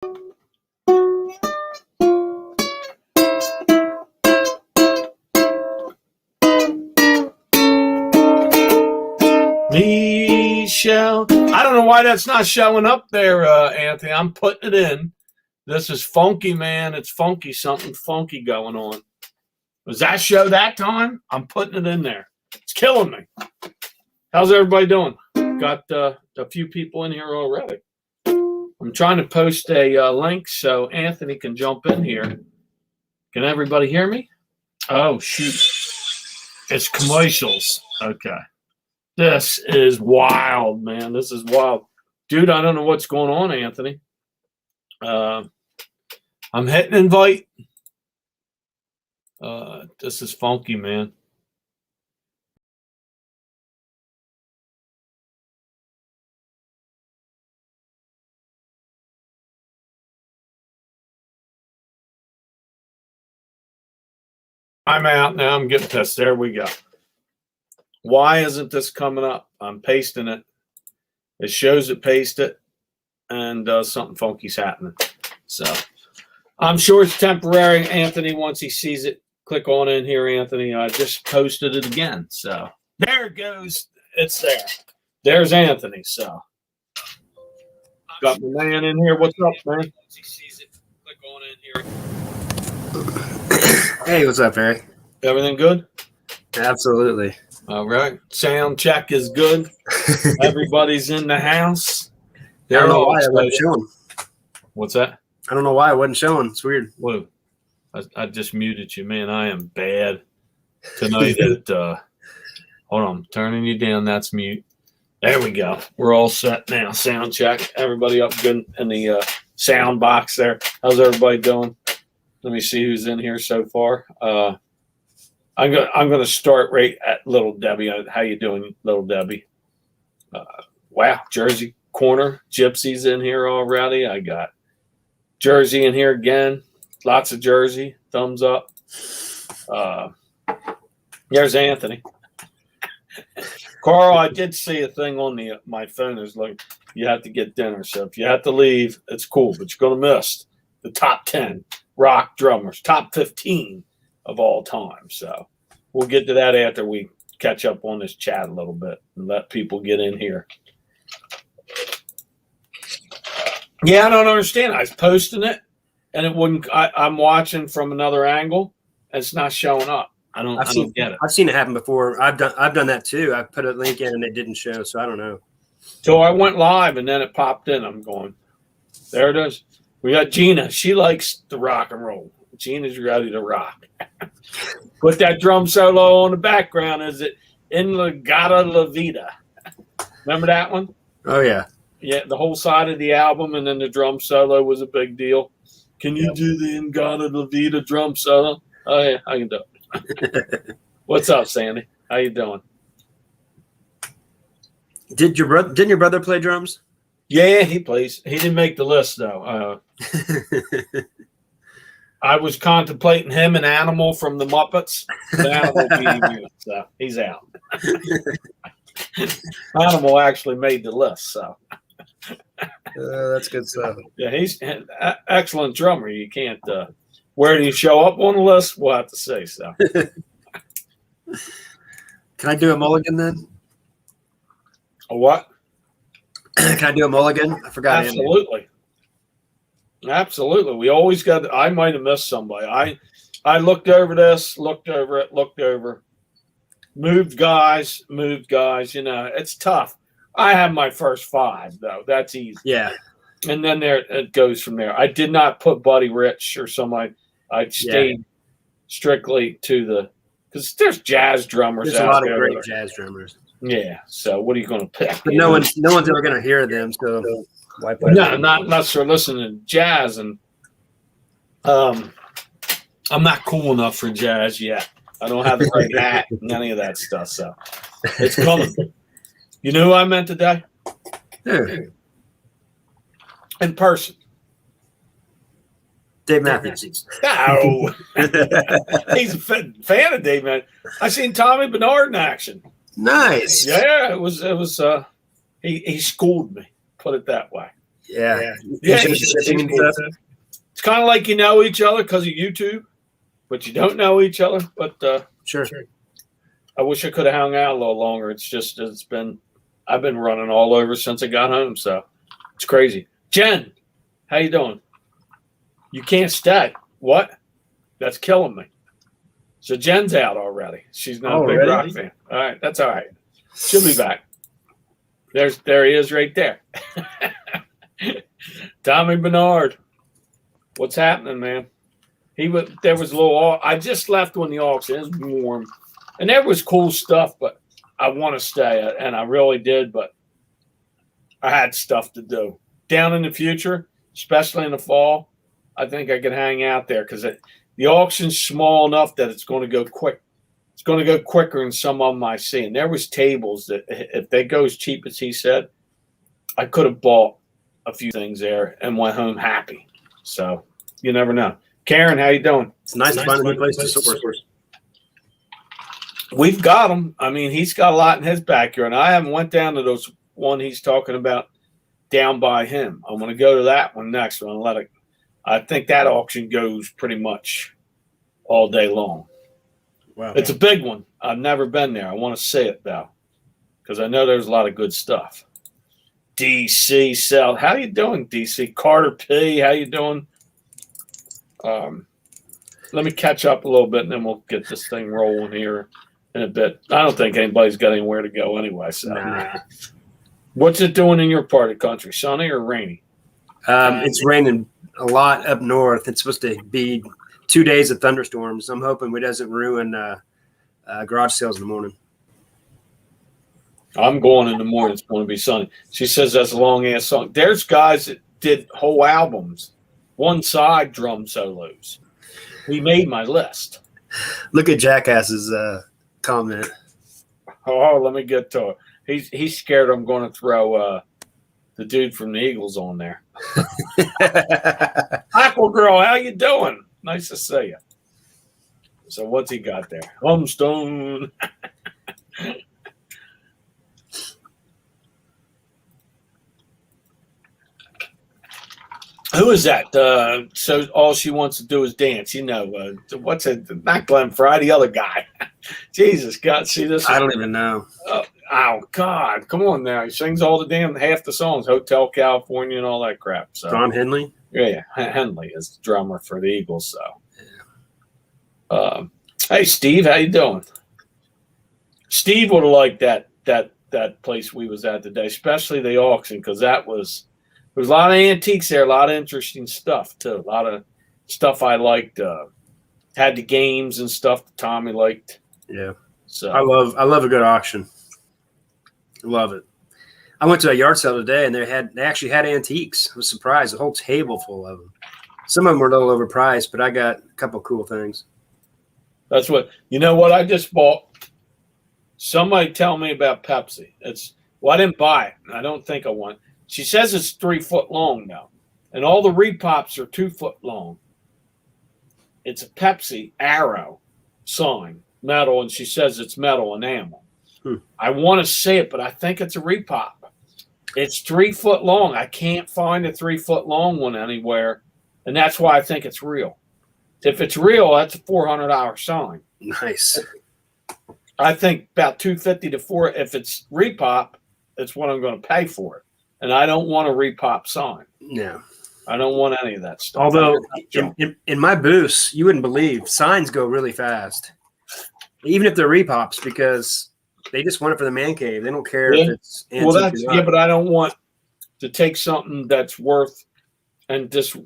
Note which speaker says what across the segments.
Speaker 1: Michelle. I don't know why that's not showing up there, Anthony. I'm putting it in. This is funky, man. It's funky. Something funky going on. Was that show that time? I'm putting it in there. It's killing me. How's everybody doing? Got a few people in here already. I'm trying to post a link so Anthony can jump in here. Can everybody hear me? Oh, shoot. It's commercials. Okay. This is wild, man. This is wild. Dude, I don't know what's going on, Anthony. I'm hitting invite. This is funky, man. I'm out now. I'm getting pissed. There we go. Why isn't this coming up? I'm pasting it. It shows it pasted, and something funky's happening. So I'm sure it's temporary. Anthony, once he sees it, click on in here, Anthony. I just posted it again. So there it goes. It's there. There's Anthony. So got my man in here. What's up, man? Once he sees it, click on in here.
Speaker 2: Hey, what's up, Barry?
Speaker 1: Everything good?
Speaker 2: Absolutely.
Speaker 1: All right. Sound check is good. Everybody's in the house.
Speaker 2: I don't know why it wasn't showing.
Speaker 1: What's that?
Speaker 2: I don't know why it wasn't showing. It's weird.
Speaker 1: Whoa. I just muted you, man. I am bad tonight at hold on, I'm turning you down. That's mute. There we go. We're all set now. Sound check. Everybody up good in the sound box there. How's everybody doing? Let me see who's in here so far. I'm going to start right at Little Debbie. How you doing, Little Debbie? Wow, Jersey Corner. Gypsy's in here already. I got Jersey in here again. Lots of Jersey. Thumbs up. There's Anthony. Carl, I did see a thing on my phone. Is like you have to get dinner. So if you have to leave, it's cool. But you're going to miss the top 10 rock drummers, top 15 of all time. So we'll get to that after we catch up on this chat a little bit and let people get in here. Yeah, I don't understand. I was posting it and it wouldn't. I'm watching from another angle and it's not showing up. I don't get it.
Speaker 2: I've seen it happen before. I've done that too. I put a link in and it didn't show, so I don't know.
Speaker 1: So I went live and then it popped in. I'm going, there it is. We got Gina. She likes the rock and roll. Gina's ready to rock. Put that drum solo on the background. Is it In La Gata La Vida? Remember that one?
Speaker 2: Oh, yeah.
Speaker 1: Yeah, the whole side of the album, and then the drum solo was a big deal. Can you do the In Gata La Vida drum solo? Oh, yeah, I can do it. What's up, Sandy? How you doing?
Speaker 2: Didn't your brother play drums?
Speaker 1: Yeah, he plays. He didn't make the list, though. I was contemplating him and Animal from the Muppets. The Animal beat him, so he's out. Animal actually made the list, so.
Speaker 2: That's good stuff.
Speaker 1: Yeah, he's an excellent drummer. You can't. Where do you show up on the list? We'll have to see. So.
Speaker 2: Can I do a mulligan then?
Speaker 1: A what?
Speaker 2: Can I do a mulligan? I forgot.
Speaker 1: Absolutely. Absolutely. We always got. I might have missed somebody. I looked over this, looked over it, looked over. Moved guys. You know, it's tough. I have my first 5 though. That's easy.
Speaker 2: Yeah.
Speaker 1: And then there it goes from there. I did not put Buddy Rich or somebody. I stayed strictly to the because there's jazz drummers.
Speaker 2: There's a lot of great jazz drummers.
Speaker 1: Yeah. So what are you going to pick?
Speaker 2: But no one's ever going to hear them. So why play?
Speaker 1: No, not unless they're listening to jazz. And I'm not cool enough for jazz yet. I don't have the right hat and any of that stuff. So it's coming. You know who I met today?
Speaker 2: Who?
Speaker 1: In person.
Speaker 2: Dave Matthews.
Speaker 1: No. He's a fan of Dave Matthews. I seen Tommy Bernard in action.
Speaker 2: Nice.
Speaker 1: Yeah, it was he schooled me, put it that way.
Speaker 2: Yeah.
Speaker 1: Yeah,
Speaker 2: Shipping and stuff.
Speaker 1: it's kind of like you know each other because of YouTube, but you don't know each other. But
Speaker 2: Sure.
Speaker 1: I wish I could have hung out a little longer. I've been running all over since I got home, so it's crazy. Jen, how you doing? You can't stay. What? That's killing me. So Jen's out already. She's not a big
Speaker 2: Already?
Speaker 1: rock fan. All right, that's all right. She'll be back. There he is right there. Tommy Bernard. What's happening, man? There was a little. I just left when the auction. It was warm, and there was cool stuff. But I want to stay, and I really did. But I had stuff to do down in the future, especially in the fall. I think I could hang out there because the auction's small enough that it's going to go quick. It's going to go quicker than some of them I see. And there was tables that if they go as cheap as he said, I could have bought a few things there and went home happy. So you never know. Karen, how you doing?
Speaker 2: It's nice to find a new place to source.
Speaker 1: We've got them. I mean, he's got a lot in his backyard. I haven't went down to those one he's talking about down by him. I'm going to go to that one next. I think that auction goes pretty much all day long.
Speaker 2: Wow.
Speaker 1: It's a big one. I've never been there. I want to see it though, because I know there's a lot of good stuff. DC South, how you doing, DC? Carter P, how you doing? Let me catch up a little bit, and then we'll get this thing rolling here in a bit. I don't think anybody's got anywhere to go anyway. So, What's it doing in your part of the country? Sunny or rainy?
Speaker 2: It's raining a lot up north. It's supposed to be 2 days of thunderstorms. I'm hoping it doesn't ruin garage sales in the morning.
Speaker 1: I'm going in the morning. It's going to be sunny. She says that's a long ass song. There's guys that did whole albums, one side drum solos. He made my list.
Speaker 2: Look at Jackass's comment.
Speaker 1: Oh, let me get to it. He's scared I'm going to throw the dude from the Eagles on there. Aqua Girl, how you doing? Nice to see you. So what's he got there? Homestone. Who is that? So all she wants to do is dance. You know, what's it? Not Glenn Fry, the other guy. Jesus God, see this?
Speaker 2: I don't even know.
Speaker 1: Oh God, come on now. He sings all the damn half the songs, Hotel California and all that crap. So
Speaker 2: Don Henley?
Speaker 1: Yeah, Henley is the drummer for the Eagles. So, hey Steve, how you doing? Steve would have liked that place we was at today, especially the auction, because there was a lot of antiques there, a lot of interesting stuff too. A lot of stuff I liked. Had the games and stuff that Tommy liked.
Speaker 2: Yeah.
Speaker 1: So
Speaker 2: I love a good auction. Love it. I went to a yard sale today and they actually had antiques. I was surprised. A whole table full of them. Some of them were a little overpriced, but I got a couple cool things.
Speaker 1: That's what I just bought. Somebody tell me about Pepsi. I didn't buy it. I don't think I want. She says it's 3 foot long now, and all the repops are 2 foot long. It's a Pepsi arrow sign, metal, and she says it's metal enamel. I want to see it, but I think it's a repop. It's 3 foot long. I can't find a 3 foot long one anywhere, and that's why I think it's real. If it's real, that's a $400 sign.
Speaker 2: Nice.
Speaker 1: I think about $250 to $400. If it's repop, that's what I'm going to pay for it, and I don't want a repop sign.
Speaker 2: Yeah.
Speaker 1: I don't want any of that stuff.
Speaker 2: Although in my booths, you wouldn't believe signs go really fast, even if they're repops, because they just want it for the man cave. They don't care if it's antique or not.
Speaker 1: but I don't want to take something that's worth and just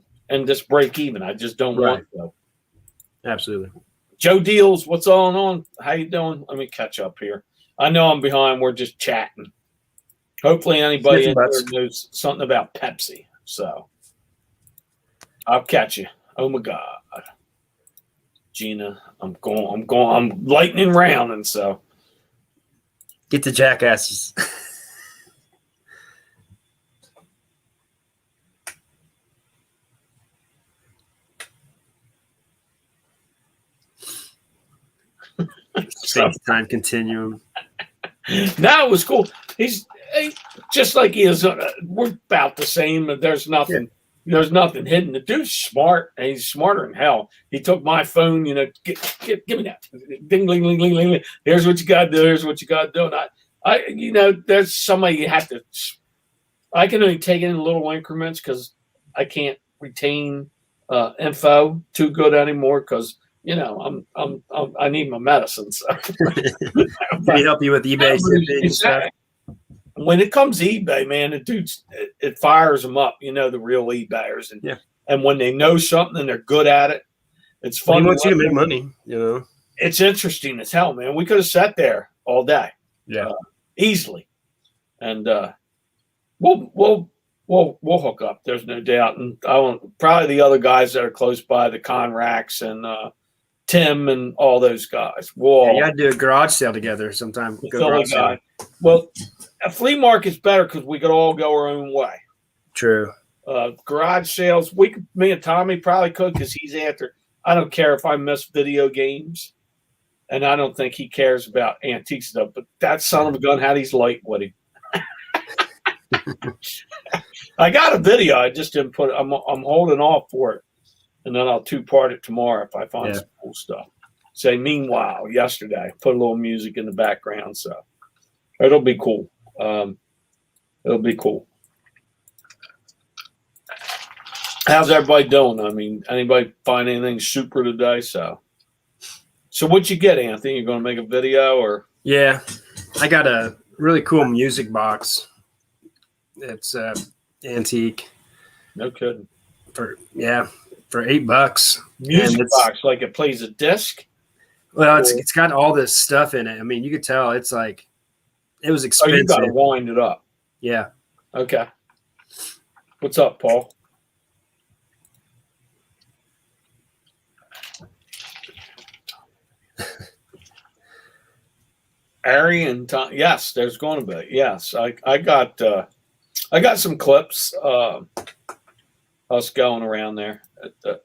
Speaker 1: break even. I just don't want to.
Speaker 2: Absolutely.
Speaker 1: Joe Deals, what's going on? How you doing? Let me catch up here. I know I'm behind. We're just chatting. Hopefully anybody in there knows something about Pepsi. So I'll catch you. Oh my God. Gina, I'm lightning round, and so
Speaker 2: get the Jackasses. Space time continuum.
Speaker 1: No, it was cool. He just like he is. We're about the same. There's nothing. There's nothing hidden. The dude's smart, and he's smarter than hell. He took my phone. Give me that. Ding, ding, ding, ding, ding. Here's what you got to do. Here's what you got to do. And there's somebody you have to. I can only take it in little increments because I can't retain info too good anymore because I need my medicine. So.
Speaker 2: Can he help you with eBay shipping and stuff?
Speaker 1: When it comes to eBay, man, the dudes it fires them up. The real eBayers, and when they know something and they're good at it, it's fun.
Speaker 2: He wants you to make money.
Speaker 1: It's interesting as hell, man. We could have sat there all day, easily, and we'll hook up. There's no doubt, and I want probably the other guys that are close by, the Conrax and Tim and all those guys.
Speaker 2: You got to do a garage sale together sometime.
Speaker 1: Philly guy. Well, a flea market's better because we could all go our own way.
Speaker 2: True.
Speaker 1: Garage sales, me and Tommy probably could because he's after. I don't care if I miss video games, and I don't think he cares about antique stuff. But that son of a gun had his light with him. I got a video. I just didn't put it. I'm holding off for it, and then I'll two-part it tomorrow if I find some cool stuff. Say, meanwhile, yesterday, put a little music in the background, so it'll be cool. It'll be cool. How's everybody doing? I mean, anybody find anything super today? So what'd you get, Anthony? You going to make a video or?
Speaker 2: Yeah, I got a really cool music box. It's antique.
Speaker 1: No kidding.
Speaker 2: For $8.
Speaker 1: Music box, like it plays a disc.
Speaker 2: Well, it's got all this stuff in it. I mean, you could tell it's like it was expensive.
Speaker 1: Oh, you got to wind it up.
Speaker 2: Yeah.
Speaker 1: Okay. What's up, Paul? Ari and Tom. Yes, there's going to be. Yes, I got some clips. Us going around there.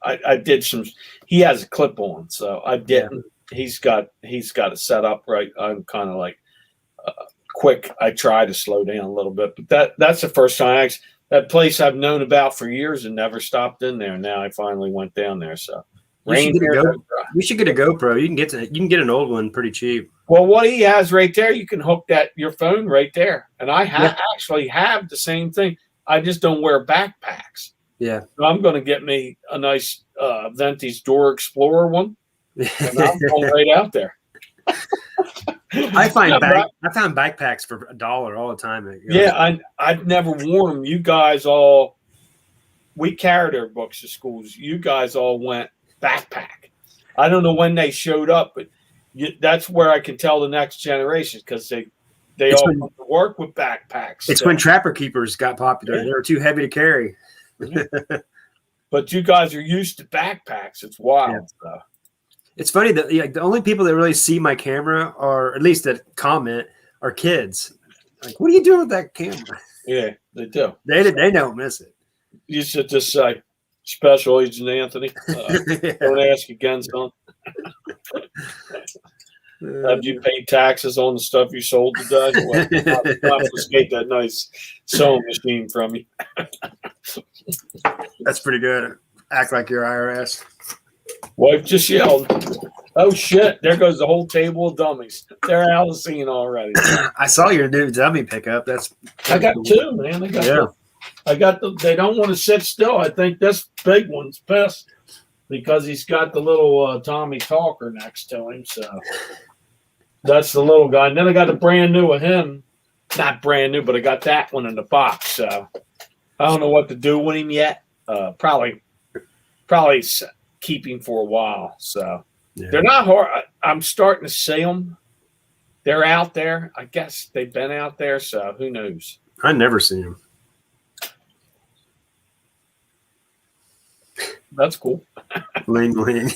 Speaker 1: I did some. He has a clip on, so I didn't. Yeah. He's got it set up right. I'm kind of like quick. I try to slow down a little bit, but that's the first time. That place I've known about for years and never stopped in there. Now I finally went down there. So
Speaker 2: you should get a GoPro. You can get an old one pretty cheap.
Speaker 1: Well, what he has right there, you can hook your phone right there, and I actually have the same thing. I just don't wear backpacks.
Speaker 2: Yeah,
Speaker 1: so I'm going to get me a nice Ventis Door Explorer one, and I'm going right out there.
Speaker 2: I found backpacks for $1 all the time.
Speaker 1: Yeah, I've never worn them. You guys we carried our books to schools. You guys all went backpack. I don't know when they showed up, but that's where I can tell the next generation because they all come to work with backpacks.
Speaker 2: It's when Trapper Keepers got popular. Yeah. They were too heavy to carry.
Speaker 1: But you guys are used to backpacks. It's wild. Yeah. So.
Speaker 2: It's funny that the only people that really see my camera, or at least that comment, are kids. Like, what are you doing with that camera?
Speaker 1: Yeah, they do.
Speaker 2: They don't miss it.
Speaker 1: You should just say, Special Agent Anthony. Don't ask again, son. Have you paid taxes on the stuff you sold today? Well, confiscate that nice sewing machine from you.
Speaker 2: That's pretty good. Act like you're IRS.
Speaker 1: Wife just yelled, "Oh shit, there goes the whole table of dummies. They're out of the scene already."
Speaker 2: I saw your new dummy pickup.
Speaker 1: I got two, man. They don't want to sit still. I think this big one's pissed because he's got the little Tommy Talker next to him. So that's the little guy. And then I got the brand new of him. Not brand new, but I got that one in the box. So I don't know what to do with him yet. Probably keep him for a while. So they're not hard. I'm starting to see them. They're out there. I guess they've been out there. So who knows?
Speaker 2: I never seen them.
Speaker 1: That's cool.
Speaker 2: Ling ling.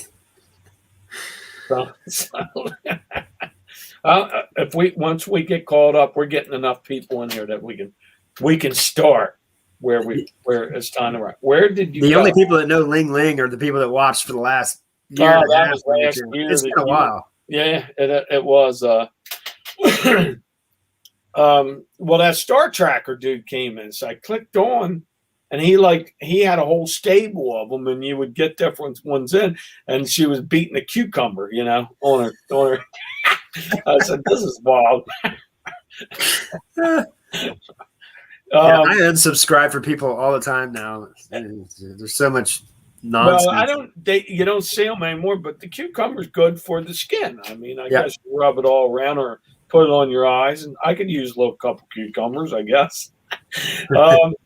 Speaker 1: Once we get called up, we're getting enough people in here that we can start where it's time to write. Where did you?
Speaker 2: The only people that know Ling Ling are the people that watched for the last year.
Speaker 1: Oh, that was last year.
Speaker 2: It's been a while.
Speaker 1: Yeah, it was. Well, that Star Tracker dude came in, so I clicked on, and he had a whole stable of them, and you would get different ones in, and she was beating a cucumber, on her. I said, "This is wild."
Speaker 2: Yeah, I unsubscribe for people all the time now. There's so much nonsense.
Speaker 1: Well, you don't see them anymore, but the cucumber's good for the skin. I mean, I guess you rub it all around or put it on your eyes, and I could use a little couple cucumbers, I guess.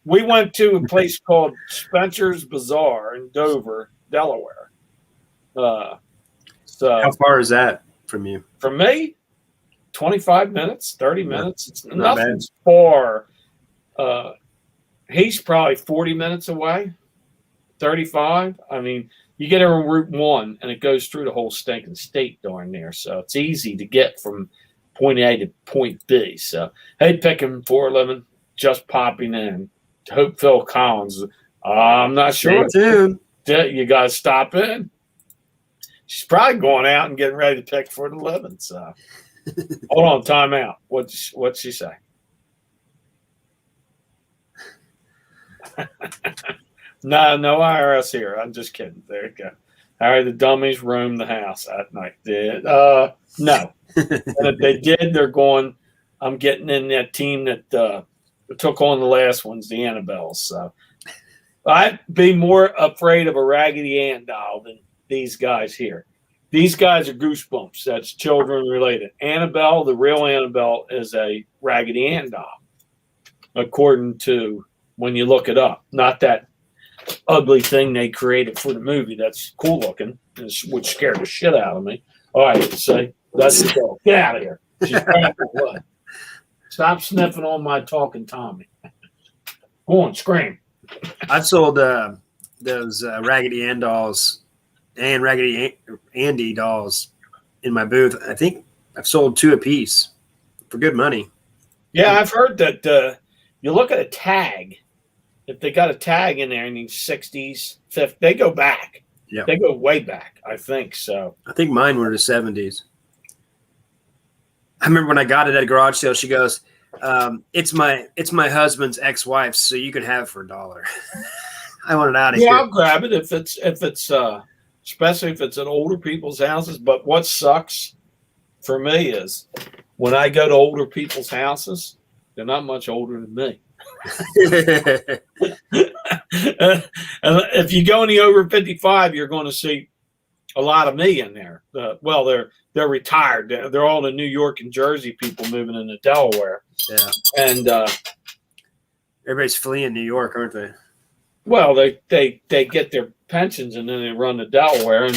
Speaker 1: We went to a place called Spencer's Bazaar in Dover, Delaware. So
Speaker 2: how far is that from you?
Speaker 1: For me, 25 minutes, 30 minutes. It's
Speaker 2: not
Speaker 1: nothing's far. He's probably 40 minutes away, 35. I mean, you get on Route 1, and it goes through the whole stinking state darn near. So it's easy to get from point A to point B. So, hey, picking for a living, just popping in. Hope Phil Collins. I'm not sure.
Speaker 2: Stay tuned.
Speaker 1: You got to stop in. She's probably going out and getting ready to pick for the living. So, hold on, time out. What'd she say? No IRS here. I'm just kidding. There you go. All right, the dummies roam the house at night. No. And if they did, they're going. I'm getting in that team that took on the last ones, the Annabelles. So I'd be more afraid of a Raggedy Ann doll than these guys here. These guys are Goosebumps. That's children related. Annabelle, the real Annabelle, is a Raggedy Ann doll, according to when you look it up. Not that ugly thing they created for the movie. That's cool looking, which scared the shit out of me. All right, say that's the dog. Get out of here. She's cracking blood. Stop sniffing on my talking Tommy. Go on, scream.
Speaker 2: I've sold those Raggedy Ann dolls and Raggedy Andy dolls in my booth. I think I've sold 2 apiece for good money.
Speaker 1: Yeah, I've heard that you look at a tag. If they got a tag in there in the 60s, 50s, they go back.
Speaker 2: Yeah,
Speaker 1: they go way back, I think so.
Speaker 2: I think mine were the 70s. I remember when I got it at a garage sale, she goes, it's my husband's ex-wife's, so you can have it for $1. I want it out of here.
Speaker 1: Yeah, I'll grab it if it's especially if it's at older people's houses. But what sucks for me is when I go to older people's houses, they're not much older than me. And if you go any over 55, you're going to see a lot of me in there. Well, they're retired. They're all the New York and Jersey people moving into Delaware.
Speaker 2: Yeah,
Speaker 1: and
Speaker 2: everybody's fleeing New York, aren't they?
Speaker 1: Well, they get their pensions and then they run to Delaware, and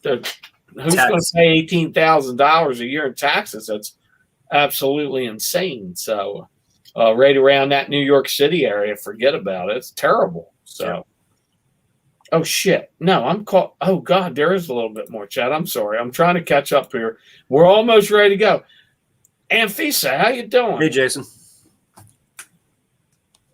Speaker 1: who's going to pay $18,000 a year in taxes? That's absolutely insane. So, right around that New York City area, forget about it. It's terrible. So. Yeah. Oh, shit. No, I'm caught. Oh, God, there is a little bit more, Chad. I'm sorry. I'm trying to catch up here. We're almost ready to go. Anfisa, how you doing?
Speaker 2: Hey, Jason.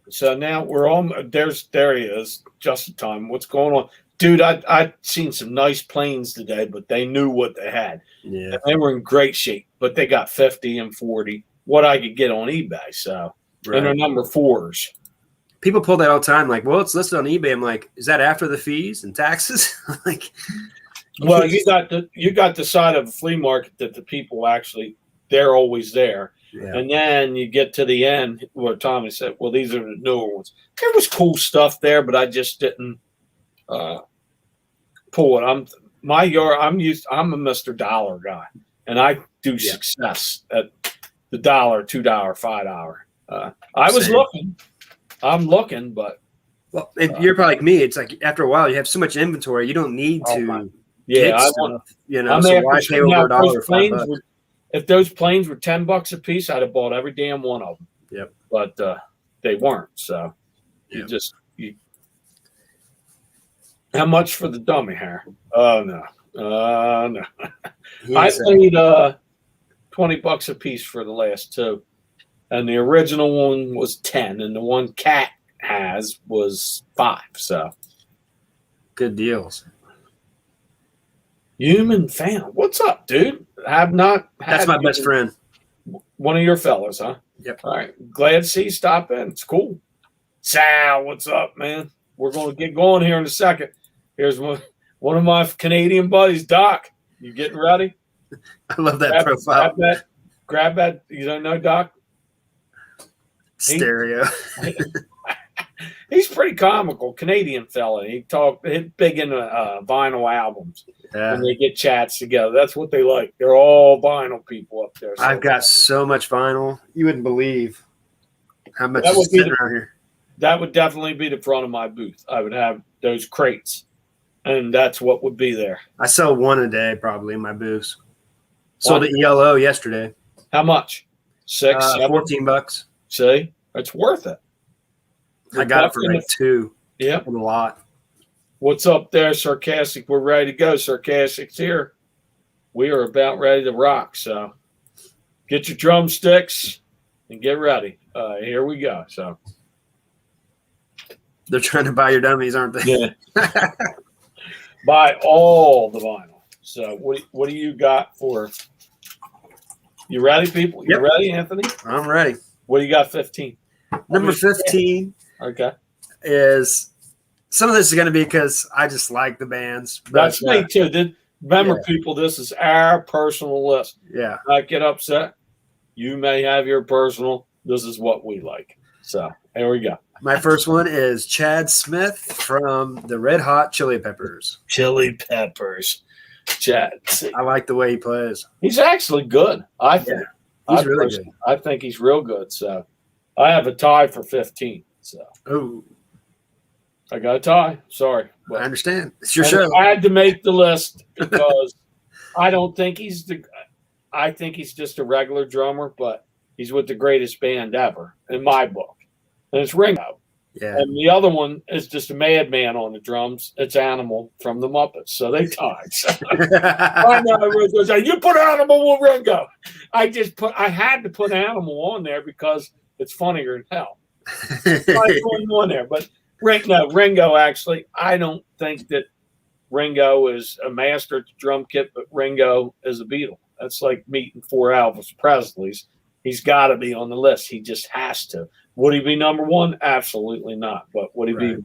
Speaker 1: So now we're almost, there he is, just in time. What's going on? Dude, I'd seen some nice planes today, but they knew what they had.
Speaker 2: Yeah.
Speaker 1: And they were in great shape, but they got 50 and 40, what I could get on eBay. So, right. And they're number 4s.
Speaker 2: People pull that all the time, like, well, it's listed on eBay. I'm like, is that after the fees and taxes? Like,
Speaker 1: well, you got the side of the flea market that the people actually, they're always there. Yeah. And then you get to the end where Tommy said, well, these are the newer ones. There was cool stuff there, but I just didn't pull it. I'm a Mr. Dollar guy, and I do success at the $1, $2, $5. I was looking. I'm looking, but
Speaker 2: well, you're probably like me. It's like after a while, you have so much inventory, you don't need to.
Speaker 1: Yeah,
Speaker 2: I want. So why pay over $1?
Speaker 1: If those planes were $10 a piece, I'd have bought every damn one of them.
Speaker 2: Yep.
Speaker 1: But they weren't. So you. How much for the dummy hair? Oh no. No. I paid $20 a piece for the last 2. And the original one was 10, and the one Cat has was 5. So
Speaker 2: good deals.
Speaker 1: Human fan, what's up, dude? Have not.
Speaker 2: That's my best friend.
Speaker 1: One of your fellas, huh?
Speaker 2: Yep.
Speaker 1: All right. Glad to see you stop in. It's cool. Sal, what's up, man? We're going to get going here in a second. Here's one of my Canadian buddies, Doc. You getting ready?
Speaker 2: I love that profile.
Speaker 1: Grab that. You don't know Doc?
Speaker 2: Stereo.
Speaker 1: He's pretty comical, Canadian fella. He's big into vinyl albums.
Speaker 2: Yeah.
Speaker 1: And they get chats together. That's what they like. They're all vinyl people up there. So
Speaker 2: I've got so much vinyl. You wouldn't believe how much
Speaker 1: That
Speaker 2: is
Speaker 1: would be
Speaker 2: sitting around here.
Speaker 1: that would definitely be the front of my booth. I would have those crates, and that's what would be there.
Speaker 2: I sell one a day probably in my booths. Sold the ELO yesterday.
Speaker 1: How much? 6, 7?
Speaker 2: $14.
Speaker 1: See, it's worth it.
Speaker 2: I got it for like $2.
Speaker 1: Yep.
Speaker 2: A lot.
Speaker 1: What's up there, Sarcastic? We're ready to go. Sarcastic's here. We are about ready to rock. So get your drumsticks and get ready. Here we go. So
Speaker 2: They're trying to buy your dummies, aren't they?
Speaker 1: yeah, buy all the vinyl. So what do you got for? You ready, people? You
Speaker 2: Yep.
Speaker 1: ready, Anthony?
Speaker 2: I'm ready.
Speaker 1: What do you got? 15.
Speaker 2: Number 15
Speaker 1: Okay.
Speaker 2: is some of this is going to be because I just like the bands. But,
Speaker 1: That's me too. Remember, people, this is our personal list.
Speaker 2: Yeah.
Speaker 1: Not get upset. You may have your personal. This is what we like. So there we go.
Speaker 2: My first one is Chad Smith from the Red Hot Chili Peppers.
Speaker 1: Chili Peppers. Chad.
Speaker 2: I like the way he plays.
Speaker 1: He's actually good. I think.
Speaker 2: He's really good.
Speaker 1: I think he's real good. So I have a tie for 15. So
Speaker 2: Oh,
Speaker 1: I got a tie. Sorry.
Speaker 2: I understand. It's your show.
Speaker 1: I had to make the list because I don't think I think he's just a regular drummer, but he's with the greatest band ever in my book. And it's Ringo.
Speaker 2: Yeah.
Speaker 1: And the other one is just a madman on the drums. It's Animal from the Muppets. So they tied. So I know everyone's going to say, you put Animal with Ringo. I had to put Animal on there because it's funnier than hell. I put him on there. But Ringo actually, I don't think that Ringo is a master at the drum kit, but Ringo is a Beatle. That's like meeting 4 Elvis Presleys. He's got to be on the list. He just has to. Would he be number one? Absolutely not. But would he be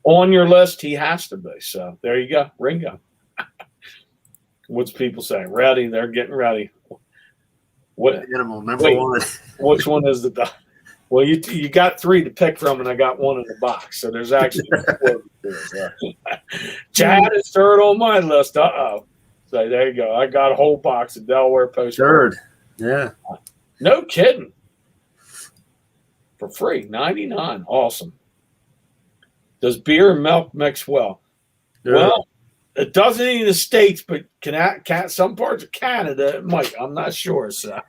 Speaker 1: on your list? He has to be. So there you go, Ringo. What's people saying? Ready? They're getting ready. What
Speaker 2: Animal number one?
Speaker 1: Which one is the? Well, you got 3 to pick from, and I got 1 in the box. So there's actually 4. Chad is 3rd on my list. So there you go. I got a whole box of Delaware Post.
Speaker 2: 3rd. Yeah.
Speaker 1: No kidding. For free, $99. Awesome. Does beer and milk mix well?
Speaker 2: Yeah.
Speaker 1: Well, it doesn't in the States, but some parts of Canada it might. I'm not sure. So.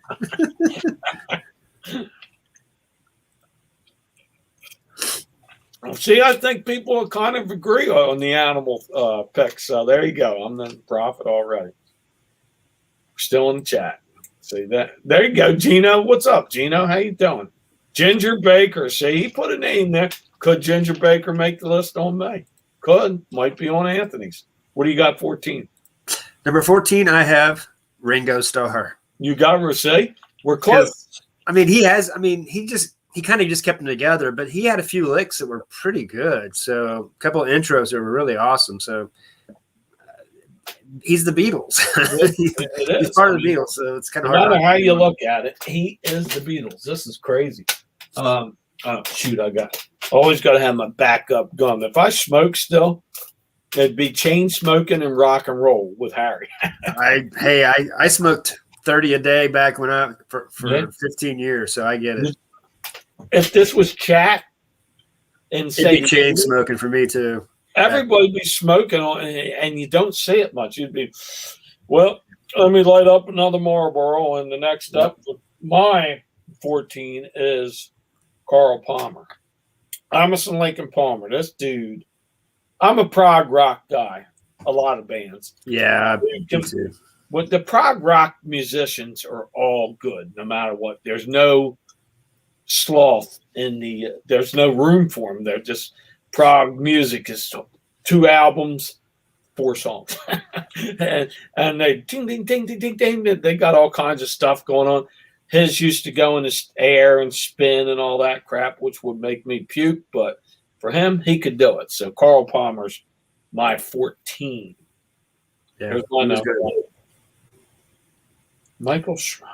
Speaker 1: See, I think people kind of agree on the Animal pick. So there you go. I'm the prophet already. We're still in the chat. See that? There you go, Gino. What's up, Gino? How you doing? Ginger Baker. See, he put a name there. Could Ginger Baker make the list on me? Could. Might be on Anthony's. What do you got? 14.
Speaker 2: Number 14, I have Ringo Starr.
Speaker 1: You got Rosé? We're close.
Speaker 2: I mean, he kind of just kept them together, but he had a few licks that were pretty good. So a couple of intros that were really awesome. So he's the Beatles. He's part of the Beatles, so it's kind of hard.
Speaker 1: No matter how you look at it, he is the Beatles. This is crazy. Oh, shoot, always got to have my backup gun. If I smoke still, it'd be chain smoking and rock and roll with Harry.
Speaker 2: I smoked 30 a day back when for 15 years, so I get it.
Speaker 1: If this was chat and
Speaker 2: it'd be chain smoking for me too.
Speaker 1: Everybody be smoking on, and you don't see it much. You'd be, well, let me light up another Marlboro, and the next up, my 14 is Carl Palmer. Emerson Lincoln Palmer. This dude, I'm a prog rock guy. A lot of bands.
Speaker 2: Yeah, me too.
Speaker 1: But the prog rock musicians are all good, no matter what. There's no sloth there's no room for them. They're just prog music is 2 albums, 4 songs, and they ding ding ding ding ding ding. They got all kinds of stuff going on. his used to go in the air and spin and all that crap, which would make me puke. But for him, he could do it. So Carl Palmer's my 14.
Speaker 2: Yeah,
Speaker 1: Here's my
Speaker 2: he was
Speaker 1: number
Speaker 2: good.
Speaker 1: 1. Michael Schrum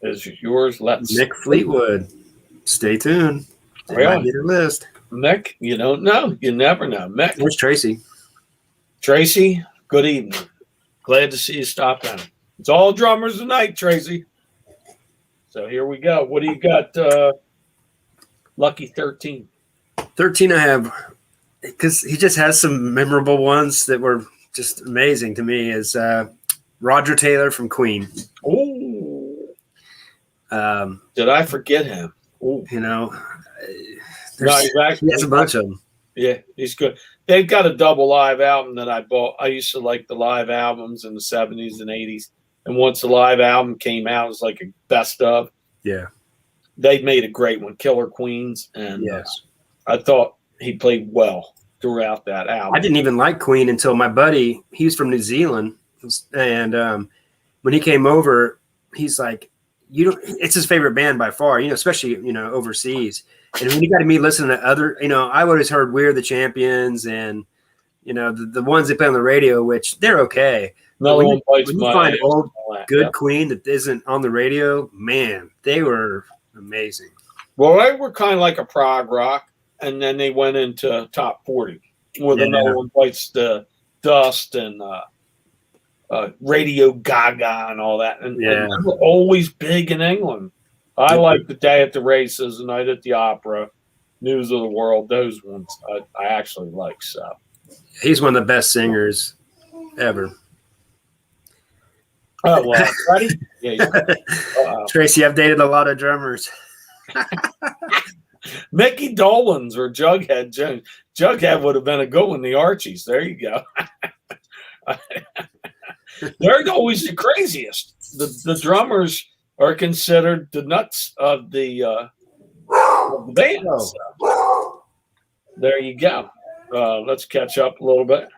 Speaker 1: is yours. Let's
Speaker 2: Nick Fleetwood. Stay tuned. It
Speaker 1: Really?
Speaker 2: might be the list.
Speaker 1: Mick, you don't know. You never know. Mick.
Speaker 2: Where's Tracy?
Speaker 1: Tracy, good evening. Glad to see you stop in. It's all drummers tonight, Tracy. So here we go. What do you got, Lucky 13?
Speaker 2: 13 I have, because he just has some memorable ones that were just amazing to me, is Roger Taylor from Queen.
Speaker 1: Oh, did I forget him? Ooh.
Speaker 2: You know,
Speaker 1: No, he's actually,
Speaker 2: he has a bunch of them.
Speaker 1: yeah, he's good. They've got a double live album that I bought. I used to like the live albums in the 70s and 80s. And once the live album came out, it was like a best of.
Speaker 2: Yeah.
Speaker 1: They made a great one, Killer Queens. And
Speaker 2: Yes.
Speaker 1: I thought he played well throughout that album.
Speaker 2: I didn't even like Queen until my buddy, he was from New Zealand. And when he came over, he's like, it's his favorite band by far, especially, overseas. And when he got me listening to other, I always heard We're the Champions and, the ones they play on the radio, which they're okay.
Speaker 1: No
Speaker 2: when
Speaker 1: one bites
Speaker 2: you
Speaker 1: my
Speaker 2: find
Speaker 1: ass
Speaker 2: old,
Speaker 1: and all that,
Speaker 2: good
Speaker 1: yeah.
Speaker 2: Queen that isn't on the radio, man, they were amazing.
Speaker 1: Well, they were kind of like a prog rock, and then they went into top 40 with
Speaker 2: Yeah.
Speaker 1: No One Bites the Dust and Radio Gaga and all that. And
Speaker 2: Yeah.
Speaker 1: they were always big in England. I like The Day at the Races, The Night at the Opera, News of the World. Those ones I actually like. So
Speaker 2: He's one of the best singers ever.
Speaker 1: oh well, ready? Yeah.
Speaker 2: Tracy, I've dated a lot of drummers.
Speaker 1: Mickey Dolenz or Jughead Jones. Jughead would have been a good one. The Archies. There you go. They're always the craziest. The drummers are considered the nuts of the band.
Speaker 2: Oh.
Speaker 1: So, there you go. Let's catch up a little bit.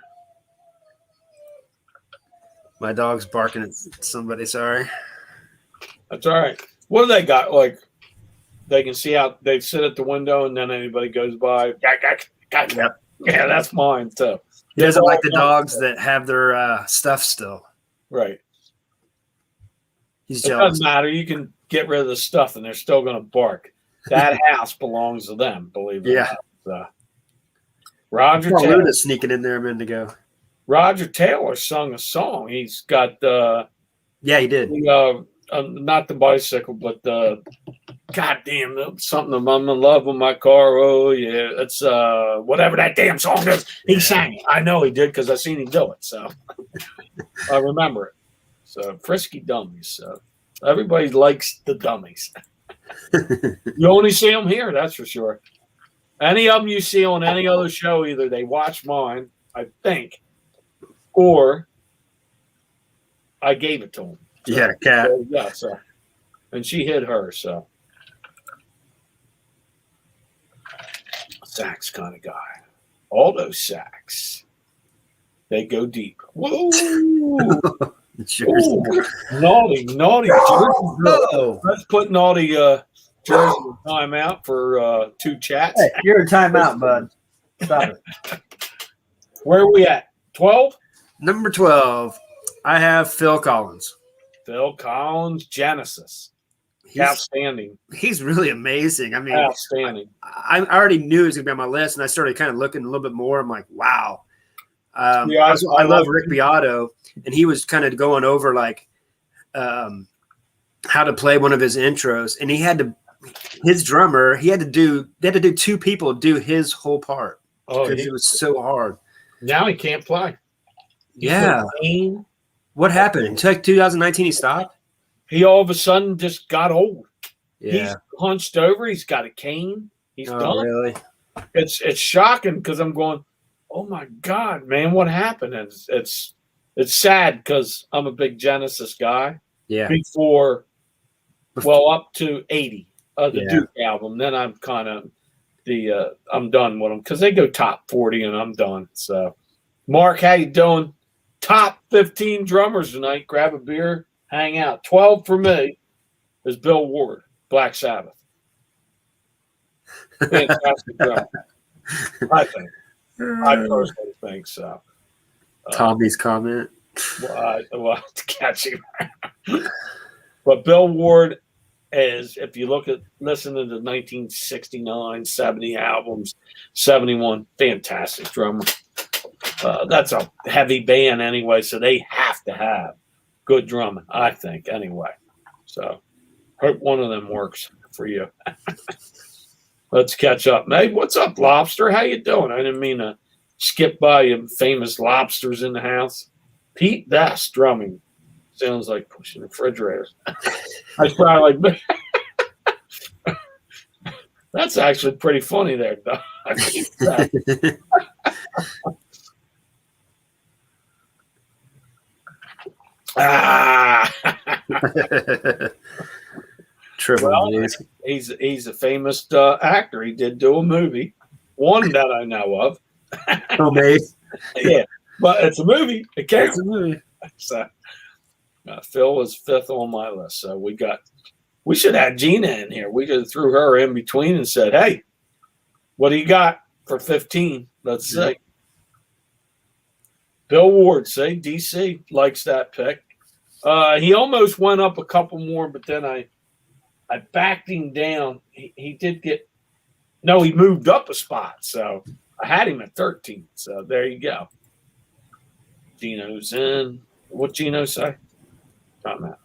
Speaker 2: My dog's barking at somebody. Sorry.
Speaker 1: That's all right. What do they got? Like they can see out. They sit at the window, and then anybody goes by.
Speaker 2: Yep.
Speaker 1: Yeah, that's mine too.
Speaker 2: He doesn't like the dogs that have their stuff still.
Speaker 1: Right.
Speaker 2: He's
Speaker 1: It
Speaker 2: jealous.
Speaker 1: doesn't matter. You can get rid of the stuff, and they're still going to bark. That house belongs to them. Believe it.
Speaker 2: Yeah.
Speaker 1: Or not. So, Roger
Speaker 2: Paul
Speaker 1: Taylor.
Speaker 2: Luna's sneaking in there a minute ago.
Speaker 1: Roger Taylor sung a song. He's got
Speaker 2: Yeah, he did.
Speaker 1: not the bicycle, but the goddamn something. I'm in love with my car. Oh yeah, it's whatever that damn song is. He sang it. I know he did because I seen him do it. So I remember it. So Frisky Dummies. So everybody likes the dummies. You only see them here, that's for sure. Any of them you see on any other show, either they watch mine, I think, or I gave it to them. So,
Speaker 2: Yeah, cat.
Speaker 1: so, yeah, so and she hit her, so sax kind of guy. All those sax, they go deep. Whoa!
Speaker 2: Jersey.
Speaker 1: Ooh, naughty Jersey girl.
Speaker 2: Oh,
Speaker 1: Let's put naughty Jersey in timeout for 2 chats.
Speaker 3: Hey, you're in timeout, bud. Stop it.
Speaker 1: Where are we at? 12?
Speaker 2: number 12. I have Phil Collins.
Speaker 1: Phil Collins, Genesis.
Speaker 2: He's,
Speaker 1: Outstanding.
Speaker 2: he's really amazing. I mean,
Speaker 1: Outstanding.
Speaker 2: I already knew he was going to be on my list, and I started kind of looking a little bit more. I'm like, wow.
Speaker 1: Yeah,
Speaker 2: I love Rick Beato, and he was kind of going over like how to play one of his intros, and he had to his drummer. They had to do 2 people do his whole part
Speaker 1: Oh,
Speaker 2: because it was so hard.
Speaker 1: now he can't play. He's
Speaker 2: Yeah.
Speaker 1: so mean.
Speaker 2: What happened? In 2019, he stopped.
Speaker 1: He all of a sudden just got old. He's
Speaker 2: Yeah.
Speaker 1: hunched over. He's got a cane. He's
Speaker 2: Oh,
Speaker 1: done.
Speaker 2: really?
Speaker 1: It's shocking because I'm going, oh my God, man, what happened? And it's sad because I'm a big Genesis guy.
Speaker 2: Yeah.
Speaker 1: Before, well, up to 80 of the
Speaker 2: Yeah.
Speaker 1: Duke album. Then I'm kind of I'm done with them because they go top 40 and I'm done. So, Mark, how you doing? Top 15 drummers tonight. Grab a beer, hang out. 12 for me. is Bill Ward, Black Sabbath. Fantastic drummer. I think. I personally think so.
Speaker 2: Tommy's comment.
Speaker 1: Well, catching. But Bill Ward is, if you listen to the 1969, 70 albums, 71, fantastic drummer. That's a heavy band anyway, so they have to have good drumming, I think, anyway. So hope one of them works for you. Let's catch up. Hey, what's up, Lobster? How you doing? I didn't mean to skip by you. Famous Lobsters in the house. Pete Best drumming. Sounds like pushing refrigerators. That's probably like that's actually pretty funny there, though.
Speaker 2: Triple
Speaker 1: well,
Speaker 2: B's.
Speaker 1: he's a famous actor. He did do a movie, one that I know of.
Speaker 2: Oh, babe.
Speaker 1: Yeah, but it's a movie. It counts.
Speaker 2: It's a movie.
Speaker 1: So, Phil was fifth on my list. So we should have Gina in here. We could have threw her in between and said, "Hey, what do you got for 15? Let's see." Bill Ward, say DC likes that pick. He almost went up a couple more, but then I backed him down. He did get he moved up a spot, so I had him at 13. So there you go. Gino's in. What Gino say? Time out.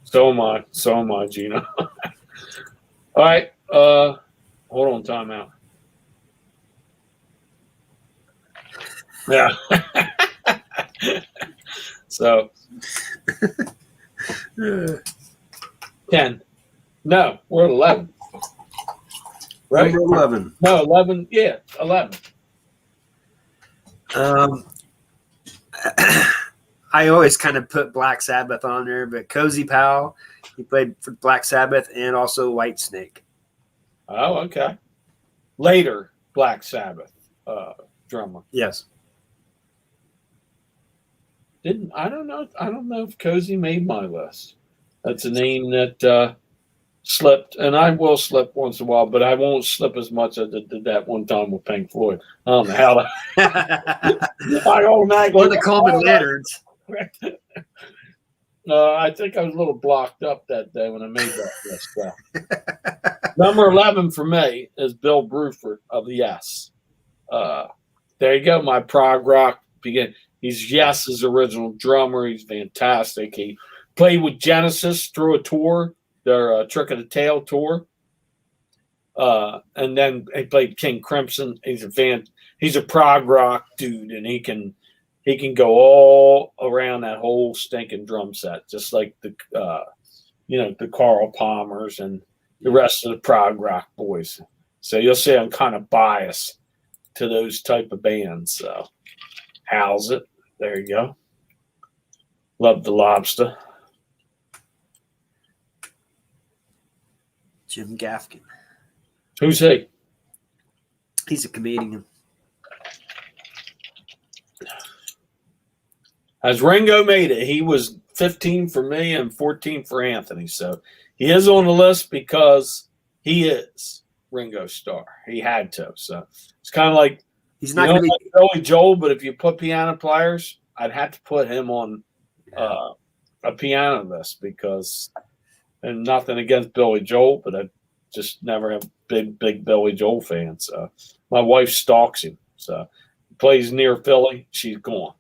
Speaker 1: So am I, Gino. All right. Hold on, time out. Yeah. So 10. No, we're at 11. Right?
Speaker 2: Number 11.
Speaker 1: No, 11. Yeah, 11.
Speaker 2: I always kind of put Black Sabbath on there, but Cozy Powell, he played for Black Sabbath and also Whitesnake.
Speaker 1: Oh, okay. Later, Black Sabbath drummer.
Speaker 2: Yes.
Speaker 1: I don't know if Cozy made my list. That's a name that slipped, and I will slip once in a while, but I won't slip as much as I did that one time with Pink Floyd. I don't know how to. I automatically.
Speaker 2: Or the Coleman Lanterns.
Speaker 1: I think I was a little blocked up that day when I made that list. So. Number 11 for me is Bill Bruford of Yes. There you go, my prog rock begin. He's Yes's original drummer. He's fantastic. He played with Genesis through a tour, their Trick of the Tail tour. And then he played King Crimson. He's a prog rock dude, and he can go all around that whole stinking drum set, just like the Carl Palmers and the rest of the prog rock boys. So you'll see I'm kind of biased to those type of bands. So how's it? There you go. Love the Lobster.
Speaker 2: Jim Gaffigan.
Speaker 1: Who's he?
Speaker 2: He's a comedian.
Speaker 1: As Ringo made it, he was 15 for me and 14 for Anthony. So he is on the list because he is Ringo Starr. He had to. So it's kind of like
Speaker 2: He's not going to be
Speaker 1: like Billy Joel, but if you put piano players, I'd have to put him on a piano list because, and nothing against Billy Joel, but I just never have big Billy Joel fan. So my wife stalks him. So he plays near Philly, she's gone.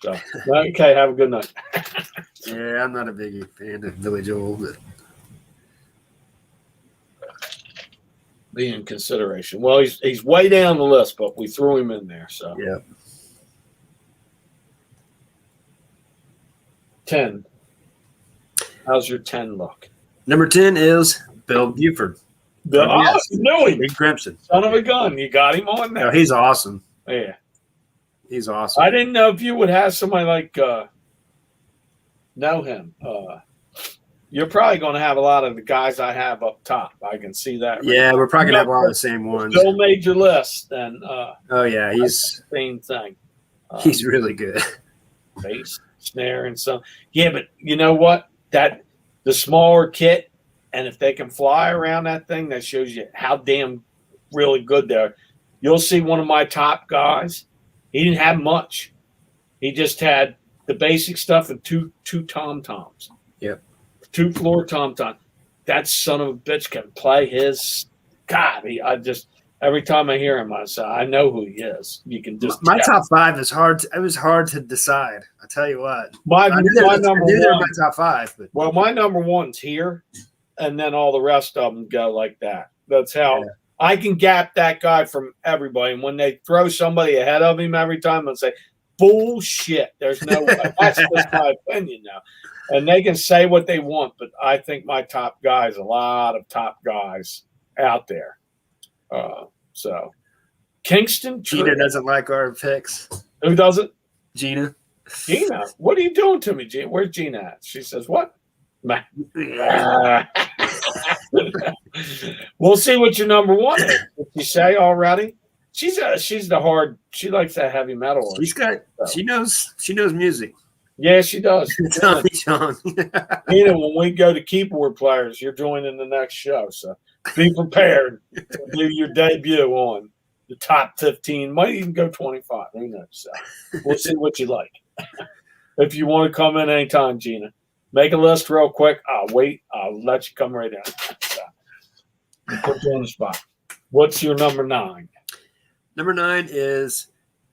Speaker 1: So okay, have a good night.
Speaker 2: Yeah, I'm not a big fan of Billy Joel, but
Speaker 1: Be in consideration. Well, he's way down the list, but we threw him in there. So
Speaker 2: yeah.
Speaker 1: 10. How's your 10 look?
Speaker 2: Number 10 is Bill Buford.
Speaker 1: Yes. Knew him.
Speaker 2: Big Crimson.
Speaker 1: Son of a gun. You got him on there.
Speaker 2: No, he's awesome.
Speaker 1: Yeah.
Speaker 2: He's awesome.
Speaker 1: I didn't know if you would have somebody like know him. You're probably going to have a lot of the guys I have up top. I can see that.
Speaker 2: Yeah, we're probably going to have a lot of the same ones.
Speaker 1: Bill made your list, then
Speaker 2: Oh, yeah, he's
Speaker 1: same thing.
Speaker 2: really good.
Speaker 1: Bass snare and some. Yeah, but you know what? That the smaller kit, and if they can fly around that thing, that shows you how damn really good they are. You'll see one of my top guys. He didn't have much. He just had the basic stuff and two tom toms.
Speaker 2: Yep.
Speaker 1: 2 floor tom tom. That son of a bitch can play his. God, I just every time I hear him, I say I know who he is. You can just
Speaker 2: my
Speaker 1: tell.
Speaker 2: top 5 is hard. It was hard to decide. I tell you what.
Speaker 1: My
Speaker 2: I knew they were
Speaker 1: number
Speaker 2: my
Speaker 1: one.
Speaker 2: top 5, but
Speaker 1: Well, my number one's here, and then all the rest of them go like that. That's how I can gap that guy from everybody. And when they throw somebody ahead of him every time, I'll say, bullshit. There's no way. That's just my opinion now. And they can say what they want, but I think my top guys, a lot of top guys out there. So Kingston,
Speaker 2: Gina doesn't like our picks.
Speaker 1: who doesn't?
Speaker 2: Gina.
Speaker 1: Gina, what are you doing to me, Gina? Where's Gina at? She says, what? We'll see what your number one is. Did you say already? She's the hard. She likes that heavy metal.
Speaker 2: She knows music.
Speaker 1: Yeah, she does.
Speaker 2: Tommy John.
Speaker 1: Gina, when we go to keyboard players, you're joining the next show. So be prepared to do your debut on the top 15. Might even go 25. Who knows? So we'll see what you like. If you want to come in anytime, Gina, make a list real quick. I'll wait. I'll let you come right in. So, put you on the spot. What's your number 9?
Speaker 2: Number 9 is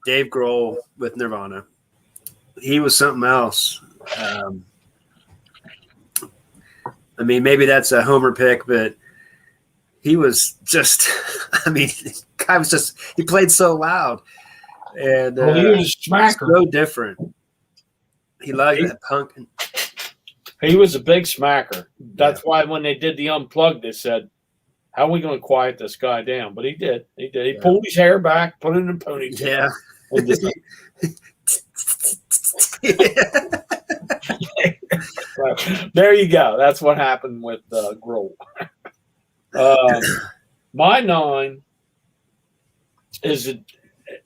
Speaker 2: Dave Grohl with Nirvana. He was something else. I mean, maybe that's a homer pick, but he was just, I mean, guy was just, he played so loud. And
Speaker 1: He was a smacker.
Speaker 2: so different. He loved that punk.
Speaker 1: He was a big smacker. That's why when they did the Unplugged, they said, how are we going to quiet this guy down? But he did. He did. He pulled his hair back, put it in a ponytail.
Speaker 2: Yeah.
Speaker 1: And just, there you go. That's what happened with Grohl. My 9 is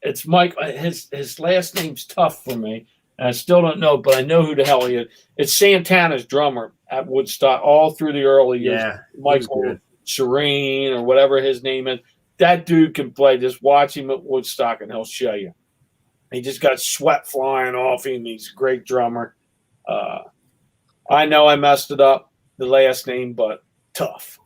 Speaker 1: it's Mike. His last name's tough for me. And I still don't know, but I know who the hell he is. It's Santana's drummer at Woodstock all through the early years.
Speaker 2: Yeah,
Speaker 1: Michael Serene or whatever his name is. That dude can play. Just watch him at Woodstock and he'll show you. He just got sweat flying off him. He's a great drummer. I know I messed it up, the last name, but tough.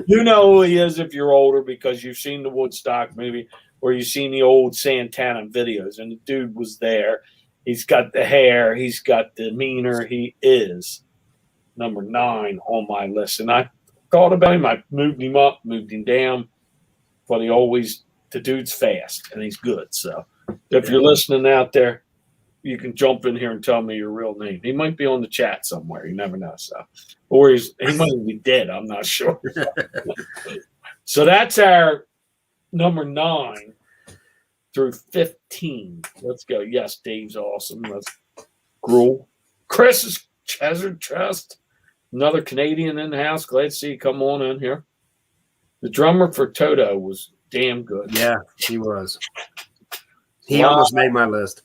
Speaker 1: You know who he is if you're older because you've seen the Woodstock movie or you've seen the old Santana videos, and the dude was there. He's got the hair. He's got the demeanor. He is number 9 on my list. And I thought about him. I moved him up, moved him down, but the dude's fast and he's good. So if you're listening out there, you can jump in here and tell me your real name. He might be on the chat somewhere. You never know. So, or he might even be dead. I'm not sure. So that's our number 9 through 15. Let's go. Yes, Dave's awesome. Let's Grohl. Chris is Chesard Trust. Another Canadian in the house. Glad to see you come on in here. The drummer for Toto was damn good.
Speaker 2: Yeah, he was. He almost made my list.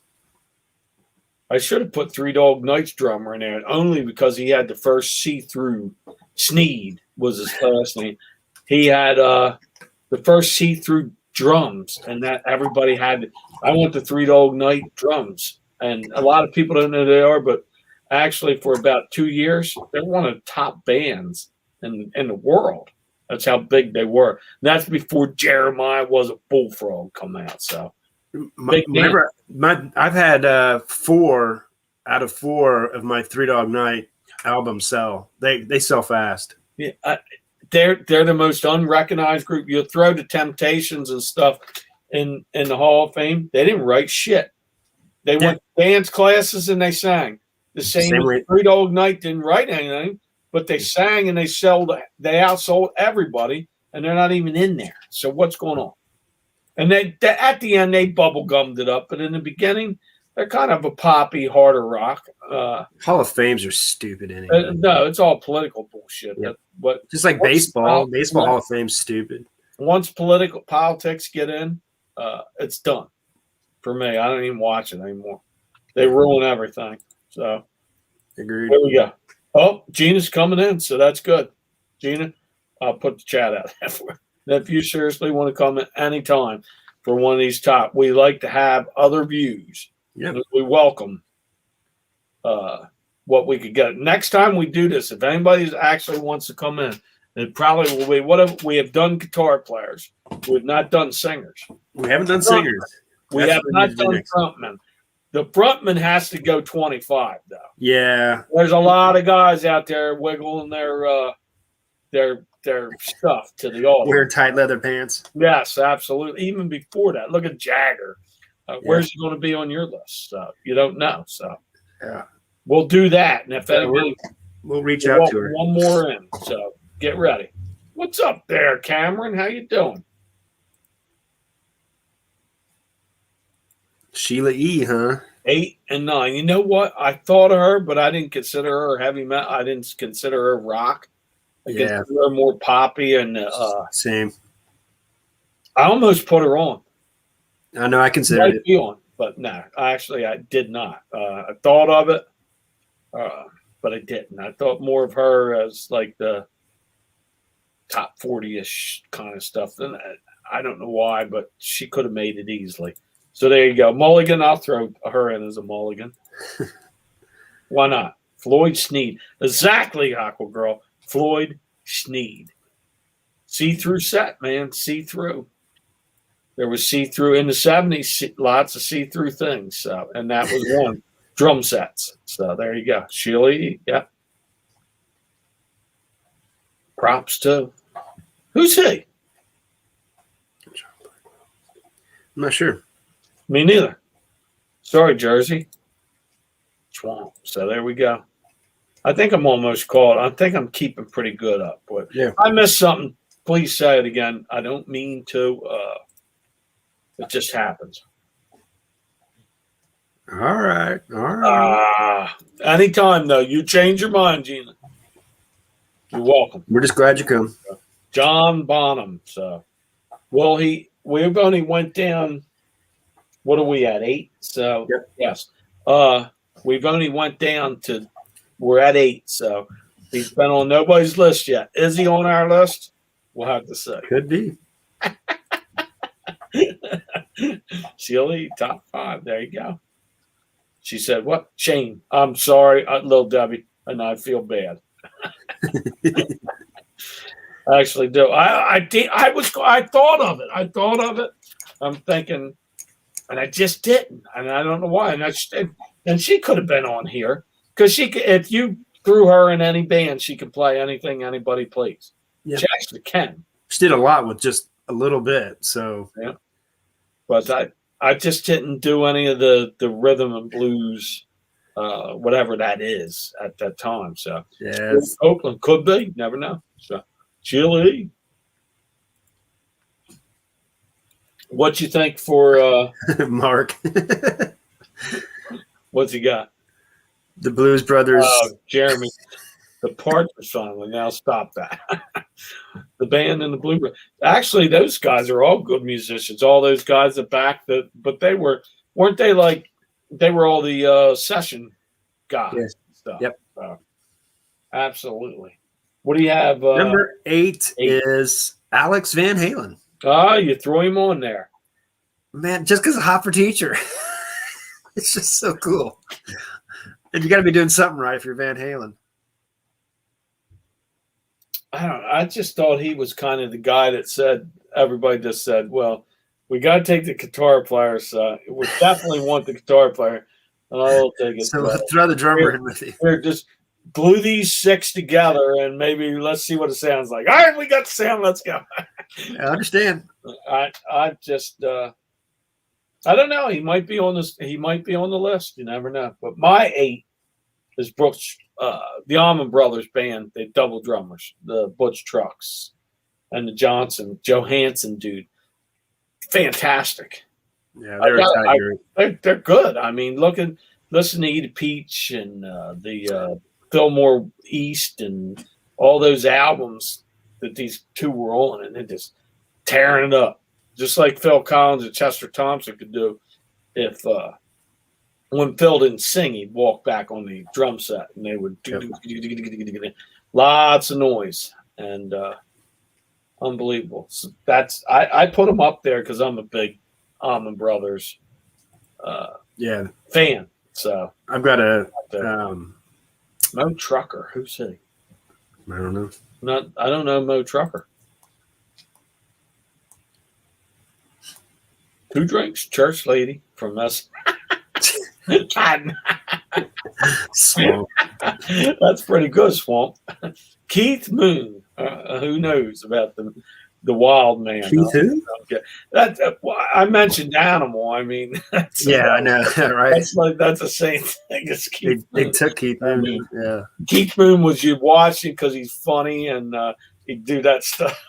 Speaker 1: I should have put Three Dog Night's drummer in there, only because he had the first see-through. Sneed was his last name. He had the first see-through drums, and that everybody had. I want the Three Dog Night drums, and a lot of people don't know who they are, but actually for about 2 years, they're one of the top bands in the world. That's how big they were. And that's before Jeremiah Was a Bullfrog come out. So.
Speaker 2: I've had 4 out of 4 of my Three Dog Night albums sell. They sell fast.
Speaker 1: Yeah, they're the most unrecognized group. You'll throw the Temptations and stuff in the Hall of Fame. They didn't write shit. They went dance classes and they sang. The same way Three Dog Night didn't write anything, but they sang and they outsold everybody, and they're not even in there. So what's going on? And they at the end, they bubble gummed it up. But in the beginning, they're kind of a poppy, harder rock.
Speaker 2: Hall of Fames are stupid anyway.
Speaker 1: No, it's all political bullshit.
Speaker 2: Yep.
Speaker 1: But
Speaker 2: just like baseball. Baseball Hall of Fame's stupid.
Speaker 1: Once politics get in, it's done. For me, I don't even watch it anymore. They ruin everything. So
Speaker 2: Agreed.
Speaker 1: there we go. Oh, Gina's coming in, so that's good. Gina, I'll put the chat out there for you. If you seriously want to come at any time for one of these top, we like to have other views.
Speaker 2: Yep.
Speaker 1: We welcome what we could get. Next time we do this, if anybody actually wants to come in, it probably will be we have done guitar players. We've not done singers.
Speaker 2: We haven't done singers.
Speaker 1: We
Speaker 2: That's
Speaker 1: have
Speaker 2: what we
Speaker 1: not
Speaker 2: need to do
Speaker 1: done
Speaker 2: next.
Speaker 1: frontmen. The frontman has to go 25, though.
Speaker 2: Yeah.
Speaker 1: There's a lot of guys out there wiggling their stuff to the audience.
Speaker 2: Wear tight leather pants.
Speaker 1: Yes, absolutely. Even before that, look at Jagger. Where's he going to be on your list? You don't know. So
Speaker 2: Yeah.
Speaker 1: we'll do that. And if anybody,
Speaker 2: We'll reach out to her.
Speaker 1: one more in. So get ready. What's up there, Cameron? How you doing?
Speaker 2: Sheila E., huh?
Speaker 1: 8 and 9. You know what? I thought of her, but I didn't consider her heavy metal. I didn't consider her rock. I
Speaker 2: Yeah.
Speaker 1: consider her more poppy, and
Speaker 2: Same.
Speaker 1: I almost put her on.
Speaker 2: I know. I considered
Speaker 1: Might
Speaker 2: it.
Speaker 1: be on, but no, I did not. I thought of it, but I didn't. I thought more of her as like the top 40-ish kind of stuff. And I don't know why, but she could have made it easily. So there you go. Mulligan, I'll throw her in as a mulligan. Why not? Floyd Sneed. Exactly, Aqua Girl. Floyd Sneed. See-through set, man. See-through. There was see-through in the 70s, lots of see-through things. So, and that was one. Drum sets. So there you go. Sheila E. Yeah. Props too. Who's he?
Speaker 2: I'm not sure.
Speaker 1: Me neither. Sorry, Jersey. Swamp. So there we go. I think I'm almost caught. I think I'm keeping pretty good up. But
Speaker 2: Yeah.
Speaker 1: if I missed something, please say it again. I don't mean to. It just happens.
Speaker 2: All right. All right.
Speaker 1: Anytime, though. You change your mind, Gina. You're welcome.
Speaker 2: We're just glad you come.
Speaker 1: John Bonham. So, well, we've only went down. What are we at? 8. So,
Speaker 2: Yep.
Speaker 1: yes. We've only went down to. We're at 8. So, he's been on nobody's list yet. Is he on our list? We'll have to see.
Speaker 2: Could be.
Speaker 1: Sheila, top 5. There you go. She said, "What, Shane? I'm sorry, little Debbie, and I feel bad." I actually do. I thought of it. I'm thinking, and I just didn't, and I don't know why. And she could have been on here because if you threw her in any band, she can play anything anybody plays.
Speaker 2: Yeah.
Speaker 1: She actually can.
Speaker 2: She did a lot with just a little bit. So
Speaker 1: Yeah. But I just didn't do any of the rhythm and blues, whatever that is at that time. So
Speaker 2: yeah,
Speaker 1: Oakland could be, never know. So Chile. What you think for
Speaker 2: Mark,
Speaker 1: what's he got?
Speaker 2: the Blues Brothers.
Speaker 1: Jeremy, the Partridge Family. Now stop that. The band and the Bluebird. Actually, those guys are all good musicians. All those guys that back the, but they weren't they like they were all the session guys.
Speaker 2: Yeah.
Speaker 1: And stuff.
Speaker 2: Yep.
Speaker 1: So, absolutely. What do you have?
Speaker 2: Number 8
Speaker 1: 8.
Speaker 2: is Alex Van Halen.
Speaker 1: You throw him on there.
Speaker 2: Man, just because of Hot for Teacher. It's just so cool. And you got to be doing something right if you're Van Halen.
Speaker 1: I don't know. I just thought he was kind of the guy that said, everybody just said, well, we got to take the guitar player. So we definitely want the guitar player. I'll take it.
Speaker 2: So throw the drummer in with you.
Speaker 1: Here, just glue these 6 together and maybe let's see what it sounds like. All right, we got the sound. Let's go.
Speaker 2: I understand.
Speaker 1: I just I don't know. He might be on this. He might be on the list. You never know. But my 8 is Brooks, the Allman Brothers band. They double drummers, the Butch Trucks, and the Johansson dude. Fantastic.
Speaker 2: Yeah, they're a tight group.
Speaker 1: They're good. I mean, listen to Eat a Peach and the Fillmore East and all those albums that these two were on, and they're just tearing it up, just like Phil Collins and Chester Thompson could do if when Phil didn't sing, he'd walk back on the drum set, and they would lots of noise and unbelievable. So I put them up there because I'm a big Allman Brothers
Speaker 2: Yeah,
Speaker 1: fan. So
Speaker 2: I've got a.
Speaker 1: Mo Trucker, who's he?
Speaker 2: I don't know.
Speaker 1: I don't know Mo Trucker. Who drinks? Church Lady from us.
Speaker 2: Swamp.
Speaker 1: That's pretty good, Swamp. Keith Moon. Who knows about the wild man?
Speaker 2: Keith who?
Speaker 1: Okay. That I mentioned Animal. I mean,
Speaker 2: Yeah, I know. Right.
Speaker 1: That's the same thing as Keith.
Speaker 2: They took Keith
Speaker 1: I
Speaker 2: Moon.
Speaker 1: mean,
Speaker 2: Yeah.
Speaker 1: Keith Moon was you watching because he's funny and he'd do that stuff.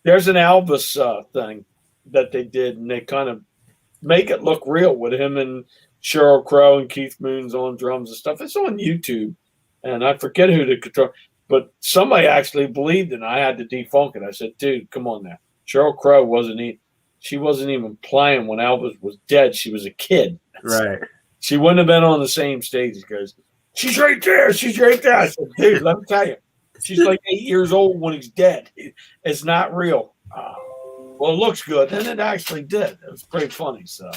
Speaker 1: There's an Elvis thing that they did, and they kind of make it look real with him and Sheryl Crow and Keith Moon's on drums and stuff. It's on YouTube, and I forget who the control, but somebody actually believed it. And I had to defunk it. I said, "Dude, come on now." Sheryl Crow she wasn't even playing when Elvis was dead. She was a kid.
Speaker 2: Right.
Speaker 1: She wouldn't have been on the same stage. He goes, "She's right there. She's right there." I said, "Dude, let me tell you, she's like 8 years old when he's dead. It's not real." Well, it looks good, and it actually did. It was pretty funny. So,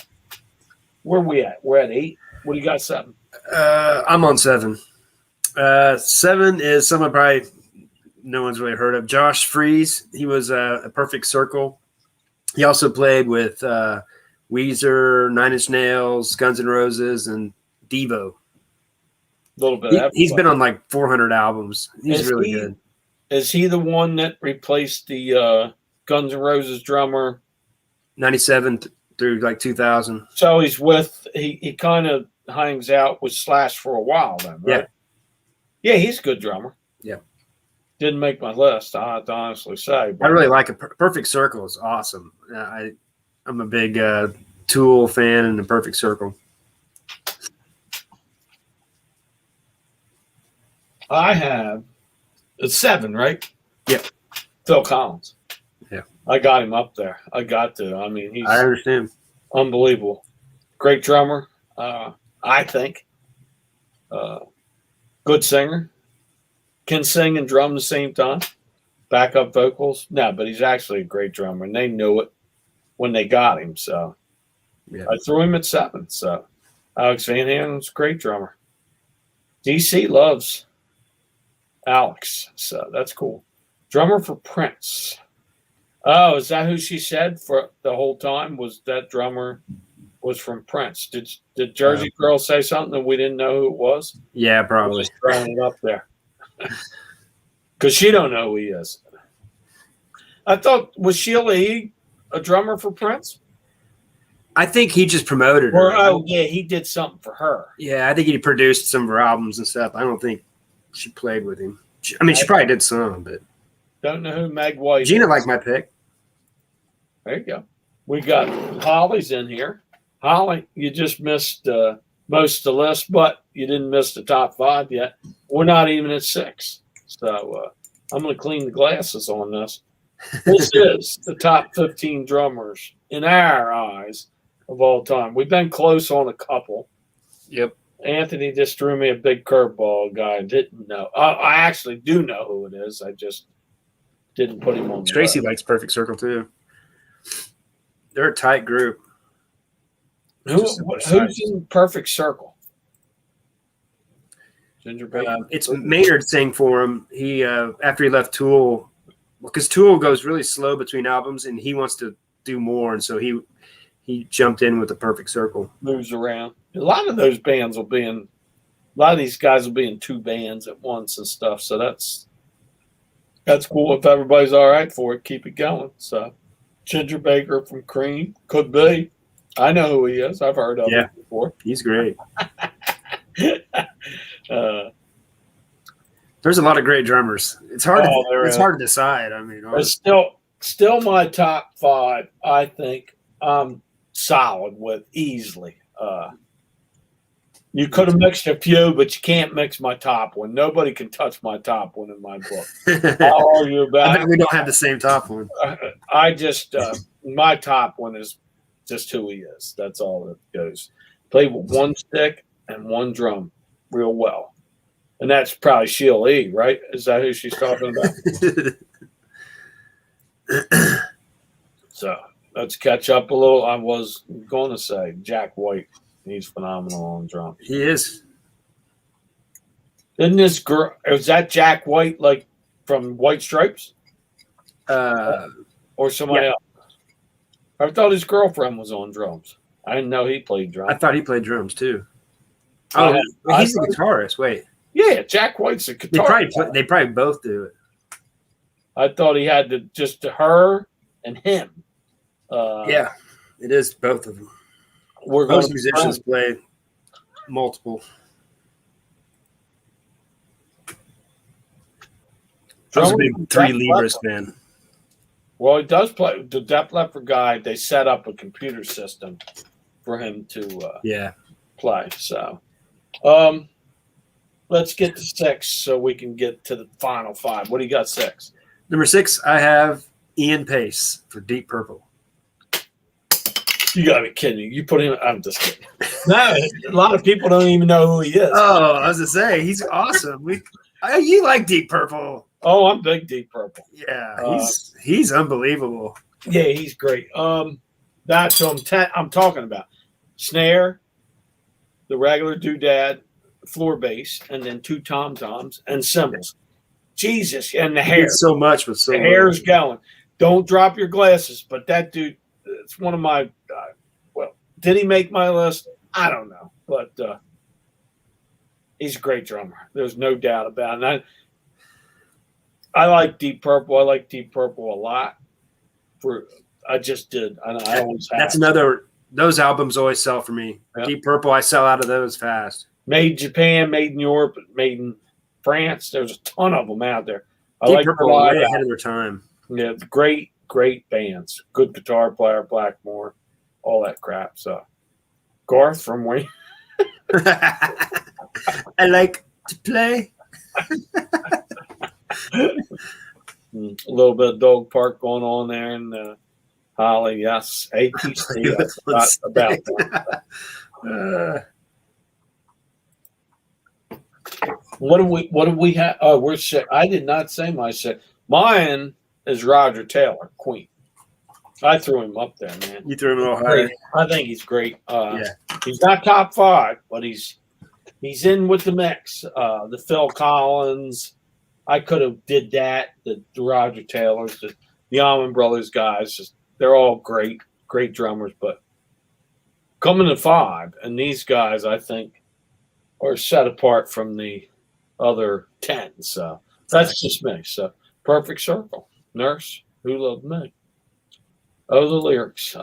Speaker 1: where we at? We're at 8. What do you got? 7.
Speaker 2: I'm on 7. 7 is someone probably no one's really heard of. Josh Freese. He was a Perfect Circle. He also played with Weezer, Nine Inch Nails, Guns N' Roses, and Devo.
Speaker 1: A little bit.
Speaker 2: He's been on like 400 albums. He's
Speaker 1: Is
Speaker 2: really
Speaker 1: he-
Speaker 2: good.
Speaker 1: Is he the one that replaced the Guns N' Roses drummer?
Speaker 2: 97 through like 2000.
Speaker 1: So he's with he kind of hangs out with Slash for a while then, right? Yeah, he's a good drummer.
Speaker 2: Yeah.
Speaker 1: Didn't make my list, I have to honestly say.
Speaker 2: I really like it. Perfect Circle is awesome. I'm a big Tool fan and the Perfect Circle.
Speaker 1: I have it's 7, right?
Speaker 2: Yep.
Speaker 1: Phil Collins.
Speaker 2: Yeah.
Speaker 1: I got him up there. I got to. I mean, he's
Speaker 2: I understand.
Speaker 1: unbelievable. Great drummer, I think. Good singer. Can sing and drum at the same time. Backup vocals. No, but he's actually a great drummer, and they knew it when they got him. So
Speaker 2: Yeah.
Speaker 1: I threw him at 7. So Alex Van Halen's a great drummer. DC loves Alex, so that's cool. Drummer for Prince. Oh, is that who she said for the whole time? Was that drummer was from Prince? Did Jersey Girl say something and we didn't know who it was?
Speaker 2: Yeah, probably.
Speaker 1: Just throwing it up there because she don't know who he is. I thought was Sheila E. a drummer for Prince?
Speaker 2: I think he just promoted
Speaker 1: Or
Speaker 2: her.
Speaker 1: oh yeah, he did something for her.
Speaker 2: Yeah, I think he produced some of her albums and stuff. I don't think she played with him. I mean, she probably did some, but
Speaker 1: Don't know who Meg White.
Speaker 2: Gina
Speaker 1: is.
Speaker 2: liked my pick.
Speaker 1: There you go. We got Holly's in here. Holly, you just missed most of the list, but you didn't miss the top 5 yet. We're not even at 6. So I'm going to clean the glasses on this. This is the top 15 drummers in our eyes of all time. We've been close on a couple.
Speaker 2: Yep.
Speaker 1: Anthony just threw me a big curveball guy. I didn't know. I actually do know who it is. I just didn't put him on the
Speaker 2: Tracy
Speaker 1: list.
Speaker 2: likes Perfect Circle too. They're a tight group.
Speaker 1: Who's in Perfect Circle? Ginger Baker.
Speaker 2: It's Maynard sang for him. He after he left Tool, because Tool goes really slow between albums, and he wants to do more, and so he jumped in with the Perfect Circle.
Speaker 1: Moves around. A lot of those bands will be in. A lot of these guys will be in 2 bands at once and stuff. So that's cool. If everybody's all right for it, keep it going. So Ginger Baker from Cream could be. I know who he is. I've heard of him before.
Speaker 2: He's great.
Speaker 1: Uh,
Speaker 2: There's a lot of great drummers. It's hard.
Speaker 1: there
Speaker 2: It's
Speaker 1: is.
Speaker 2: hard to decide. I mean,
Speaker 1: It's still my top 5. I think I'm solid with easily. You could have mixed a few, but you can't mix my top one. Nobody can touch my top one in my book. I'll argue
Speaker 2: I
Speaker 1: about
Speaker 2: bet we don't have the same top one.
Speaker 1: it. I just my top one is just who he is. That's all that goes. Played with one stick and one drum real well. And that's probably Sheila E., right? Is that who she's talking about? So let's catch up a little. I was going to say Jack White. He's phenomenal on drums.
Speaker 2: He is.
Speaker 1: Isn't this girl? Is that Jack White, like from White Stripes, or somebody else? I thought his girlfriend was on drums. I didn't know he played drums.
Speaker 2: I thought he played drums too. Oh, he's a guitarist. Wait.
Speaker 1: Yeah, Jack White's a guitarist.
Speaker 2: They probably both do it.
Speaker 1: I thought he had just her and him.
Speaker 2: Yeah, it is both of them.
Speaker 1: Most
Speaker 2: musicians play multiple. I was a big Three Libras fan.
Speaker 1: Well, he does play. The Def Leppard guy, they set up a computer system for him to play. So let's get to 6 so we can get to the final 5. What do you got 6?
Speaker 2: Number 6, I have Ian Pace for Deep Purple.
Speaker 1: You got to be kidding me. You put him – I'm just kidding. No, a lot of people don't even know who he is.
Speaker 2: Oh, I was going to say, he's awesome. You like Deep Purple.
Speaker 1: Oh, I'm big Deep Purple.
Speaker 2: Yeah, he's unbelievable.
Speaker 1: Yeah, he's great. That's what I'm talking about. Snare, the regular doodad, floor bass, and then 2 tom-toms and cymbals. Jesus, and the hair.
Speaker 2: So much with so
Speaker 1: the hair's going. Don't drop your glasses, but that dude, it's one of my did he make my list? I don't know, but he's a great drummer. There's no doubt about it. And I like Deep Purple. I like Deep Purple a lot. I just did. I always have.
Speaker 2: That's another. Those albums always sell for me. Yep. Deep Purple, I sell out of those fast.
Speaker 1: Made in Japan, made in Europe, made in France. There's a ton of them out there.
Speaker 2: Deep Purple are way ahead of their time.
Speaker 1: Yeah, great bands. Good guitar player, Blackmore, all that crap. So, Garth from Wayne.
Speaker 2: I like to play.
Speaker 1: A little bit of Dog Park going on there, and Holly, yes, ATC. About that. What do we have? Oh, we're sick. I did not say my sick. Mine is Roger Taylor, Queen. I threw him up there, man.
Speaker 2: You threw him a little higher.
Speaker 1: I think he's great. He's not top 5, but he's in with the mix. The Phil Collins. I could have did that. The Roger Taylors, the Allman Brothers guys, they're all great drummers. But coming to 5, and these guys, I think, are set apart from the other 10. So that's just me. So Perfect Circle, Nurse, Who Loved Me. Oh, the lyrics.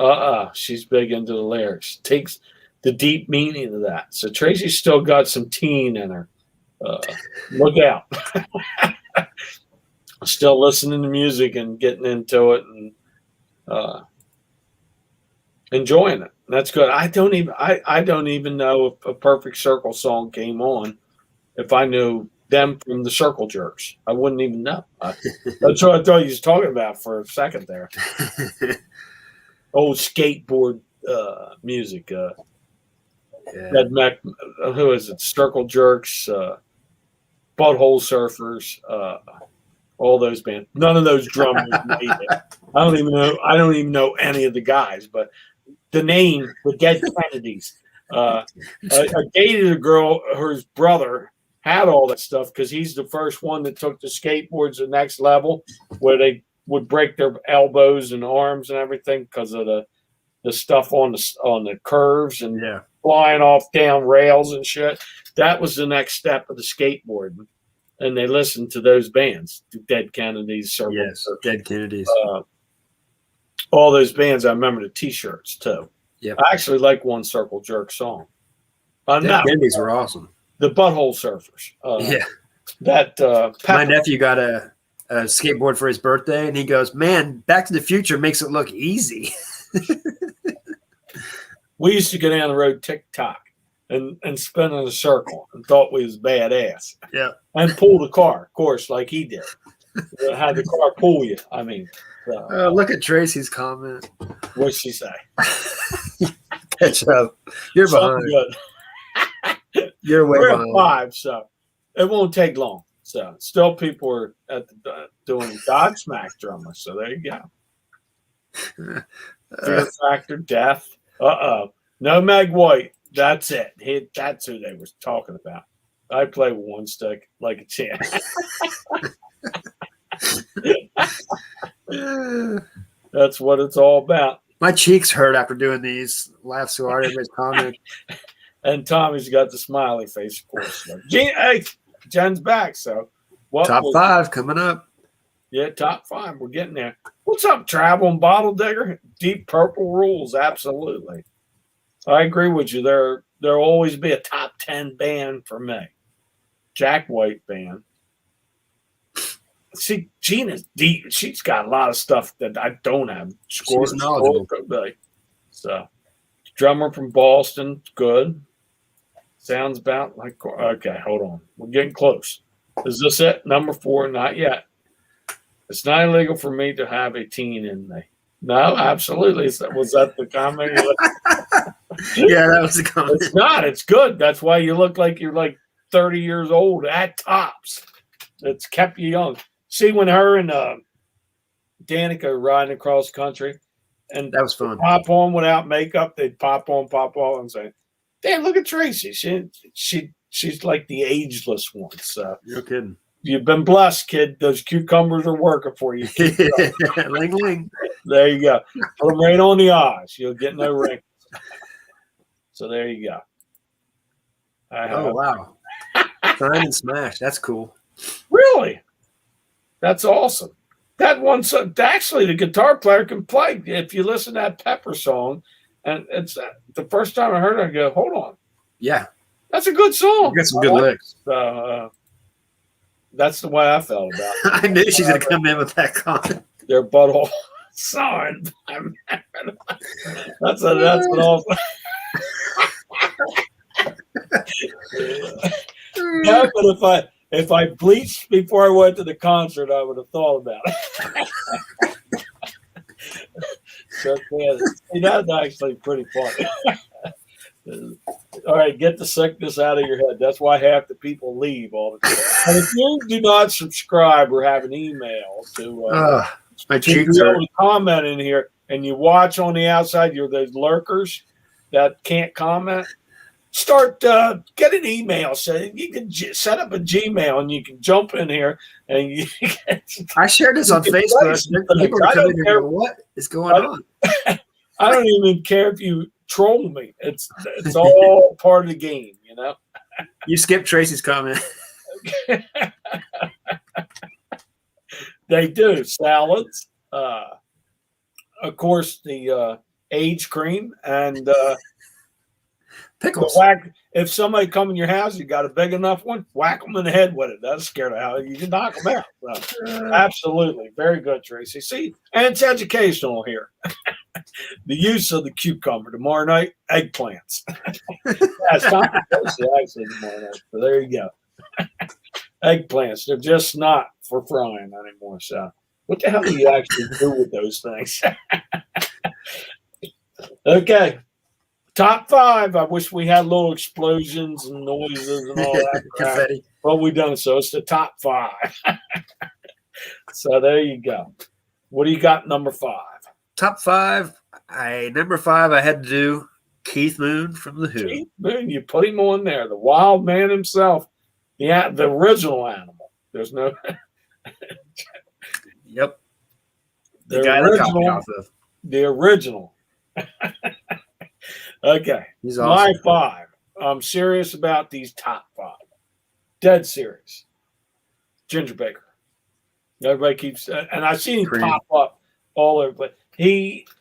Speaker 1: She's big into the lyrics. Takes the deep meaning of that. So Tracy's still got some teen in her. Look out. Still listening to music and getting into it and enjoying it. That's good. I don't even know if a Perfect Circle song came on if I knew them from the Circle Jerks. I wouldn't even know. That's what I thought you was talking about for a second there. Old skateboard music. Who is it? Circle Jerks, Butthole Surfers, all those bands. None of those drummers made it. I don't even know any of the guys, but the name, the Dead Kennedys. I dated a girl, her brother had all that stuff because he's the first one that took the skateboards to the next level where they would break their elbows and arms and everything because of the stuff on the curves and flying off down rails and shit. That was the next step of the skateboarding. And they listened to those bands, the Dead Kennedys.
Speaker 2: Dead Kennedys.
Speaker 1: All those bands, I remember the T-shirts too.
Speaker 2: Yep.
Speaker 1: I actually like one Circle Jerk song.
Speaker 2: Dead Kennedys were awesome.
Speaker 1: The Butthole Surfers.
Speaker 2: My nephew got a skateboard for his birthday, and he goes, "Man, Back to the Future makes it look easy."
Speaker 1: We used to go down the road tick-tock and spin in a circle and thought we was badass.
Speaker 2: Yeah.
Speaker 1: And pull the car, of course, like he did. Had the car pull you. I mean, So,
Speaker 2: Look at Tracy's comment.
Speaker 1: what'd she say?
Speaker 2: Catch up. You're
Speaker 1: Something
Speaker 2: behind.
Speaker 1: good.
Speaker 2: You're way
Speaker 1: We're at
Speaker 2: behind.
Speaker 1: 5, so it won't take long. So still people are at the, doing Dodge Smack drummer. So there you go. Fear Factor, Death. No Meg White. That's it. That's who they were talking about. I play with one stick like a champ. That's what it's all about.
Speaker 2: My cheeks hurt after doing these. Laugh so hard everybody's comment.
Speaker 1: And Tommy's got the smiley face, of course. So, Jen's back. So what
Speaker 2: Top
Speaker 1: was-
Speaker 2: 5 coming up.
Speaker 1: Yeah, top 5. We're getting there. What's up, Travel and Bottle Digger? Deep Purple rules, absolutely. I agree with you. There'll always be a top 10 band for me. Jack White band. See, Gina's deep. She's got a lot of stuff that I don't have.
Speaker 2: She's knowledgeable.
Speaker 1: So, drummer from Boston, good. Sounds about like, okay, hold on. We're getting close. Is this it? Number 4? Not yet. It's not illegal for me to have a teen in me. No, absolutely. Was that the comment?
Speaker 2: Yeah, that was the comment.
Speaker 1: It's not. It's good. That's why you look like you're like 30 years old at tops. It's kept you young. See, when her and Danica are riding across the country and
Speaker 2: That was fun.
Speaker 1: pop on without makeup, they'd pop on, and say, "Damn, look at Tracy. She's like the ageless one." So
Speaker 2: No kidding.
Speaker 1: you've been blessed, kid. Those cucumbers are working for you.
Speaker 2: Ling ling.
Speaker 1: There you go. Put them right on the eyes. You'll get no wrinkles. So there you go.
Speaker 2: Oh, wow. Sign and smash. That's cool.
Speaker 1: Really? That's awesome. That one, actually, the guitar player can play. If you listen to that Pepper song, and it's the first time I heard it, I go, hold on.
Speaker 2: Yeah.
Speaker 1: That's a good song.
Speaker 2: You got some good
Speaker 1: I like
Speaker 2: licks.
Speaker 1: it. That's the way I felt about it.
Speaker 2: I knew she's going to come in with that comment.
Speaker 1: Their butthole. Sorry. That's an awful. Yeah, but if I bleached before I went to the concert, I would have thought about it. So, yeah, see, that's actually pretty funny. All right, get the sickness out of your head. That's why half the people leave all the time. And if you do not subscribe or have an email to
Speaker 2: My
Speaker 1: to
Speaker 2: cheeks
Speaker 1: be able
Speaker 2: hurt.
Speaker 1: to comment in here, and you watch on the outside, you're those lurkers that can't comment. Start get an email. So you can set up a Gmail, and you can jump in here, and you can,
Speaker 2: I shared this on
Speaker 1: You can
Speaker 2: Facebook.
Speaker 1: play some things.
Speaker 2: People are
Speaker 1: I
Speaker 2: coming
Speaker 1: don't
Speaker 2: in
Speaker 1: care.
Speaker 2: and go, what is going on?
Speaker 1: I don't even care if you troll me. It's all part of the game, you know.
Speaker 2: You skipped Tracy's comment.
Speaker 1: They do salads, of course, the age cream, and
Speaker 2: Pickles.
Speaker 1: whack. If somebody come in your house, you got a big enough one, whack them in the head with it. That's scared of how you can knock them out. So, absolutely, very good, Tracy. See, and it's educational here. The use of the cucumber tomorrow night, eggplants. That's not actually tomorrow night. So there you go. Eggplants, they're just not for frying anymore. So what the hell do you actually do with those things? Okay. Top 5. I wish we had little explosions and noises and all that crap,
Speaker 2: Confetti.
Speaker 1: but we don't. So it's the top 5. So there you go. What do you got, number 5?
Speaker 2: Top 5. Number 5, I had to do Keith Moon from The Who.
Speaker 1: Keith Moon, you put him on there. The wild man himself. Yeah, the original Animal. There's no
Speaker 2: Yep. The
Speaker 1: the
Speaker 2: guy that copied
Speaker 1: original.
Speaker 2: off of.
Speaker 1: The original. Okay.
Speaker 2: He's
Speaker 1: My
Speaker 2: awesome.
Speaker 1: 5. I'm serious about these top 5. Dead serious. Ginger Baker. Everybody keeps, and I've seen him
Speaker 2: Cream.
Speaker 1: pop up all over. But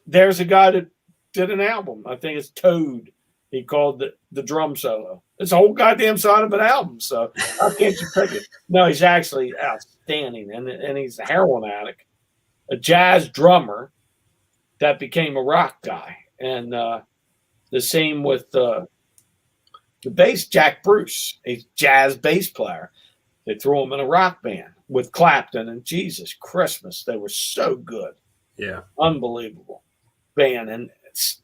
Speaker 1: there's a guy that did an album. I think it's Toad. He called the drum solo. It's a whole goddamn side of an album. So how can't you pick it? No, he's actually outstanding, and he's a heroin addict, a jazz drummer that became a rock guy, and the same with the bass, Jack Bruce, a jazz bass player. They threw him in a rock band with Clapton and Jesus Christmas. They were so good.
Speaker 2: Yeah.
Speaker 1: Unbelievable band. And it's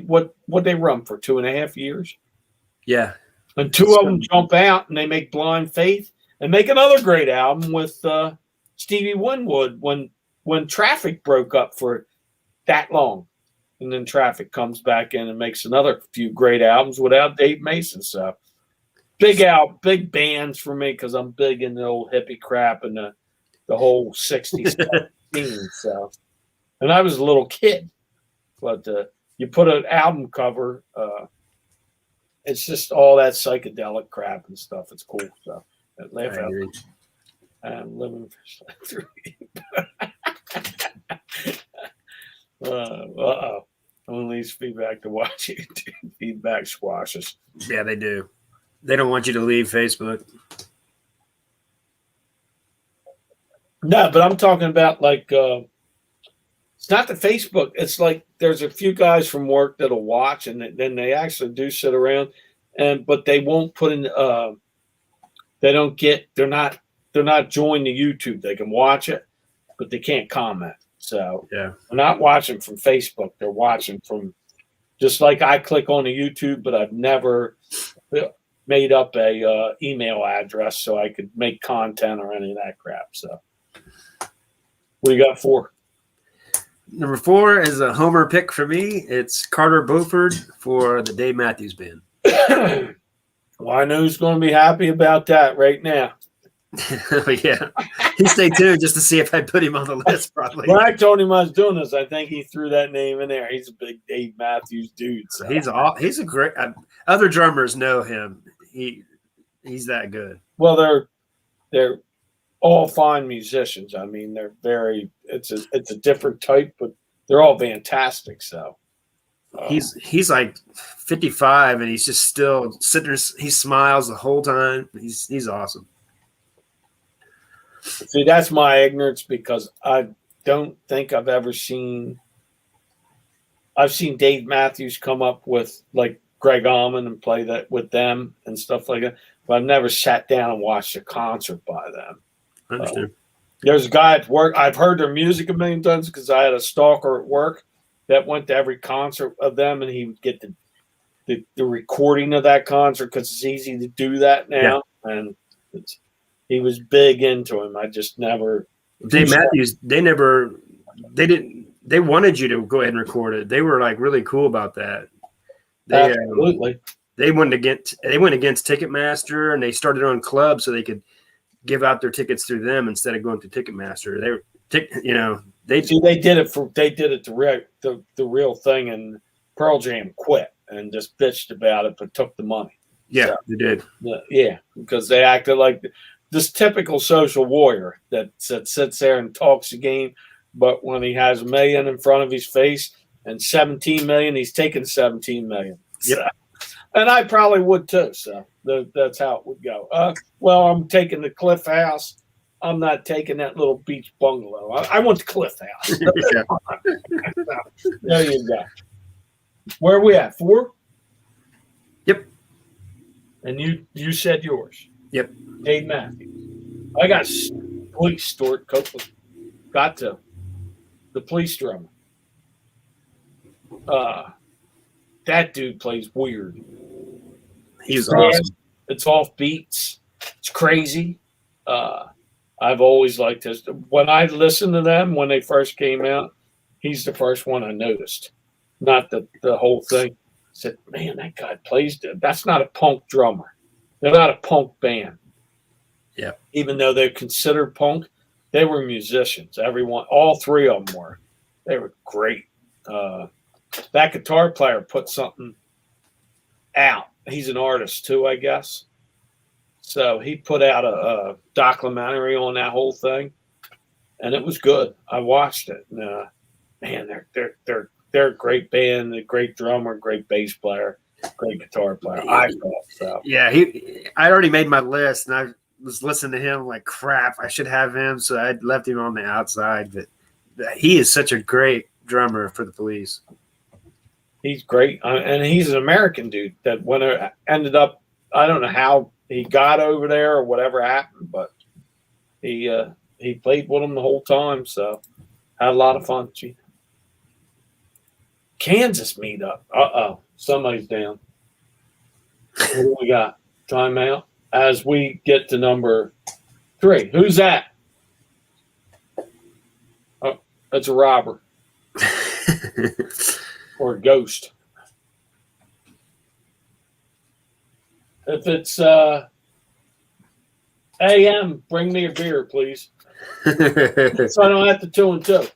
Speaker 1: what they run for 2.5 years.
Speaker 2: Yeah.
Speaker 1: And two of them jump out and they make Blind Faith and make another great album with Stevie Winwood when Traffic broke up for that long. And then Traffic comes back in and makes another few great albums without Dave Mason. So big bands for me because I'm big in the old hippie crap and the whole 60s scene. So, and I was a little kid, but you put an album cover, it's just all that psychedelic crap and stuff. It's cool. So laugh out. I'm living through. Uh-oh. One leaves feedback to watch YouTube. Feedback squashes.
Speaker 2: Yeah, they do. They don't want you to leave Facebook.
Speaker 1: No, but I'm talking about like it's not the Facebook. It's like there's a few guys from work that'll watch, and then they actually do sit around, but they won't put in. They're not joined the YouTube. They can watch it, but they can't comment. So
Speaker 2: yeah,
Speaker 1: they're not watching from Facebook. They're watching from just like I click on the YouTube, but I've never made up a email address so I could make content or any of that crap. So what do you got for?
Speaker 2: Number 4 is a homer pick for me. It's Carter Beauford for the Dave Matthews Band.
Speaker 1: Well, I know who's going to be happy about that right now.
Speaker 2: Yeah, he stayed tuned just to see if I put him on the list. Probably.
Speaker 1: When I told him I was doing this, I think he threw that name in there. He's a big Dave Matthews dude. So.
Speaker 2: He's a great. Other drummers know him. He's that good.
Speaker 1: Well, they're all fine musicians. I mean, they're very. It's a different type, but they're all fantastic. So
Speaker 2: he's like 55, and he's just still sitting there. He smiles the whole time. He's awesome.
Speaker 1: See, that's my ignorance because I don't think I've ever seen. I've seen Dave Matthews come up with like Greg Allman and play that with them and stuff like that, but I've never sat down and watched a concert by them.
Speaker 2: I understand.
Speaker 1: There's a guy at work. I've heard their music a million times because I had a stalker at work that went to every concert of them, and he would get the recording of that concert because it's easy to do that now, and he was big into him. I just never.
Speaker 2: Dave Matthews, they wanted you to go ahead and record it. They were like really cool about that.
Speaker 1: Absolutely.
Speaker 2: They went against Ticketmaster, and they started on club so they could give out their tickets through them instead of going through Ticketmaster. They did it the real thing, and Pearl Jam quit and just bitched about it, but took the money. Yeah,
Speaker 1: so,
Speaker 2: they did.
Speaker 1: Yeah, because they acted like this typical social warrior that sits there and talks a game, but when he has $1 million in front of his face and 17 million, he's taking 17 million.
Speaker 2: Yep.
Speaker 1: So, and I probably would too. So that's how it would go. Well, I'm taking the Cliff House. I'm not taking that little beach bungalow. I want the Cliff House. There you go. Where are we at? 4?
Speaker 2: Yep.
Speaker 1: And you said yours.
Speaker 2: Yep.
Speaker 1: Dave Matthews. I got police Stuart Copeland. Got to. The police drummer. That dude plays weird.
Speaker 2: He's awesome.
Speaker 1: It's off beats. It's crazy. I've always liked this. When I listened to them when they first came out, he's the first one I noticed. Not the whole thing. I said, man, that guy plays good. That's not a punk drummer. They're not a punk band.
Speaker 2: Yeah.
Speaker 1: Even though they're considered punk, they were musicians. Everyone, all 3 of them were. They were great. That guitar player put something out. He's an artist too, I guess. So he put out a documentary on that whole thing, and it was good. I watched it. And, man, they're a great band, a great drummer, great bass player, great guitar player. I thought so.
Speaker 2: Yeah, I already made my list, and I was listening to him like crap. I should have him, so I left him on the outside. But he is such a great drummer for the Police.
Speaker 1: He's great, and he's an American dude that when it ended up, I don't know how he got over there or whatever happened, but he played with them the whole time. So Had a lot of fun, Gina. Kansas meetup. Somebody's down. What do we got? Timeout. As we get to number 3. Who's that? Oh, that's a robber or a ghost. If it's AM, bring me a beer, please. So I don't have to 2 and 2.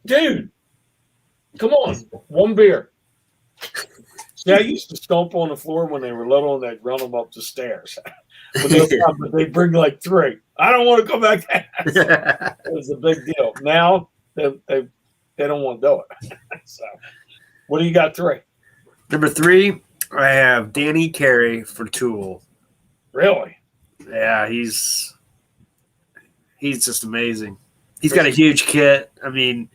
Speaker 1: Dude, come on. 1 beer. See, I used to stomp on the floor when they were little and they'd run them up the stairs. But they bring like 3. I don't want to come back there. It was a big deal. Now they don't want to do it. So, what do you got 3?
Speaker 2: Number 3, I have Danny Carey for Tool.
Speaker 1: Really?
Speaker 2: Yeah, he's just amazing. He's got a huge kit. I mean,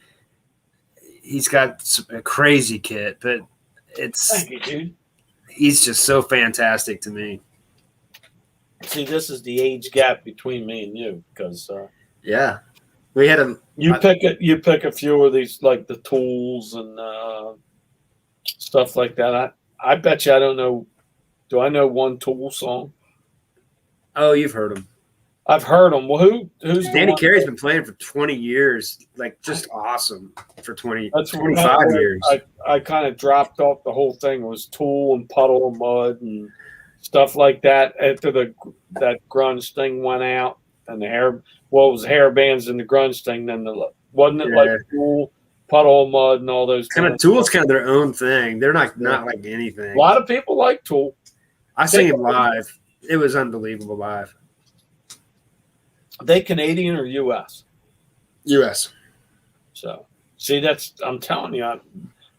Speaker 2: he's got a crazy kit, but
Speaker 1: Thank you, dude.
Speaker 2: he's just so fantastic to me.
Speaker 1: See, this is the age gap between me and you because
Speaker 2: Yeah, we had him.
Speaker 1: you pick a few of these like the tools and stuff like that. I bet you I don't know. Do I know one Tool song?
Speaker 2: Oh, you've heard him.
Speaker 1: I've heard them. Well, who's the
Speaker 2: Danny
Speaker 1: one-
Speaker 2: Carey's been playing for 20 years, like just awesome for 20,
Speaker 1: That's
Speaker 2: 25 years.
Speaker 1: I kind of dropped off the whole thing. It was Tool and Puddle of Mud and stuff like that after that grunge thing went out and it was hair bands and the grunge thing. Then wasn't it like Tool, Puddle of Mud, and all those
Speaker 2: Kind of Tool's kind of their own thing. They're not like anything.
Speaker 1: A lot of people like Tool.
Speaker 2: I seen him live. It was unbelievable live.
Speaker 1: Are they Canadian or U.S.?
Speaker 2: U.S.
Speaker 1: So see, I'm telling you.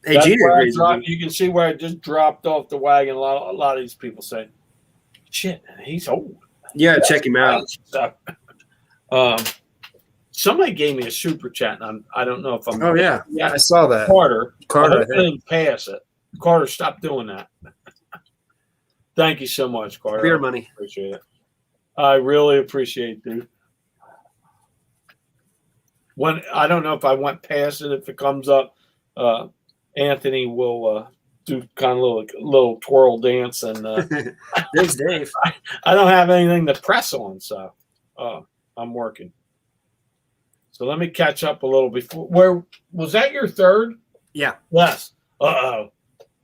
Speaker 2: Hey,
Speaker 1: That's
Speaker 2: Gina
Speaker 1: where I
Speaker 2: agrees with
Speaker 1: dropped-
Speaker 2: me.
Speaker 1: you can see where I just dropped off the wagon. A lot of these people say, "Shit, he's old."
Speaker 2: Yeah, check him out.
Speaker 1: So, somebody gave me a super chat, and I don't know if I'm.
Speaker 2: Oh yeah,
Speaker 1: Yeah,
Speaker 2: I saw that.
Speaker 1: Carter.
Speaker 2: Carter,
Speaker 1: I
Speaker 2: I
Speaker 1: hope I
Speaker 2: think.
Speaker 1: didn't pass it. Carter, stop doing that. Thank you so much, Carter.
Speaker 2: Beer
Speaker 1: I
Speaker 2: money.
Speaker 1: appreciate it. I really appreciate it, dude. When I don't know if I went past it, if it comes up, Anthony will do kind of little twirl dance, and
Speaker 2: Thanks, Dave.
Speaker 1: I don't have anything to press on, so I'm working. So let me catch up a little before. Where was that? Your third?
Speaker 2: Yeah.
Speaker 1: Yes. Uh-oh.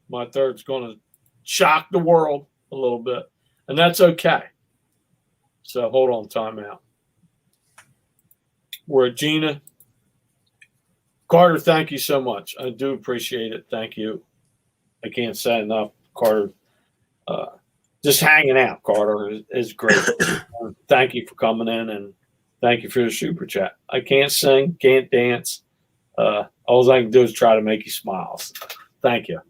Speaker 1: My third's going to shock the world a little bit, and that's okay. So hold on, timeout. We're at Gina. Carter, thank you so much. I do appreciate it. Thank you. I can't say enough, Carter. Just hanging out, Carter, is great. Thank you for coming in, and thank you for the super chat. I can't sing, can't dance. All I can do is try to make you smile. Thank you.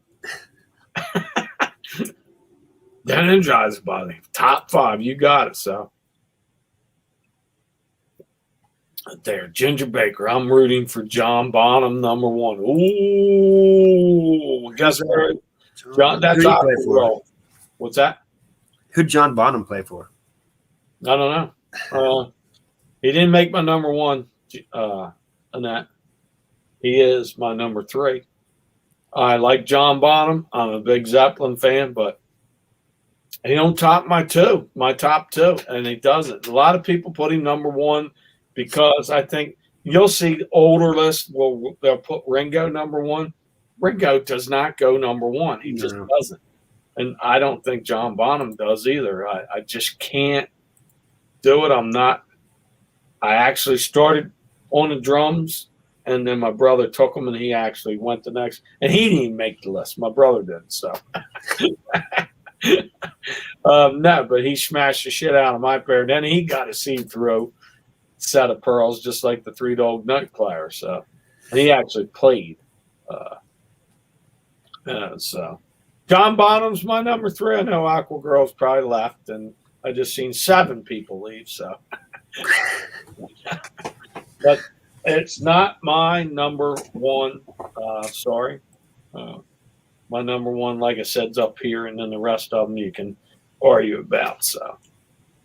Speaker 1: The Energizer Bunny, top 5. You got it, so. There, Ginger Baker. I'm rooting for John Bonham, number 1. Ooh, guess where? John, that's
Speaker 2: Who do you play
Speaker 1: Aqua
Speaker 2: for?
Speaker 1: Girl. What's that?
Speaker 2: Who'd John Bonham play for?
Speaker 1: I don't know. He didn't make my number 1, Annette. He is my number 3. I like John Bonham. I'm a big Zeppelin fan, but he don't top my top 2, and he doesn't. A lot of people put him number 1 because I think you'll see older lists. Well, they'll put Ringo number 1. Ringo does not go number 1. He just doesn't. And I don't think John Bonham does either. I just can't do it. I actually started on the drums, and then my brother took them, and he actually went the next. And he didn't even make the list. My brother did, so. No, but he smashed the shit out of my pair. Then he got a see-through set of pearls, just like the Three Dog Night player. So, and he actually played. So, John Bonham's my number 3. I know Aqua Girl's probably left, and I just seen 7 people leave. So, but it's not my number 1. Sorry. My number 1, like I said, is up here, and then the rest of them you can argue about. So,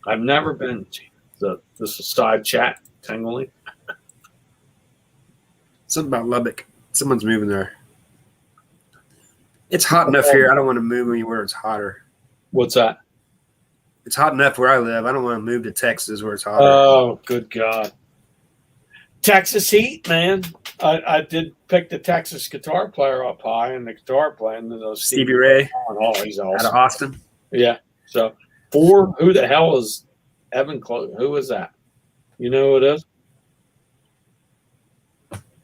Speaker 1: I've never been. This is side chat, tingling.
Speaker 2: Something about Lubbock. Someone's moving there. It's hot enough here. I don't want to move anywhere it's hotter.
Speaker 1: What's that?
Speaker 2: It's hot enough where I live. I don't want to move to Texas where it's hotter.
Speaker 1: Oh, good God. Texas heat, man. I did pick the Texas guitar player up high and the guitar playing.
Speaker 2: Stevie Ray.
Speaker 1: Oh, he's awesome.
Speaker 2: Out of Austin.
Speaker 1: Yeah. So, who the hell is Evan Close? Who is that? You know who it is?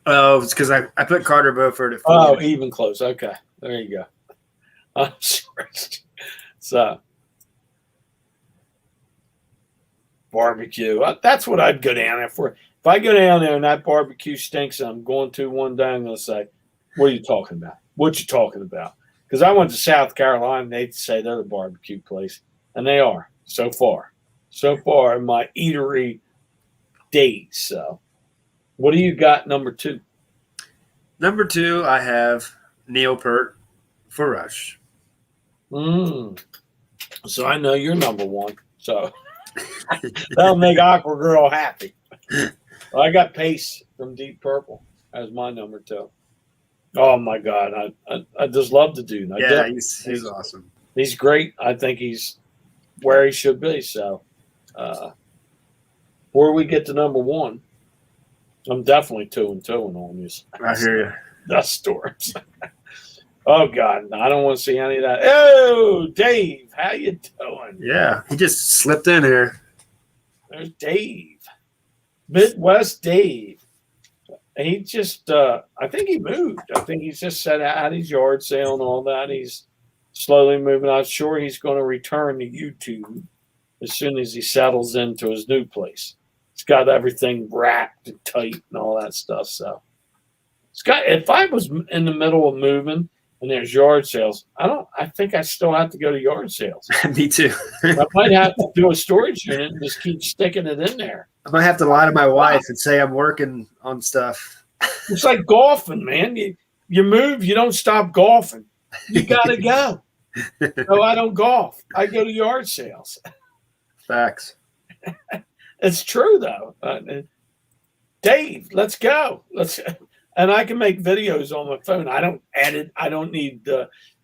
Speaker 2: Oh, it's because I put Carter Beaufort at 4.
Speaker 1: Oh, even close. Okay. There you go. I'm sorry. So, barbecue. That's what I'd go down there for. If I go down there and that barbecue stinks, I'm going to one day, I'm going to say, what are you talking about? What you talking about? Because I went to South Carolina, they'd say they're the barbecue place. And they are, so far. So far in my eatery days. So, what do you got number 2?
Speaker 2: Number 2, I have Neil Peart for Rush.
Speaker 1: So I know you're number 1. So that'll make Awkward Girl happy. Well, I got Pace from Deep Purple as my number 2. Oh my God, I just love the dude.
Speaker 2: Yeah, he's awesome.
Speaker 1: He's great. I think he's where he should be. So, before we get to number 1, I'm definitely 2 and 2 on these.
Speaker 2: I hear you.
Speaker 1: Dust storms. Oh God, I don't want to see any of that. Oh, Dave, how you doing?
Speaker 2: Yeah, he just slipped in here.
Speaker 1: There's Dave, Midwest Dave. He just, I think he moved. I think he's just set out his yard sale and all that. He's slowly moving. I'm sure he's going to return to YouTube as soon as he settles into his new place. He's got everything wrapped and tight and all that stuff. So, if I was in the middle of moving and there's yard sales, I think I still have to go to yard sales.
Speaker 2: Me too.
Speaker 1: I might have to do a storage unit and just keep sticking it in there.
Speaker 2: I might have to lie to my wife and say I'm working on stuff.
Speaker 1: It's like golfing, man. You move, you don't stop golfing. You got to go. No, I don't golf. I go to yard sales.
Speaker 2: Facts.
Speaker 1: It's true, though. Dave, let's go. And I can make videos on my phone. I don't edit. I don't need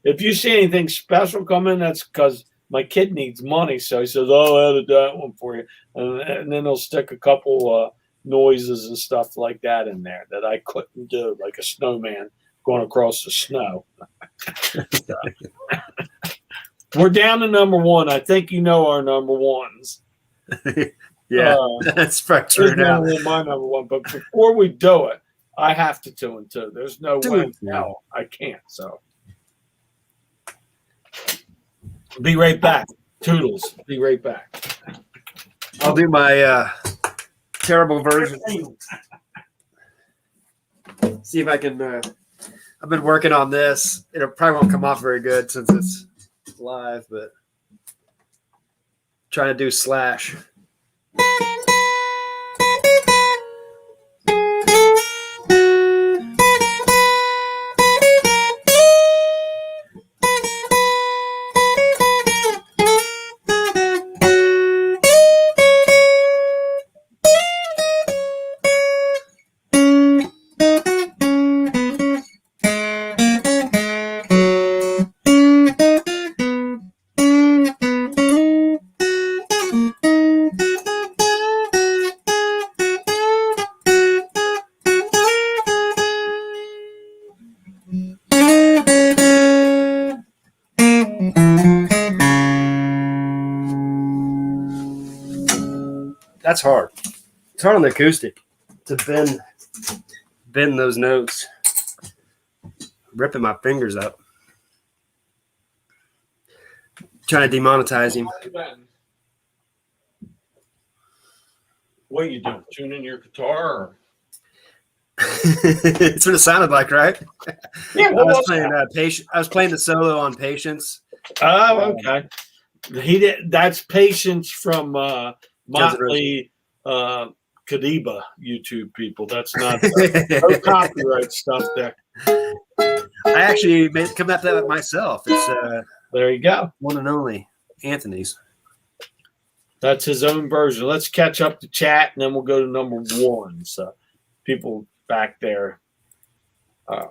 Speaker 1: if you see anything special coming, that's because my kid needs money. So he says, "Oh, I'll edit that one for you," and then he'll stick a couple noises and stuff like that in there that I couldn't do, like a snowman going across the snow. We're down to number 1. I think you know our number 1s.
Speaker 2: Yeah, that's probably true now.
Speaker 1: My number 1, but before we do it, I have to 2 and 2. There's no way in hell I can't. So, be right back. Toodles. Be right back.
Speaker 2: I'll do my terrible version. See if I can. I've been working on this. It probably won't come off very good since it's live, but trying to do Slash. That's hard. It's hard on the acoustic to bend those notes. Ripping my fingers up. Trying to demonetize him.
Speaker 1: What are you doing? Tuning your guitar? Or?
Speaker 2: It's what it sounded like, right?
Speaker 1: Yeah,
Speaker 2: I was playing I was playing the solo on Patience.
Speaker 1: Oh, okay. He did. That's Patience from Motley Kadiba YouTube people. That's not no copyright stuff there.
Speaker 2: I actually come up with that myself. It's
Speaker 1: there you go.
Speaker 2: One and only Anthony's.
Speaker 1: That's his own version. Let's catch up to chat and then we'll go to number 1. So people back there Let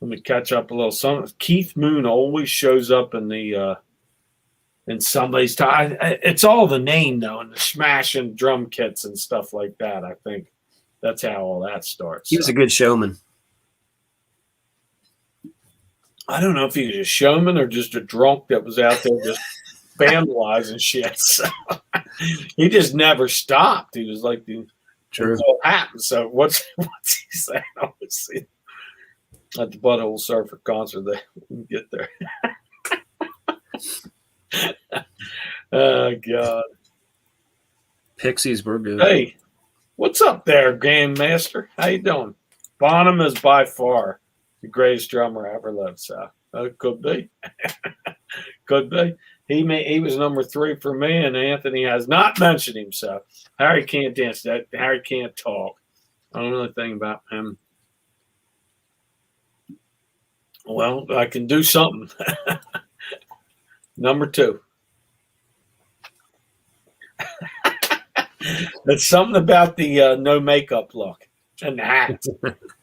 Speaker 1: me catch up a little. Some Keith Moon always shows up in the in somebody's time. It's all the name though, and the smashing drum kits and stuff like that. I think that's how all that starts.
Speaker 2: He was a good showman.
Speaker 1: I don't know if he was a showman or just a drunk that was out there just vandalizing shit. So, he just never stopped. He was like the
Speaker 2: True.
Speaker 1: what happened. So what's he saying? I was seeing at the Butthole Surfer concert. They get there. Oh God.
Speaker 2: Pixies were good.
Speaker 1: Hey, what's up there, Game Master? How you doing? Bonham is by far the greatest drummer ever lived. So it could be, could be. He was number 3 for me, and Anthony has not mentioned him. So Harry can't dance. That Harry can't talk. I don't know anything about him. Well, I can do something. Number 2. There's something about the no makeup look and the hat.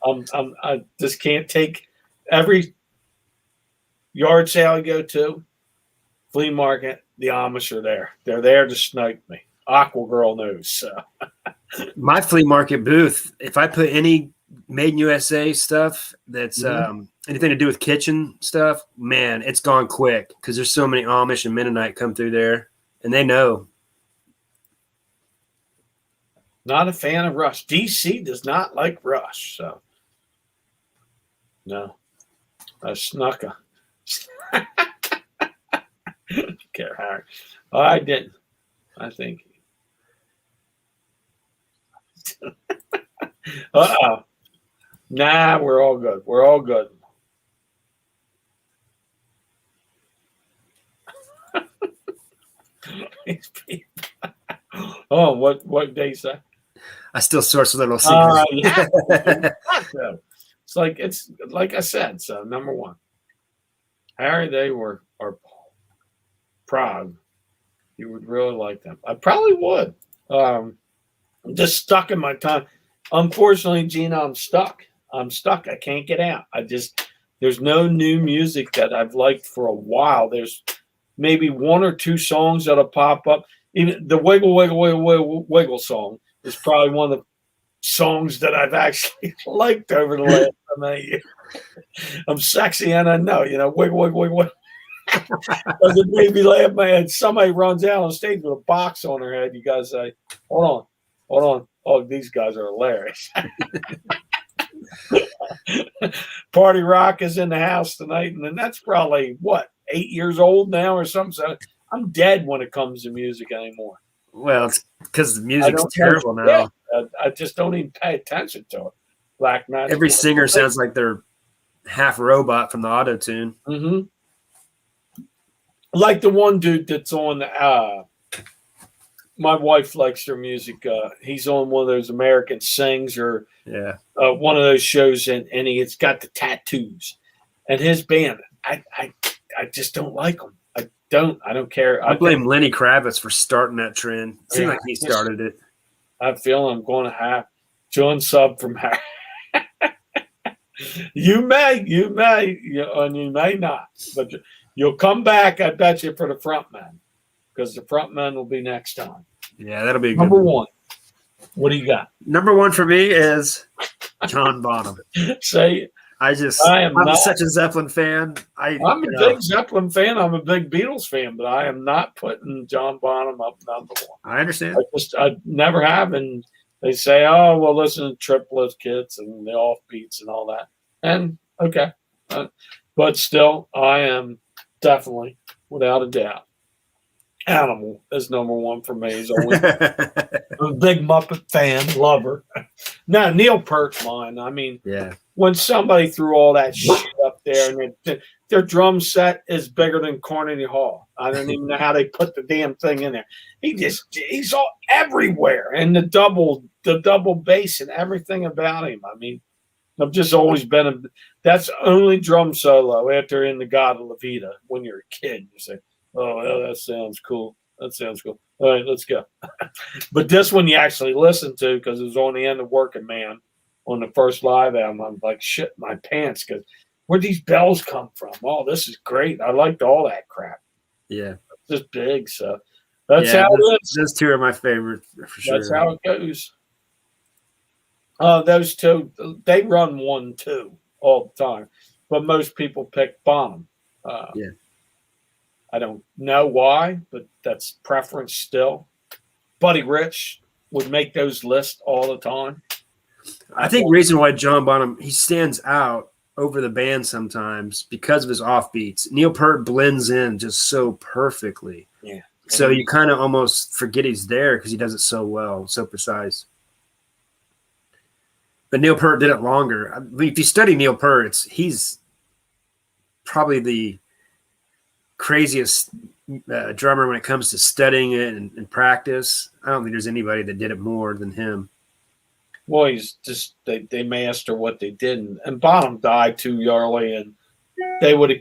Speaker 1: I just can't take every yard sale I go to, flea market. The Amish are there. They're there to snipe me. Aqua Girl knows. So.
Speaker 2: My flea market booth, if I put any made in USA stuff that's anything to do with kitchen stuff, man, it's gone quick because there's so many Amish and Mennonite come through there, and they know.
Speaker 1: Not a fan of Rush. DC does not like Rush, so no. I snuck a care, Harry. I didn't. I think. Uh-oh. Nah, we're all good. We're all good. Oh, what day is that?
Speaker 2: I still source a little secret.
Speaker 1: Yeah. It's like I said. So number 1, Harry, they are proud. You would really like them. I probably would. I'm just stuck in my time. Unfortunately, Gina, I'm stuck. I can't get out. There's no new music that I've liked for a while. There's maybe 1 or 2 songs that'll pop up. Even the Wiggle, Wiggle, Wiggle, Wiggle, Wiggle song is probably one of the songs that I've actually liked over the last many years. I'm sexy and I know, wiggle, wiggle, wiggle, wiggle. Because it made me laugh, man. Somebody runs out on stage with a box on their head. You guys say, hold on. Oh, these guys are hilarious. Party Rock is in the house tonight, and then that's probably, 8 years old now or something. So I'm dead when it comes to music anymore.
Speaker 2: Well, it's because the music's terrible now.
Speaker 1: I just don't even pay attention to it. Black Magic.
Speaker 2: Every singer sounds like they're half robot from the auto tune.
Speaker 1: Mm-hmm. Like the one dude that's on. My wife likes their music. He's on one of those American Sings or one of those shows, and he's got the tattoos. And his band, I just don't like them. I don't care.
Speaker 2: I blame Lenny Kravitz for starting that trend. It seems like he started it.
Speaker 1: I feel I'm going to have John Sub from Harry. You may, and you may not, but you'll come back, I bet you, for the front man, because the front man will be next time.
Speaker 2: Yeah, that'll be a
Speaker 1: Number
Speaker 2: good
Speaker 1: 1. What do you got?
Speaker 2: Number 1 for me is John Bonham.
Speaker 1: Say, I'm
Speaker 2: such a Zeppelin fan.
Speaker 1: I'm a big Zeppelin fan. I'm a big Beatles fan, but I am not putting John Bonham up number 1.
Speaker 2: I understand.
Speaker 1: I never have. And they say, oh, well, listen to Triplets Kids and the offbeats and all that. And okay. But still, I am definitely, without a doubt, Animal is number 1 for me. He's always I'm a big Muppet fan, lover. No, Neil Peart's mine. I mean, when somebody threw all that shit up there and their drum set is bigger than Carnegie Hall. I don't even know how they put the damn thing in there. He's all everywhere, and the double bass and everything about him. I mean, I've just always been that's the only drum solo after in the God of La Vida. When you're a kid, you say, oh, well, that sounds cool. That sounds cool. All right, let's go. But this one you actually listen to because it was on the end of Working Man. on the first live album. I'm like shit my pants because where'd these bells come from? Oh, this is great. I liked all that crap.
Speaker 2: Yeah.
Speaker 1: It's just big. So that's
Speaker 2: Yeah,
Speaker 1: how it is.
Speaker 2: those two are my favorite for sure.
Speaker 1: That's how it goes. Those two, they run 1-2 all the time, but most people pick Bonham.
Speaker 2: Yeah.
Speaker 1: I don't know why, but that's preference still. Buddy Rich would make those lists all the time.
Speaker 2: I think reason why John Bonham he stands out over the band sometimes because of his offbeats. Neil Peart blends in just so perfectly.
Speaker 1: Yeah.
Speaker 2: So you kind of almost forget he's there because he does it so well, so precise. But Neil Peart did it longer. I mean, if you study Neil Peart, he's probably the craziest drummer when it comes to studying it and practice. I don't think there's anybody that did it more than him.
Speaker 1: Well, he's just they master what they did, and Bonham died too early, and they would have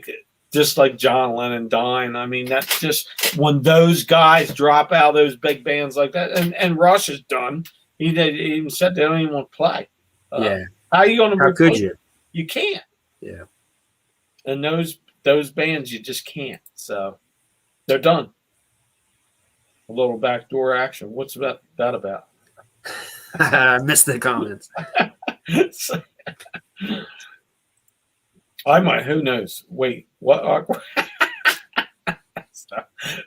Speaker 1: just like John Lennon dying. I mean, that's just when those guys drop out of those big bands like that, and Rush is done. He even said they don't even want to play.
Speaker 2: Yeah.
Speaker 1: How are you going to?
Speaker 2: How could you?
Speaker 1: You can't.
Speaker 2: Yeah.
Speaker 1: And those bands, you just can't. So they're done. A little backdoor action. What's that about?
Speaker 2: I missed the comments.
Speaker 1: I might. Who knows? Wait, what? So,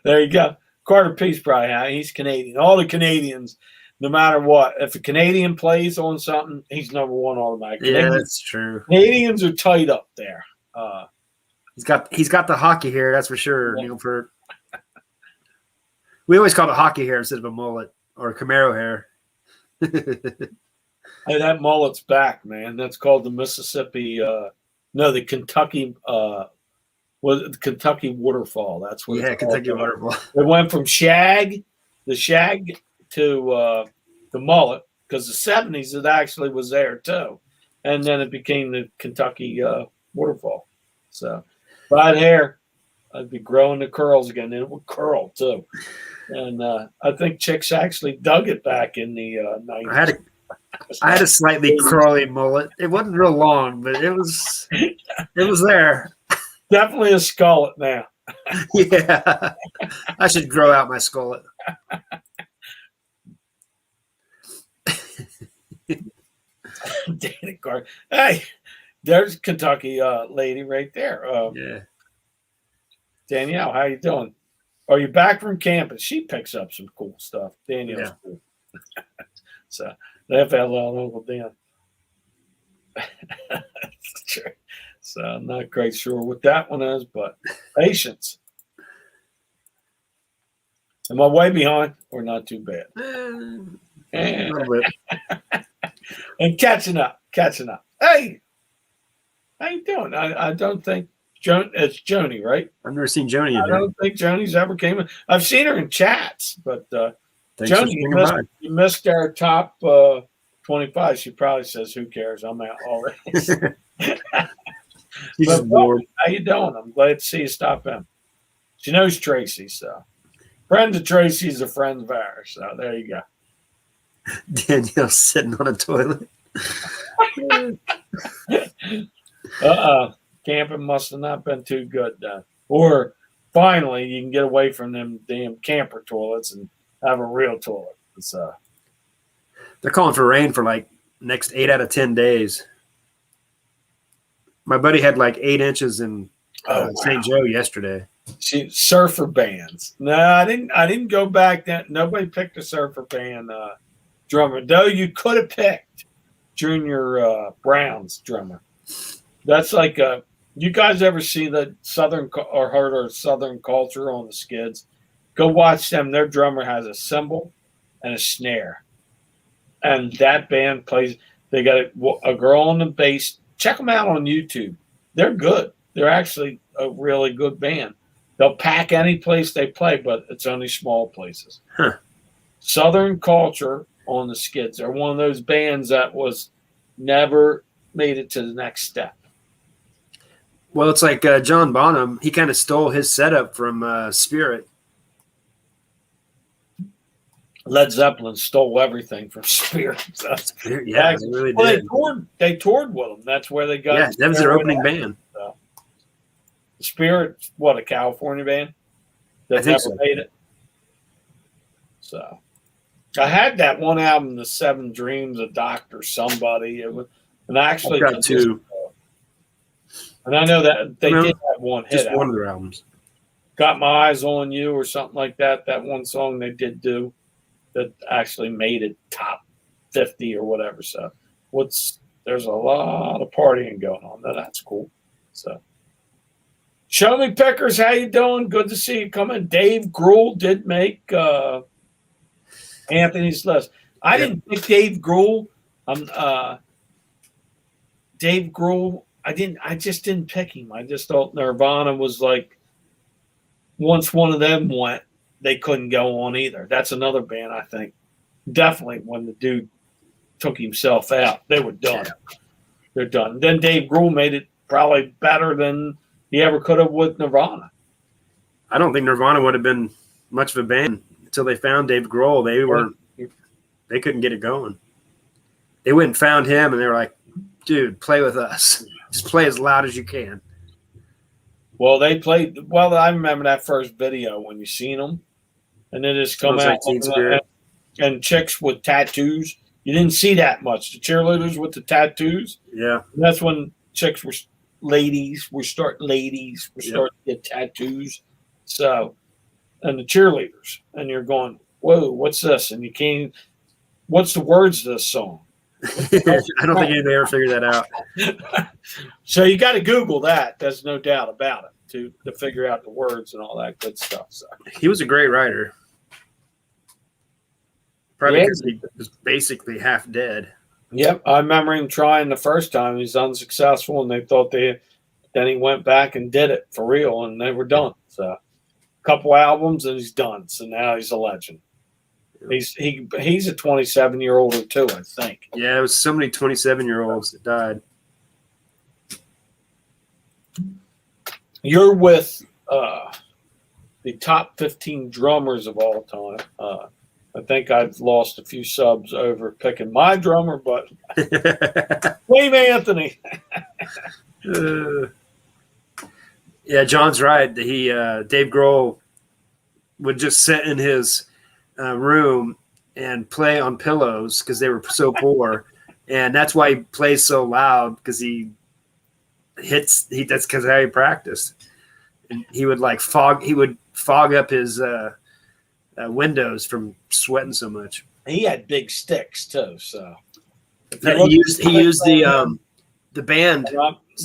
Speaker 1: there you go. Carter Peace probably. He's Canadian. All the Canadians, no matter what, if a Canadian plays on something, he's number one automatically.
Speaker 2: Yeah, that's true.
Speaker 1: Canadians are tight up there.
Speaker 2: He's got the hockey hair, that's for sure.
Speaker 1: Yeah.
Speaker 2: Neil Peart. We always call it hockey hair instead of a mullet or Camaro hair.
Speaker 1: Hey, that mullet's back, man. That's called the Mississippi. The Kentucky. The Kentucky waterfall. That's what.
Speaker 2: Yeah,
Speaker 1: it's called.
Speaker 2: Kentucky waterfall.
Speaker 1: It went from the shag to the mullet because the '70s it actually was there too, and then it became the Kentucky waterfall. So, if I had hair, I'd be growing the curls again, and it would curl too. And I think chicks actually dug it back in the 90s.
Speaker 2: I had a slightly curly mullet. It wasn't real long, but it was there.
Speaker 1: Definitely a skullet now.
Speaker 2: Yeah, I should grow out my skullet.
Speaker 1: Dana Carter. Hey, there's Kentucky lady right there.
Speaker 2: Yeah.
Speaker 1: Danielle, how you doing? Are you back from campus? She picks up some cool stuff. Danielle's cool. So FLL Uncle Dan. True. So I'm not quite sure what that one is, but patience. Am I way behind or not too bad?
Speaker 2: A little bit.
Speaker 1: And catching up. Hey, how you doing? I don't think it's Joni, right?
Speaker 2: I've never seen Joni.
Speaker 1: I don't think Joni's ever came in. I've seen her in chats, but Joni, you missed our top 25. She probably says, "Who cares? I'm out already."
Speaker 2: She's bored.
Speaker 1: How you doing? I'm glad to see you stop in. She knows Tracy, so friend of Tracy's a friend of ours. So there you go.
Speaker 2: Danielle's sitting on a toilet.
Speaker 1: Camping must have not been too good then. Or finally, you can get away from them damn camper toilets and have a real toilet.
Speaker 2: They're calling for rain for like next 8 out of 10 days. My buddy had like 8 inches in St. Joe yesterday.
Speaker 1: Surfer bands. No, I didn't go back then. Nobody picked a surfer band drummer. Though you could have picked Junior Brown's drummer. That's like you guys ever see the Southern or heard of Southern Culture on the Skids? Go watch them. Their drummer has a cymbal and a snare. And that band plays. They got a girl on the bass. Check them out on YouTube. They're good. They're actually a really good band. They'll pack any place they play, but it's only small places.
Speaker 2: Huh.
Speaker 1: Southern Culture on the Skids. They're one of those bands that was never made it to the next step.
Speaker 2: Well, it's like John Bonham. He kind of stole his setup from Spirit.
Speaker 1: Led Zeppelin stole everything from Spirit. So,
Speaker 2: Yeah, they really
Speaker 1: well,
Speaker 2: did.
Speaker 1: they toured with them. That's where they got.
Speaker 2: Yeah, that was their opening band.
Speaker 1: Spirit, what, a California band that
Speaker 2: I think
Speaker 1: never
Speaker 2: so.
Speaker 1: made it. So I had that one album, The Seven Dreams of Dr. Somebody. It was, and actually,
Speaker 2: I've got two.
Speaker 1: and I know that they
Speaker 2: No,
Speaker 1: did have one hit.
Speaker 2: Just one
Speaker 1: out.
Speaker 2: of their albums.
Speaker 1: Got My Eyes on You or something like that. That one song they did do that actually made it top 50 or whatever. So there's a lot of partying going on. That's cool. So Show Me Pickers, how you doing? Good to see you coming. Dave Grohl did make Anthony's list. I didn't pick Dave Grohl. Dave Grohl, I just didn't pick him. I just thought Nirvana was like, once one of them went, they couldn't go on either. That's another band, I think. Definitely when the dude took himself out, they were done.
Speaker 2: Yeah.
Speaker 1: They're done. Then Dave Grohl made it probably better than he ever could have with Nirvana.
Speaker 2: I don't think Nirvana would have been much of a band until they found Dave Grohl. They couldn't get it going. They went and found him, and they were like, dude, play with us. Just play as loud as you can.
Speaker 1: Well, they played. Well, I remember that first video when you seen them, and then it's come
Speaker 2: Smells
Speaker 1: out
Speaker 2: Like Teen Spirit.
Speaker 1: and chicks with tattoos. You didn't see that much. The cheerleaders with the tattoos.
Speaker 2: Yeah.
Speaker 1: And that's when ladies were starting to get tattoos. So, and the cheerleaders, and you're going, whoa, what's this? And you can't. What's the words of this song?
Speaker 2: I don't think anybody ever figured that out.
Speaker 1: So you got to Google that. There's no doubt about it to figure out the words and all that good stuff. So
Speaker 2: He was a great writer. Probably because he was basically half dead.
Speaker 1: yep, I remember him trying the first time. He's unsuccessful, and they thought then he went back and did it for real, and they were done. So a couple albums, and he's done. So now he's a legend. He's a 27-year-old or two, I think.
Speaker 2: Yeah, it was so many 27-year-olds that died.
Speaker 1: You're with the top 15 drummers of all time. I think I've lost a few subs over picking my drummer, but blame Anthony.
Speaker 2: Yeah, John's right. Dave Grohl would just sit in his room and play on pillows because they were so poor, and that's why he plays so loud because that's because how he practiced. And he would fog up his windows from sweating so much.
Speaker 1: He had big sticks too, so
Speaker 2: He used the band.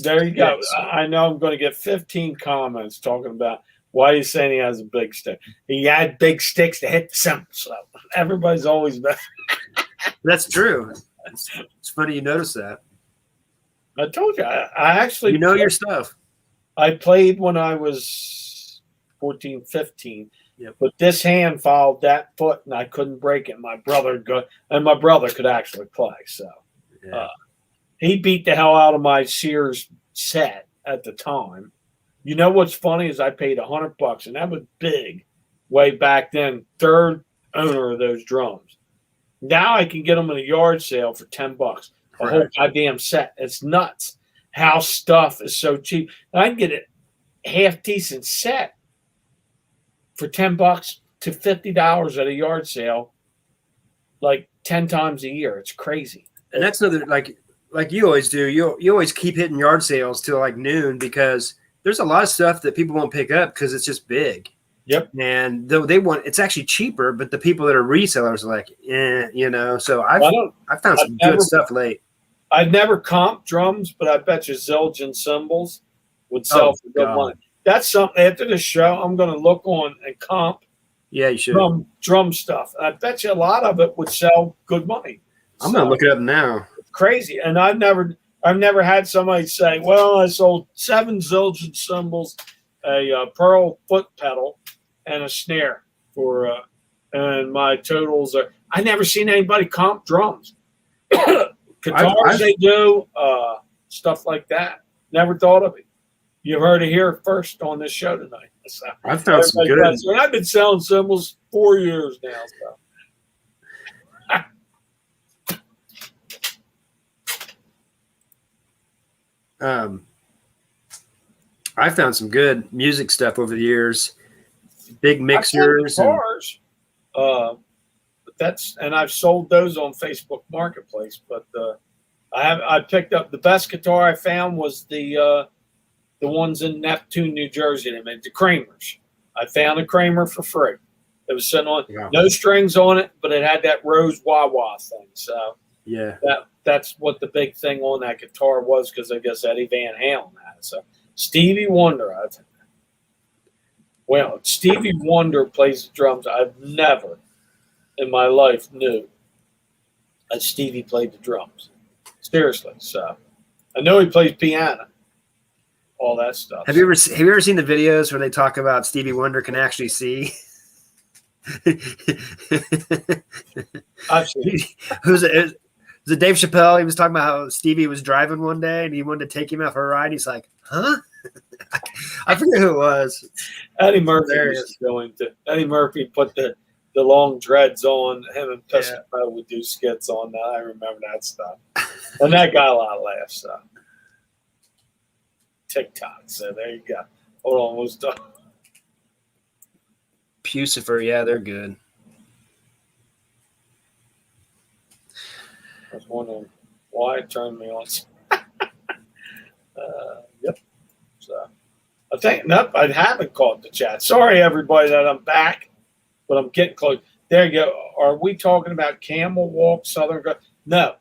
Speaker 1: There you go.
Speaker 2: Yes.
Speaker 1: I know I'm going to get 15 comments talking about why he's saying he has a big stick. He had big sticks to hit the cymbals. So everybody's always been.
Speaker 2: That's true. It's funny you notice that.
Speaker 1: I told you. I actually.
Speaker 2: You know your stuff.
Speaker 1: I played when I was 14, 15.
Speaker 2: Yep.
Speaker 1: But this hand followed that foot, and I couldn't break it. My brother could actually play. So
Speaker 2: Yeah.
Speaker 1: he beat the hell out of my Sears set at the time. You know what's funny is I paid $100, and that was big way back then. Third owner of those drums. Now I can get them in a yard sale for $10. A whole goddamn set. It's nuts how stuff is so cheap. I can get a half decent set for $10 to $50 at a yard sale, like 10 times a year. It's crazy.
Speaker 2: And that's another like you always do. You always keep hitting yard sales till like noon because there's a lot of stuff that people won't pick up because it's just big.
Speaker 1: Yep.
Speaker 2: And though it's actually cheaper, but the people that are resellers are like, So I found some good stuff late.
Speaker 1: I'd never comped drums, but I bet you Zildjian cymbals would sell for good money. That's something after the show I'm going to look on and comp.
Speaker 2: Yeah, you should.
Speaker 1: Drum stuff. I bet you a lot of it would sell good money.
Speaker 2: I'm going to look it up now.
Speaker 1: It's crazy. And I've never had somebody say, well, I sold 7 Zildjian cymbals, a pearl foot pedal, and a snare for, and my totals are, I never seen anybody comp drums. Guitars they do, stuff like that. Never thought of it. You heard it here first on this show tonight. So,
Speaker 2: I've found some good.
Speaker 1: I've been selling cymbals 4 years now. So
Speaker 2: I found some good music stuff over the years. Big mixers.
Speaker 1: I've got guitars, but I've sold those on Facebook Marketplace. But I picked up the best guitar I found was the ones in Neptune, New Jersey. They made the Kramers. I found a Kramer for free. It was sitting on no strings on it, but it had that rose wah-wah thing. So
Speaker 2: yeah,
Speaker 1: that's what the big thing on that guitar was, because I guess Eddie Van Halen had it. So Stevie Wonder, Stevie Wonder plays the drums. I've never in my life knew that Stevie played the drums. Seriously. So I know he plays piano, all that stuff.
Speaker 2: Have you ever seen the videos where they talk about Stevie Wonder can actually see?
Speaker 1: I've seen it.
Speaker 2: Was it Dave Chappelle? He was talking about how Stevie was driving one day and he wanted to take him out for a ride. He's like, huh? I forget who it was.
Speaker 1: Eddie Murphy put the long dreads on. Him and Piscopo would do skits on that. I remember that stuff. And that got a lot of laughs. So. TikTok. So there you go. Hold on. What's done?
Speaker 2: Pucifer. Yeah, they're good.
Speaker 1: I was wondering why it turned me on. Yep. So I think I haven't caught the chat. Sorry, everybody, that I'm back, but I'm getting close. There you go. Are we talking about Camel Walk, Southern? No.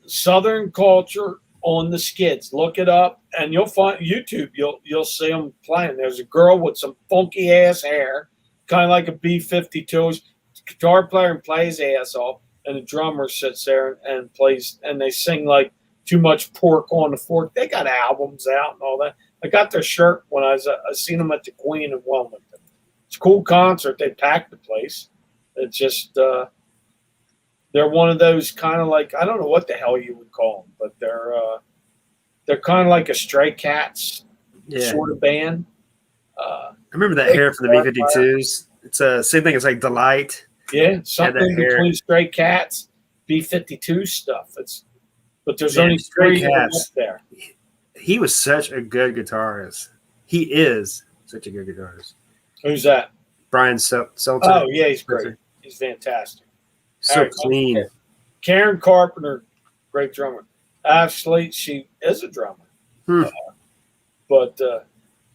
Speaker 1: Southern culture on the skids. Look it up, and you'll find YouTube. You'll see them playing. There's a girl with some funky ass hair, kind of like a B-52. Guitar player and plays ass off, and the drummer sits there and plays, and they sing like Too Much Pork on the Fork. They got albums out and all that. I got their shirt when I seen them at the Queen in Wilmington. It's a cool concert. They packed the place. It's just they're one of those kind of like, I don't know what the hell you would call them, but they're kind of like a Stray Cats sort of band.
Speaker 2: I remember that hair from the B-52s. It's the same thing as like Delight.
Speaker 1: Yeah, something between Stray Cats, B-52 stuff. But there's only three up there.
Speaker 2: He was such a good guitarist. He is such a good guitarist.
Speaker 1: Who's that?
Speaker 2: Brian Seltzer.
Speaker 1: Oh, yeah, he's great. He's fantastic.
Speaker 2: So clean.
Speaker 1: Karen Carpenter, great drummer. Actually, she is a drummer. But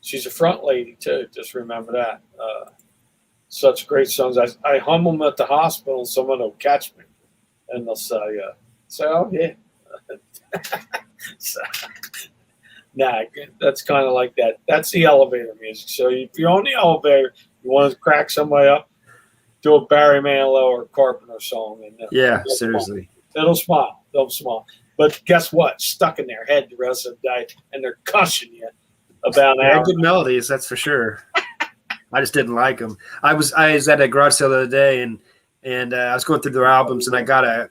Speaker 1: she's a front lady, too. Just remember that. Such great songs. I hum them at the hospital, and someone will catch me. And they'll say, oh, yeah. So, that's kind of like that. That's the elevator music. So if you're on the elevator, you want to crack somebody up, do a Barry Manilow or Carpenter song. And
Speaker 2: seriously.
Speaker 1: They'll smile. But guess what? Stuck in their head the rest of the day, and they're cussing you about
Speaker 2: good melodies, that's for sure. I just didn't like them. I was at a garage sale the other day, and I was going through their albums, and I got a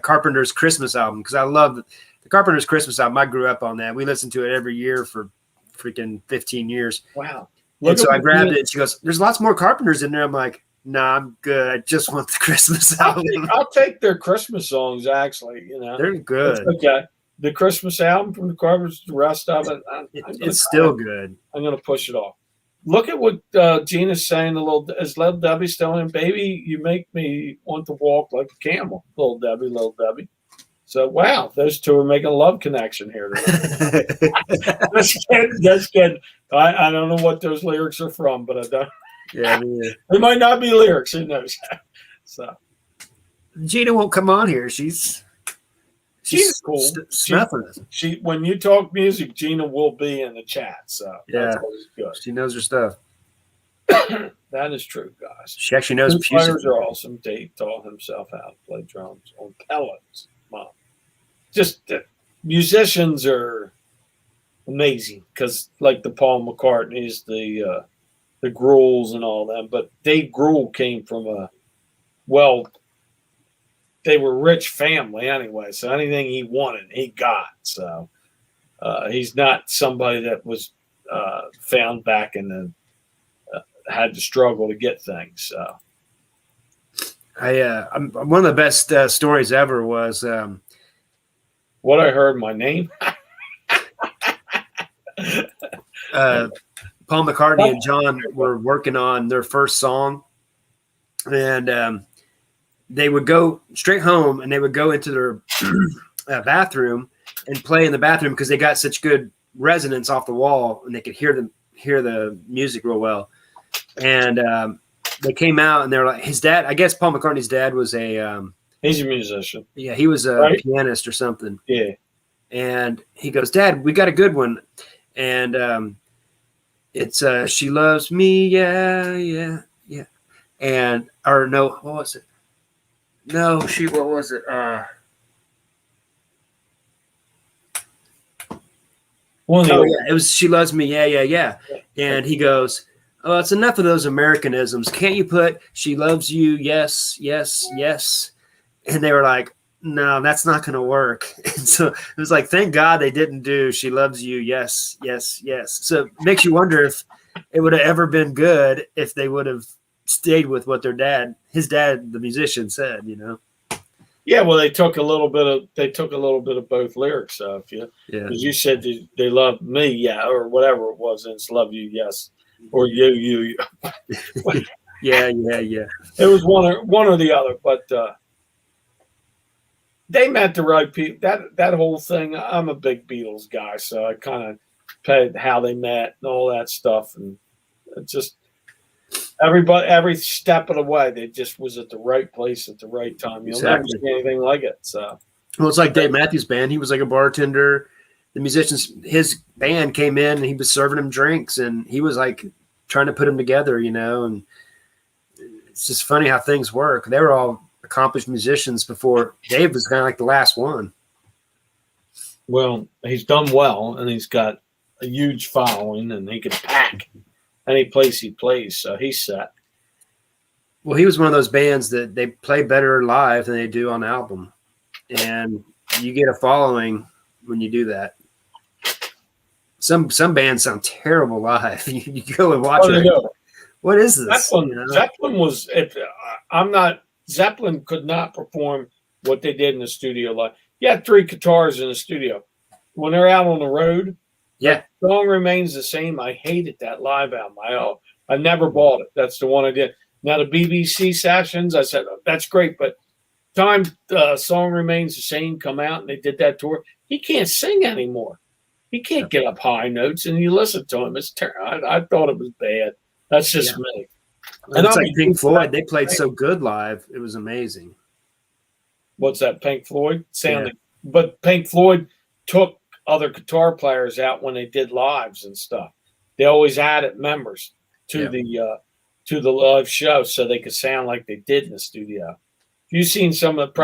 Speaker 2: Carpenter's Christmas album because I love the Carpenter's Christmas album. I grew up on that. We listened to it every year for freaking 15 years.
Speaker 1: Wow.
Speaker 2: And so I grabbed it, and she goes, "There's lots more Carpenters in there." I'm like, "Nah, I'm good. I just want the Christmas album."
Speaker 1: I'll take their Christmas songs, actually.
Speaker 2: They're good.
Speaker 1: Okay. The Christmas album from the Carpenters, the rest of it,
Speaker 2: it's still good.
Speaker 1: I'm going to push it off. Look at what Gina's saying. Is Little Debbie still in? Baby, you make me want to walk like a camel. Little Debbie. So, wow, those two are making a love connection here today. That's good. I don't know what those lyrics are from, but I don't.
Speaker 2: Yeah,
Speaker 1: they might not be lyrics. Who knows? So,
Speaker 2: Gina won't come on here. She's
Speaker 1: cool.
Speaker 2: Snuffing us.
Speaker 1: When you talk music, Gina will be in the chat. So that's always good.
Speaker 2: She knows her stuff.
Speaker 1: That is true, guys.
Speaker 2: She actually knows.
Speaker 1: Players are awesome. Dave taught himself how to play drums on pellets. Mom. Just musicians are amazing because, like the Paul McCartney's, the Gruels and all them. But Dave Grohl came from they were rich family anyway, so anything he wanted, he got. So he's not somebody that was found back in the had to struggle to get things. So I'm
Speaker 2: one of the best stories ever was
Speaker 1: What I heard, my name.
Speaker 2: Paul McCartney and John were working on their first song, and they would go straight home and they would go into their bathroom and play in the bathroom because they got such good resonance off the wall and they could hear the music real well. And they came out and they were like, his dad, I guess Paul McCartney's dad was
Speaker 1: He's a musician.
Speaker 2: Yeah, he was a
Speaker 1: right?
Speaker 2: pianist or something.
Speaker 1: Yeah.
Speaker 2: And he goes, Dad, we got a good one. And it's She Loves Me, yeah, yeah, yeah. And, or no, what was it? No, what was it? It was She Loves Me, yeah, yeah, yeah. And he goes, oh, it's enough of those Americanisms. Can't you put She Loves You, yes, yes, yes? And they were like, no, that's not going to work. And so it was like, thank God they didn't do She Loves You, yes, yes, yes. So it makes you wonder if it would have ever been good if they would have stayed with what his dad, the musician, said, you know?
Speaker 1: Yeah, well, they took a little bit of both lyrics off you.
Speaker 2: Yeah.
Speaker 1: Because you said they love me, yeah, or whatever it was, and it's love you, yes, or you.
Speaker 2: Yeah, yeah, yeah.
Speaker 1: It was one or the other, but they met the right people. That whole thing. I'm a big Beatles guy, so I kind of paid how they met and all that stuff, and it just every step of the way, they just was at the right place at the right time. You'll never see anything like it. So,
Speaker 2: well, it's like Dave Matthews Band. He was like a bartender. The musicians, his band came in and he was serving them drinks, and he was like trying to put them together, you know. And it's just funny how things work. They were all accomplished musicians before Dave was kind of like the last one.
Speaker 1: Well, he's done well, and he's got a huge following, and he can pack any place he plays, so he's set.
Speaker 2: Well, he was one of those bands that they play better live than they do on album, and you get a following when you do that. Some bands sound terrible live. You go and watch it. What is this?
Speaker 1: Zeppelin was. Zeppelin could not perform what they did in the studio live. You had 3 guitars in the studio. When they're out on the road,
Speaker 2: yeah,
Speaker 1: the song remains the same. I hated that live album. I never bought it. That's the one I did. Now the BBC sessions, I said that's great, but time Song Remains the Same come out and they did that tour. He can't sing anymore. He can't get up high notes, and you listen to him. It's terrible. I thought it was bad. That's just me.
Speaker 2: And it's like Pink Floyd. They played so good live. It was amazing.
Speaker 1: What's that, Pink Floyd? But Pink Floyd took other guitar players out when they did lives and stuff. They always added members to the live show so they could sound like they did in the studio. You've seen some of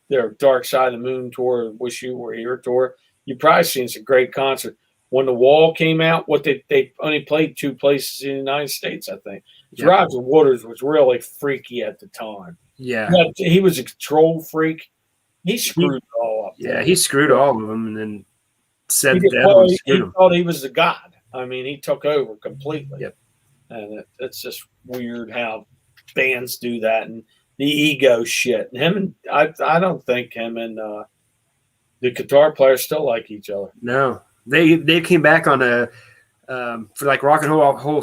Speaker 1: their Dark Side of the Moon tour, Wish You Were Here tour. You've probably seen some great concerts. When The Wall came out, they only played 2 places in the United States, I think. Yeah. Roger Waters was really freaky at the time.
Speaker 2: Yeah.
Speaker 1: He was a control freak. He screwed it all up.
Speaker 2: Yeah, he screwed all of them and then said
Speaker 1: he thought he was the god. I mean, he took over completely.
Speaker 2: Yep.
Speaker 1: And it's just weird how bands do that and the ego shit. And I don't think him and the guitar players still like each other.
Speaker 2: No. They came back on for like Rock and Roll Hall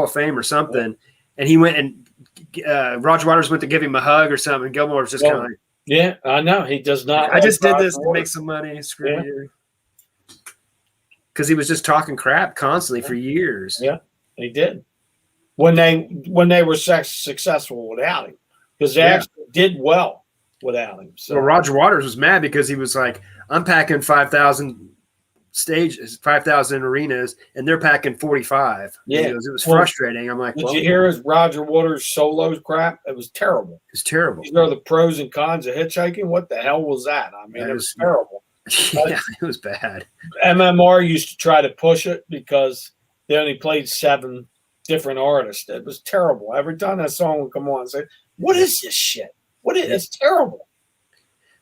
Speaker 2: of Fame or something, and he went and Roger Waters went to give him a hug or something. And Gilmore was just kind of like,
Speaker 1: yeah, I know he does not.
Speaker 2: I just did this to make some money. Screw you, because he was just talking crap constantly for years.
Speaker 1: Yeah, he did. When they were successful without him, because they actually did well without him. So
Speaker 2: Roger Waters was mad because he was like, I'm packing 5,000 stages, 5,000 arenas, and they're packing 45.
Speaker 1: Yeah,
Speaker 2: it was frustrating. I'm like,
Speaker 1: did you hear his Roger Waters solos crap? It was terrible.
Speaker 2: It's terrible.
Speaker 1: You know the pros and cons of hitchhiking. What the hell was that? I mean, it was terrible.
Speaker 2: Yeah, it was bad.
Speaker 1: MMR used to try to push it because they only played 7 different artists. It was terrible. Every time that song would come on, I'd say, "What is this shit? It's terrible."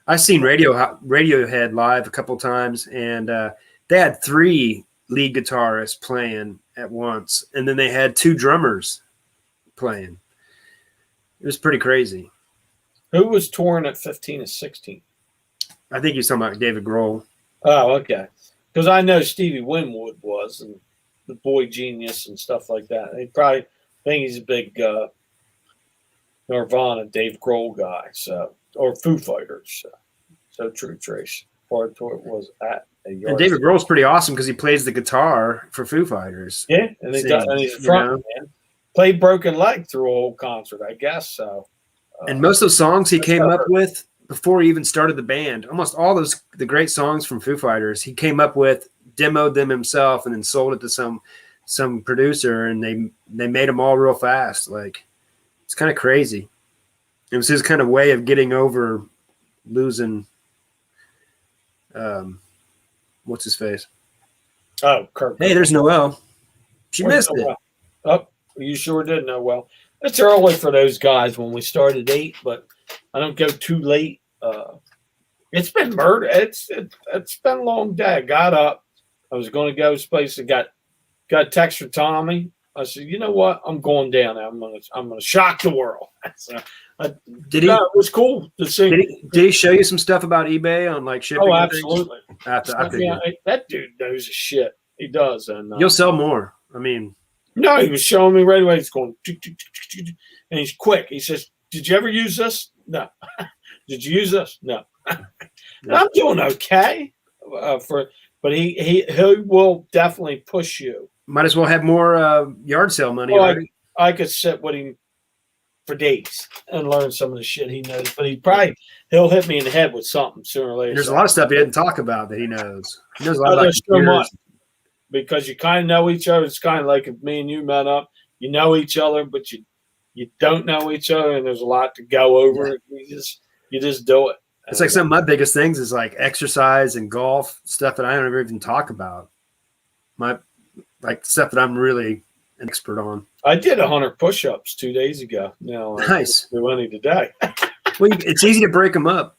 Speaker 2: I've seen Radiohead live a couple times, and they had 3 lead guitarists playing at once, and then they had 2 drummers playing. It was pretty crazy.
Speaker 1: Who was touring at 15 and 16?
Speaker 2: I think you're talking about David Grohl.
Speaker 1: Oh, okay. Because I know Stevie Winwood was, and the Boy Genius and stuff like that. He probably think he's a big Nirvana, Dave Grohl guy. So, or Foo Fighters. So True Trace. Part to it was at a yard.
Speaker 2: And David Grohl's pretty awesome because he plays the guitar for Foo Fighters.
Speaker 1: Yeah, and he does, and he's front man. Played Broken Leg through a whole concert, I guess. So,
Speaker 2: and most of those songs he came up with before he even started the band. Almost all the great songs from Foo Fighters he came up with, demoed them himself, and then sold it to some producer, and they made them all real fast. Like, it's kind of crazy. It was his kind of way of getting over losing. What's his face?
Speaker 1: Oh, Kirk.
Speaker 2: Hey, there's Noelle. She missed it.
Speaker 1: Oh, you sure did know well. It's early for those guys when we start at 8, but I don't go too late. It's been murder. It's been a long day. I got up. I was going to go someplace and got a text from Tommy. I said, you know what? I'm going down there. I'm gonna shock the world. So,
Speaker 2: did he?
Speaker 1: No, it was cool to see.
Speaker 2: Did he show you some stuff about eBay on like shipping?
Speaker 1: Oh, absolutely.
Speaker 2: Yeah,
Speaker 1: that dude knows his shit. He does, and
Speaker 2: you'll sell more. I mean,
Speaker 1: no, he was showing me right away. He's going, and he's quick. He says, "Did you ever use this? No. Did you use this? No." I'm doing okay but he will definitely push you.
Speaker 2: Might as well have more yard sale money.
Speaker 1: Well, right? I could sit with him for days and learn some of the shit he knows, but he'll hit me in the head with something sooner or later.
Speaker 2: There's a lot of stuff he didn't talk about that he knows. He knows a lot
Speaker 1: about so much because you kind of know each other. It's kind of like if me and you met up. You know each other, but you don't know each other, and there's a lot to go over. Yeah. You just do it.
Speaker 2: It's like some of my biggest things is like exercise and golf, stuff that I don't ever even talk about. Like stuff that I'm really an expert on.
Speaker 1: I did 100 push-ups 2 days ago. Now,
Speaker 2: nice.
Speaker 1: I do any today.
Speaker 2: Well, it's easy to break them up.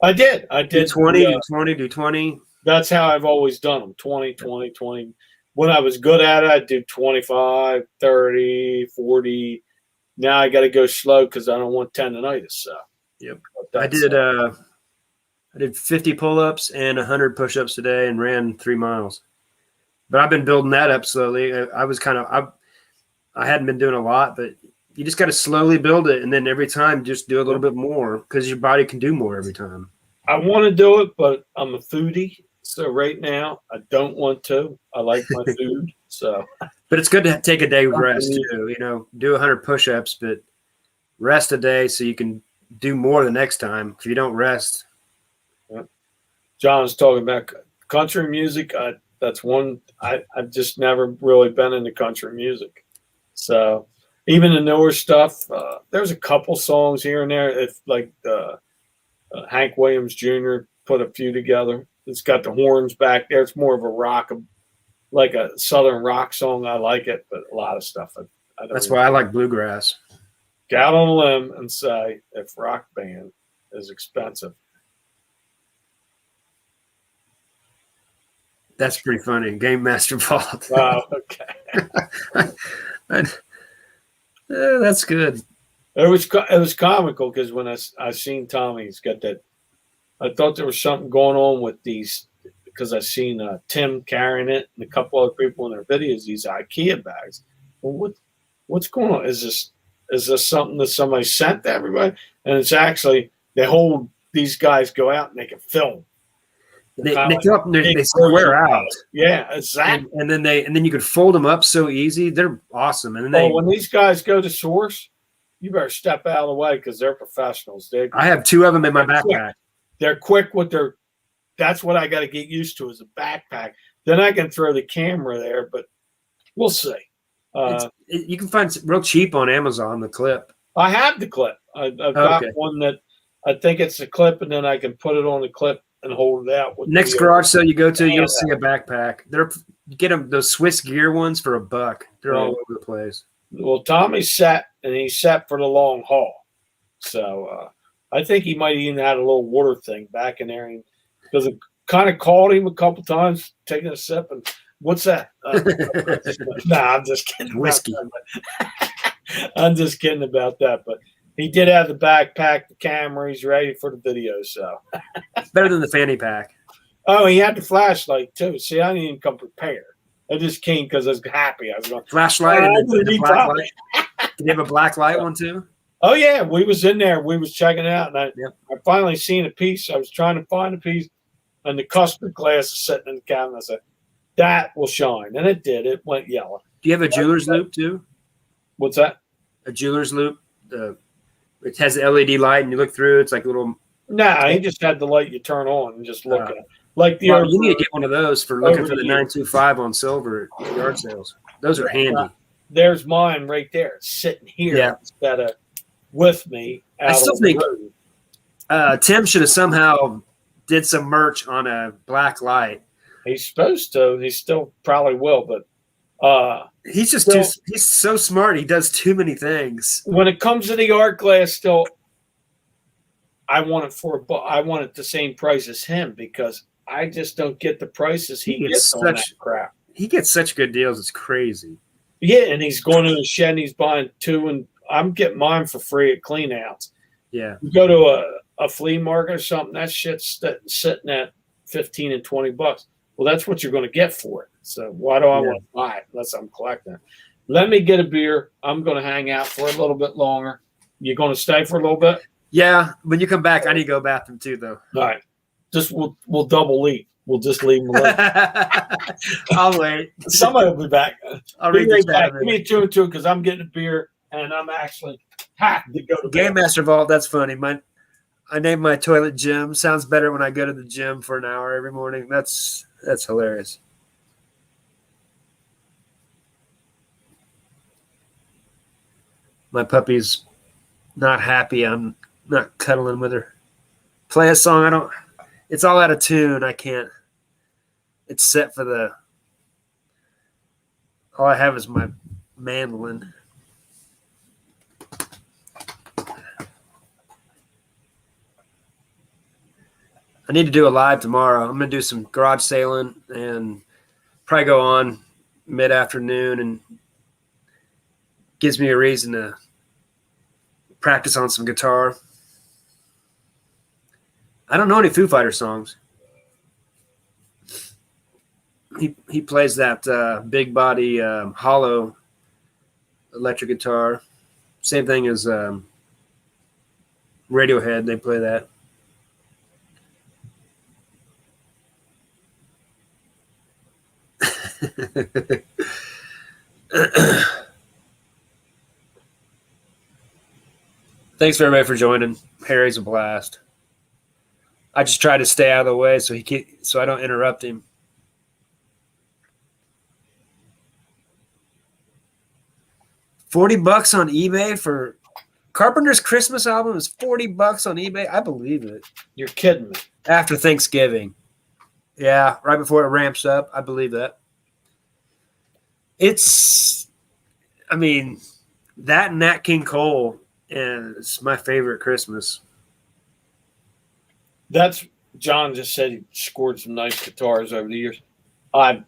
Speaker 1: I did.
Speaker 2: Do 20, do 20, do 20.
Speaker 1: That's how I've always done them. 20, 20, 20. When I was good at it, I'd do 25, 30, 40. Now I got to go slow because I don't want tendonitis. So,
Speaker 2: yep. I did 50 pull-ups and 100 push-ups today and ran 3 miles. But I've been building that up slowly. I hadn't been doing a lot, but you just got to slowly build it, and then every time just do a little bit more because your body can do more every time.
Speaker 1: I want to do it, but I'm a foodie. So right now, I don't want to. I like my food. So,
Speaker 2: but it's good to take a day rest too. You know, do 100 push-ups, but rest a day so you can do more the next time. If you don't rest,
Speaker 1: John's talking about country music. That's one I've just never really been into country music. So even the newer stuff, there's a couple songs here and there. If like Hank Williams Jr. put a few together. It's got the horns back there. It's more of a rock, like a southern rock song. I like it, but a lot of stuff I don't.
Speaker 2: That's why I like bluegrass.
Speaker 1: Get out on a limb and say if rock band is expensive.
Speaker 2: That's pretty funny. Game Master Vault.
Speaker 1: Wow. Okay.
Speaker 2: That's good.
Speaker 1: It was comical because when I seen Tommy, he's got that. I thought there was something going on with these because I seen Tim carrying it and a couple other people in their videos. These IKEA bags. Well, what's going on? Is this something that somebody sent to everybody? And it's actually these guys go out and they can film.
Speaker 2: They wear out.
Speaker 1: Yeah, exactly.
Speaker 2: And then you could fold them up so easy. They're awesome. And then
Speaker 1: when these guys go to source, you better step out of the way because they're professionals.
Speaker 2: I have 2 of them in my backpack.
Speaker 1: They're quick with their. That's what I got to get used to is a backpack. Then I can throw the camera there, but we'll see.
Speaker 2: You can find real cheap on Amazon the clip.
Speaker 1: I have the clip. I've got one that I think it's a clip, and then I can put it on the clip and hold it out.
Speaker 2: Next garage sale you go to, you'll see a backpack. You get them those Swiss Gear ones for $1. They're all over the place.
Speaker 1: Well, Tommy's set, and he's set for the long haul. So I think he might even had a little water thing back in there because it kind of called him a couple times, taking a sip, and what's that? Nah, I'm just kidding.
Speaker 2: Whiskey.
Speaker 1: I'm just kidding about that. But He did have the backpack, the camera. He's ready for the video. So,
Speaker 2: Better than the fanny pack.
Speaker 1: oh, he had the flashlight too. See, I didn't even come prepared. I just came because I was happy. I was going.
Speaker 2: Flashlight and
Speaker 1: Oh,
Speaker 2: the black light. Did you have a black light one too?
Speaker 1: Oh yeah, we was in there. We was checking it out, and I finally seen a piece. I was trying to find a piece, and the custard glass is sitting in the cabinet. I said, "That will shine," and it did. It went yellow.
Speaker 2: Do you have a jeweler's loop too?
Speaker 1: What's that?
Speaker 2: A jeweler's loop. It has the LED light, and you look through. It's like a little.
Speaker 1: Nah, he just had the light you turn on and just look at it. Like the
Speaker 2: Well, you need to get one of those for looking
Speaker 1: over
Speaker 2: for the
Speaker 1: the
Speaker 2: 925 on silver at yard sales. Those are handy.
Speaker 1: There's mine right there. It's sitting here
Speaker 2: Yeah.
Speaker 1: instead of with me.
Speaker 2: I still
Speaker 1: on the
Speaker 2: think-
Speaker 1: road.
Speaker 2: Tim should have somehow did some merch on a black light.
Speaker 1: He's supposed to. He still probably will, but
Speaker 2: He's just
Speaker 1: So-
Speaker 2: he's so smart. He does too many things.
Speaker 1: when it comes to the art glass, still, I want it I want it the same price as him because I just don't get the prices he
Speaker 2: He
Speaker 1: gets
Speaker 2: gets
Speaker 1: on that
Speaker 2: such-
Speaker 1: crap.
Speaker 2: He gets such good deals. It's crazy.
Speaker 1: Yeah, and he's going to the shed and he's buying two, and I'm getting mine for free at cleanouts.
Speaker 2: Yeah.
Speaker 1: You go to a flea market or something, that shit's sitting at $15 and $20. Well, that's what you're going to get for it. So why do I
Speaker 2: Yeah.
Speaker 1: want to buy it unless I'm collecting it? Let me get a beer. I'm going to hang out for a little bit longer. You going to stay for a little bit?
Speaker 2: Yeah. When you come back, I need to go bathroom too, though.
Speaker 1: All right. Just we'll double leave. We'll just leave them alone.
Speaker 2: I'll wait.
Speaker 1: Somebody will be back.
Speaker 2: I'll
Speaker 1: Be
Speaker 2: read
Speaker 1: right
Speaker 2: this
Speaker 1: back.
Speaker 2: down.
Speaker 1: Give me 2 and 2 because I'm getting a beer and I'm actually happy to go to
Speaker 2: Game
Speaker 1: bed.
Speaker 2: Master Vault. That's funny. I named my toilet gym. Sounds better when I go to the gym for an hour every morning. That's hilarious. My puppy's not happy. I'm not cuddling with her. Play a song. I don't. It's all out of tune. I can't. It's set for the. All I have is my mandolin. I need to do a live tomorrow. I'm going to do some garage sailing and probably go on mid-afternoon, and gives me a reason to practice on some guitar. I don't know any Foo Fighters songs. He plays that big body hollow electric guitar. Same thing as Radiohead. They play that. Thanks for everybody for joining. Harry's a blast. I just try to stay out of the way so I don't interrupt him. $40 on eBay for Carpenter's Christmas album is $40 on eBay. I believe it.
Speaker 1: You're kidding me.
Speaker 2: After Thanksgiving. Yeah, right before it ramps up. I believe that. That and Nat King Cole is my favorite Christmas.
Speaker 1: That's John just said he scored some nice guitars over the years. I've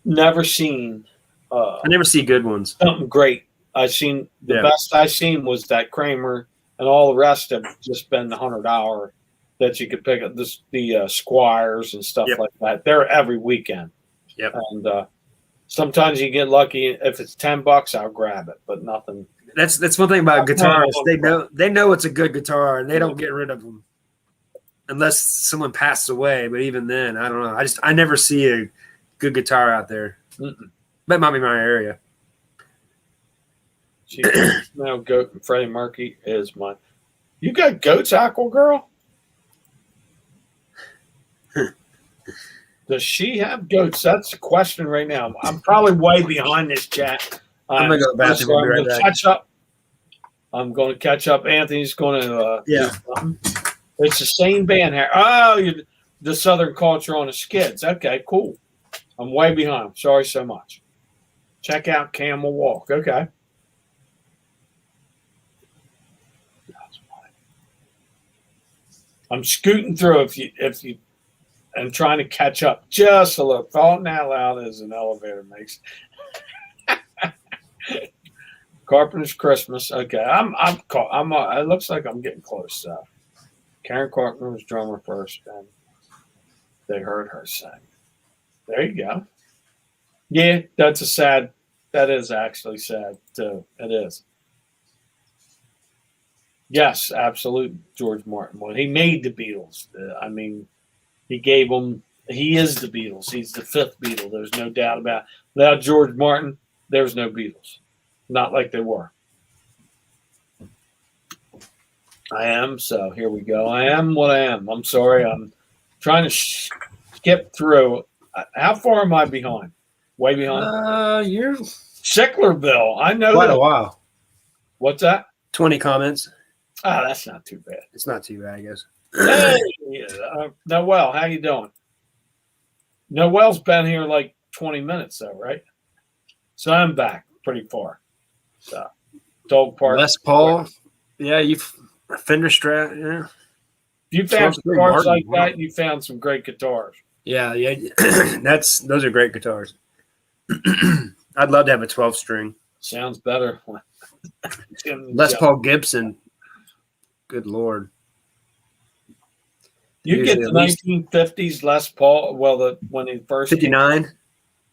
Speaker 1: never seen
Speaker 2: I never see good ones.
Speaker 1: something great. I've seen the
Speaker 2: Yeah.
Speaker 1: best I've seen was that Kramer, and all the rest have just been the $100 that you could pick up. The Squires and stuff
Speaker 2: Yep.
Speaker 1: like that. They're every weekend.
Speaker 2: Yep.
Speaker 1: And sometimes you get lucky. If it's $10, I'll grab it, but nothing.
Speaker 2: That's one thing about guitars. They know it's a good guitar, and they don't get rid of them unless someone passes away. But even then, I don't know. I never see a good guitar out there.
Speaker 1: Mm-mm.
Speaker 2: That might be my area.
Speaker 1: She now Goat and Freddie Mercury is mine. You got goats, Aqua Girl? Does she have goats? That's the question right now. I'm probably way behind this chat.
Speaker 2: I'm gonna go to the bathroom.
Speaker 1: So
Speaker 2: I'll be right
Speaker 1: I'm gonna
Speaker 2: back.
Speaker 1: catch up. I'm going to catch up. Anthony's going to.
Speaker 2: Yeah.
Speaker 1: do something. It's the same band here. Oh, the Southern Culture on the Skids. Okay, cool. I'm way behind. Sorry so much. Check out Camel Walk. Okay. I'm scooting through if you and trying to catch up just a little. Thought out loud as an elevator makes. Carpenter's Christmas. Okay, it looks like I'm getting close. So, Karen Carpenter was drummer first, and they heard her sing. There you go. Yeah, that is actually sad too. It is. Yes, absolute George Martin one. He made the Beatles. I mean, he gave them. He is the Beatles. He's the fifth Beatle. There's no doubt about it. Without George Martin, there's no Beatles. Not like they were. I am. So here we go. I am what I am. I'm sorry. I'm trying to skip through. How far am I behind? Way behind?
Speaker 2: You're
Speaker 1: Sicklerville. I know
Speaker 2: quite
Speaker 1: that.
Speaker 2: a while.
Speaker 1: What's that?
Speaker 2: 20 comments.
Speaker 1: Ah, that's not too bad.
Speaker 2: It's not too bad, I guess.
Speaker 1: Hey, Noel, how you doing? Noel's been here like 20 minutes, though, right? So I'm back pretty far. So, dog park.
Speaker 2: Les Paul. Yeah, you've Fender Strat. Yeah.
Speaker 1: You found
Speaker 2: String
Speaker 1: guitars
Speaker 2: Martin,
Speaker 1: like
Speaker 2: wow.
Speaker 1: that, you found some great guitars.
Speaker 2: Yeah. Those are great guitars. I'd love to have a 12 string.
Speaker 1: Sounds better.
Speaker 2: Les Paul Gibson. Good Lord.
Speaker 1: You get
Speaker 2: Usually
Speaker 1: the
Speaker 2: at least
Speaker 1: 1950s Les Paul. Well, when he first
Speaker 2: 59.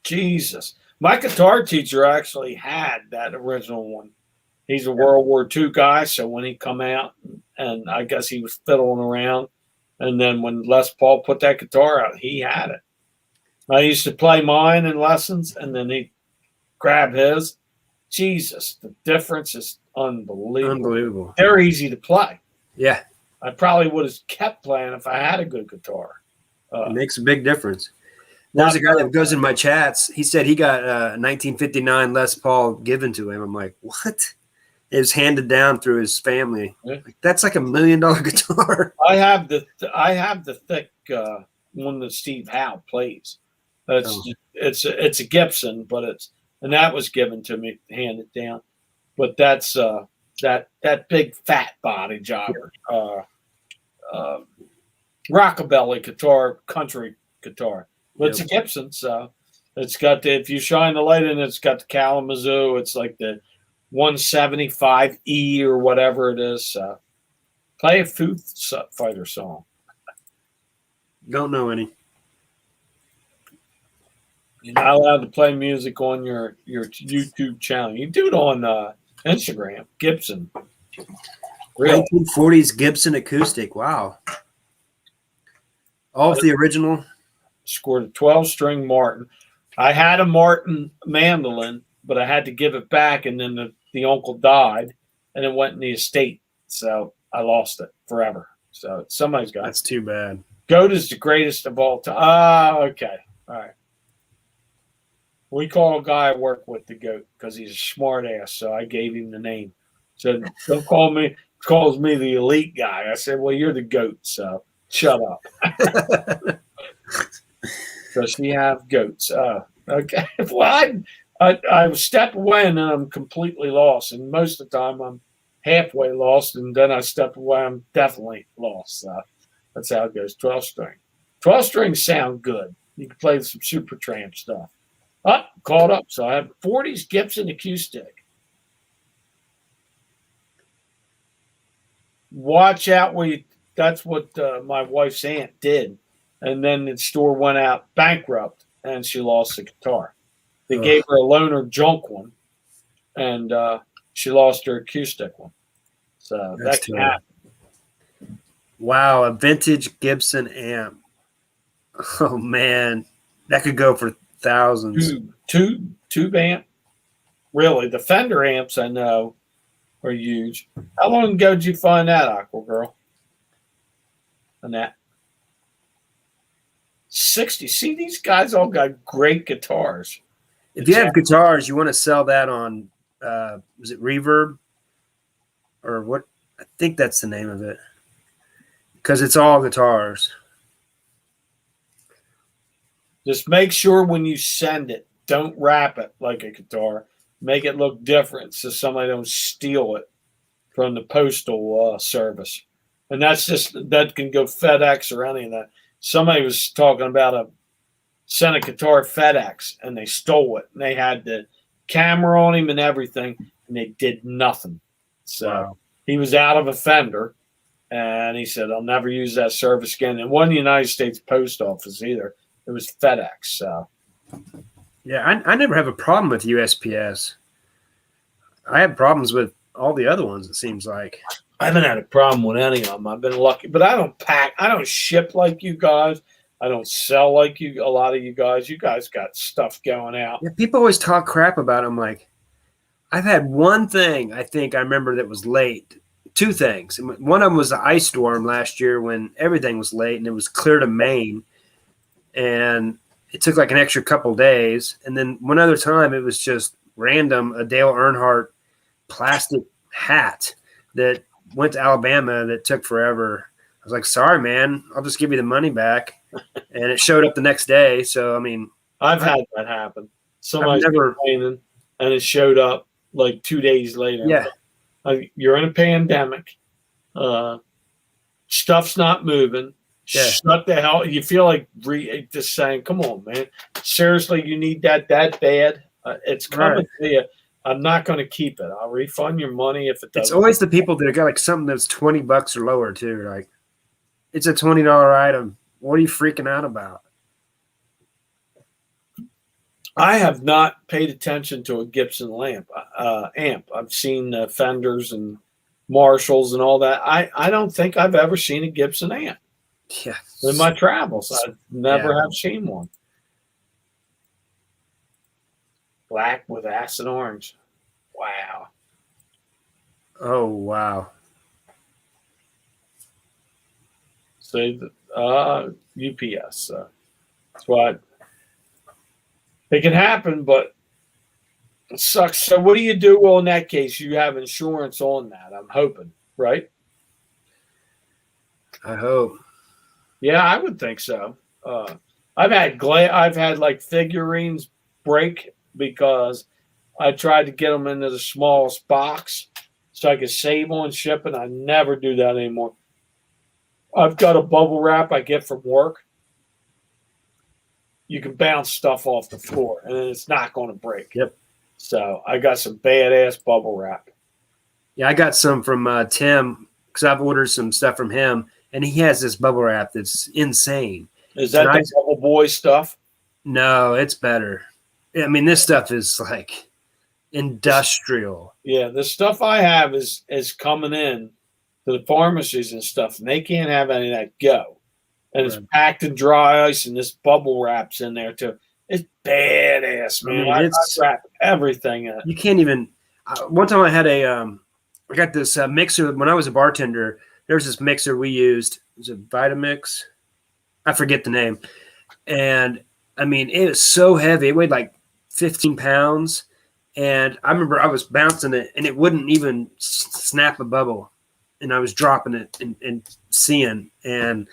Speaker 1: Jesus. My guitar teacher actually had that original one. He's a World War II guy, so when he come out, and I guess he was fiddling around, and then when Les Paul put that guitar out, he had it. I used to play mine in lessons, and then he'd grab his. Jesus, the difference is unbelievable.
Speaker 2: Unbelievable.
Speaker 1: They're easy to play.
Speaker 2: Yeah.
Speaker 1: I probably would have kept playing if I had a good guitar.
Speaker 2: It makes a big difference. There's a guy that goes in my chats. He said he got a 1959 Les Paul given to him. I'm like, what? It was handed down through his family.
Speaker 1: Yeah.
Speaker 2: Like, that's like $1 million guitar.
Speaker 1: I have the thick one that Steve Howe plays. It's a Gibson, but that was given to me, handed down. But that's that big fat body jobber, rockabilly guitar, country guitar. But it's a Gibson, so it's got if you shine the light in, it's got the Kalamazoo. It's like the 175E or whatever it is. Play a Foo Fighter song.
Speaker 2: Don't know any.
Speaker 1: You're not allowed to play music on your YouTube channel. You do it on Instagram. Gibson. Real.
Speaker 2: 1940s Gibson acoustic. Wow. All of the original.
Speaker 1: Scored a 12-string Martin. I had a Martin mandolin, but I had to give it back, and then the uncle died, and it went in the estate. So I lost it forever. So somebody's got it.
Speaker 2: That's too bad.
Speaker 1: Goat is the greatest of all time. Okay. All right. We call a guy I work with the Goat because he's a smart ass, so I gave him the name. So don't call me, calls me the elite guy. I said, well, you're the Goat, so shut up. Does he have goats? Okay. Well, I step away and then I'm completely lost. And most of the time I'm halfway lost, and then I step away, I'm definitely lost. That's how it goes. 12 string. 12 strings sound good. You can play some Supertramp stuff. Caught up. So I have 40s Gibson acoustic. Watch out where you. That's what my wife's aunt did. And then the store went out bankrupt, and she lost the guitar. They gave her a loaner junk one, and she lost her acoustic one. So that can happen.
Speaker 2: Wow, a vintage Gibson amp. Oh man, that could go for thousands.
Speaker 1: Tube amp. Really, the Fender amps I know are huge. How long ago did you find that, Aqua Girl? And that 60. See, these guys all got great guitars.
Speaker 2: If you have guitars, you want to sell that on, was it Reverb? Or what? I think that's the name of it. Because it's all guitars.
Speaker 1: Just make sure when you send it, don't wrap it like a guitar. Make it look different so somebody don't steal it from the postal service. And that can go FedEx or any of that. Somebody was talking about sent a guitar FedEx, and they stole it. And they had the camera on him and everything. and they did nothing. So
Speaker 2: Wow.
Speaker 1: he was out of a fender, and he said, "I'll never use that service again." It wasn't the United States Post Office either; it was FedEx. So
Speaker 2: Yeah, I never have a problem with USPS. I have problems with all the other ones, it seems like.
Speaker 1: I haven't had a problem with any of them. I've been lucky, but I don't ship like you guys. I don't sell like you. A lot of you guys. You guys got stuff going out.
Speaker 2: Yeah, people always talk crap about it. I'm like, I've had one thing I think I remember that was late. Two things. One of them was the ice storm last year when everything was late and it was clear to Maine. And it took like an extra couple days. And then one other time it was just random, a Dale Earnhardt plastic hat that went to Alabama that took forever. I was like, sorry, man, I'll just give you the money back. And it showed up the next day. So, I mean,
Speaker 1: I've had that happen. Somebody's
Speaker 2: never-
Speaker 1: complaining, and it showed up like 2 days later.
Speaker 2: yeah.
Speaker 1: You're in a pandemic. Stuff's not moving.
Speaker 2: Yeah.
Speaker 1: Shut the hell. You feel like just saying, "Come on, man. Seriously, you need that bad? It's coming to you. I'm not going to keep it. I'll refund your money if it doesn't."
Speaker 2: It's always the people that got like something that's $20 or lower too. Like, it's a $20 item. What are you freaking out about?
Speaker 1: I have not paid attention to a Gibson amp. I've seen Fenders and Marshalls and all that. I don't think I've ever seen a Gibson amp
Speaker 2: Yeah.
Speaker 1: in my travels. I never have seen one. Black with acid orange. Wow.
Speaker 2: Oh wow.
Speaker 1: So UPS. That's what it can happen, but it sucks. So what do you do? Well, in that case, you have insurance on that. I'm hoping, right?
Speaker 2: I hope.
Speaker 1: Yeah, I would think so. I've had like figurines break because I tried to get them into the smallest box so I could save on shipping. I never do that anymore. I've got a bubble wrap I get from work. You can bounce stuff off the floor and then it's not going to break.
Speaker 2: Yep.
Speaker 1: So I got some badass bubble wrap.
Speaker 2: Yeah, I got some from Tim because I've ordered some stuff from him, and he has this bubble wrap that's insane.
Speaker 1: Is that the Bubble Boy stuff?
Speaker 2: No, it's better. I mean, this stuff is like industrial.
Speaker 1: Yeah, the stuff I have is coming in to the pharmacies and stuff, and they can't have any of that go. And it's packed in dry ice, and this bubble wrap's in there too. It's badass, man. I wrap everything in it.
Speaker 2: You can't even. One time I had I got this mixer when I was a bartender. There was this mixer we used. Was it Vitamix? I forget the name. And I mean, it was so heavy. It weighed like 15 pounds. And I remember I was bouncing it, and it wouldn't even snap a bubble. And I was dropping it and seeing. And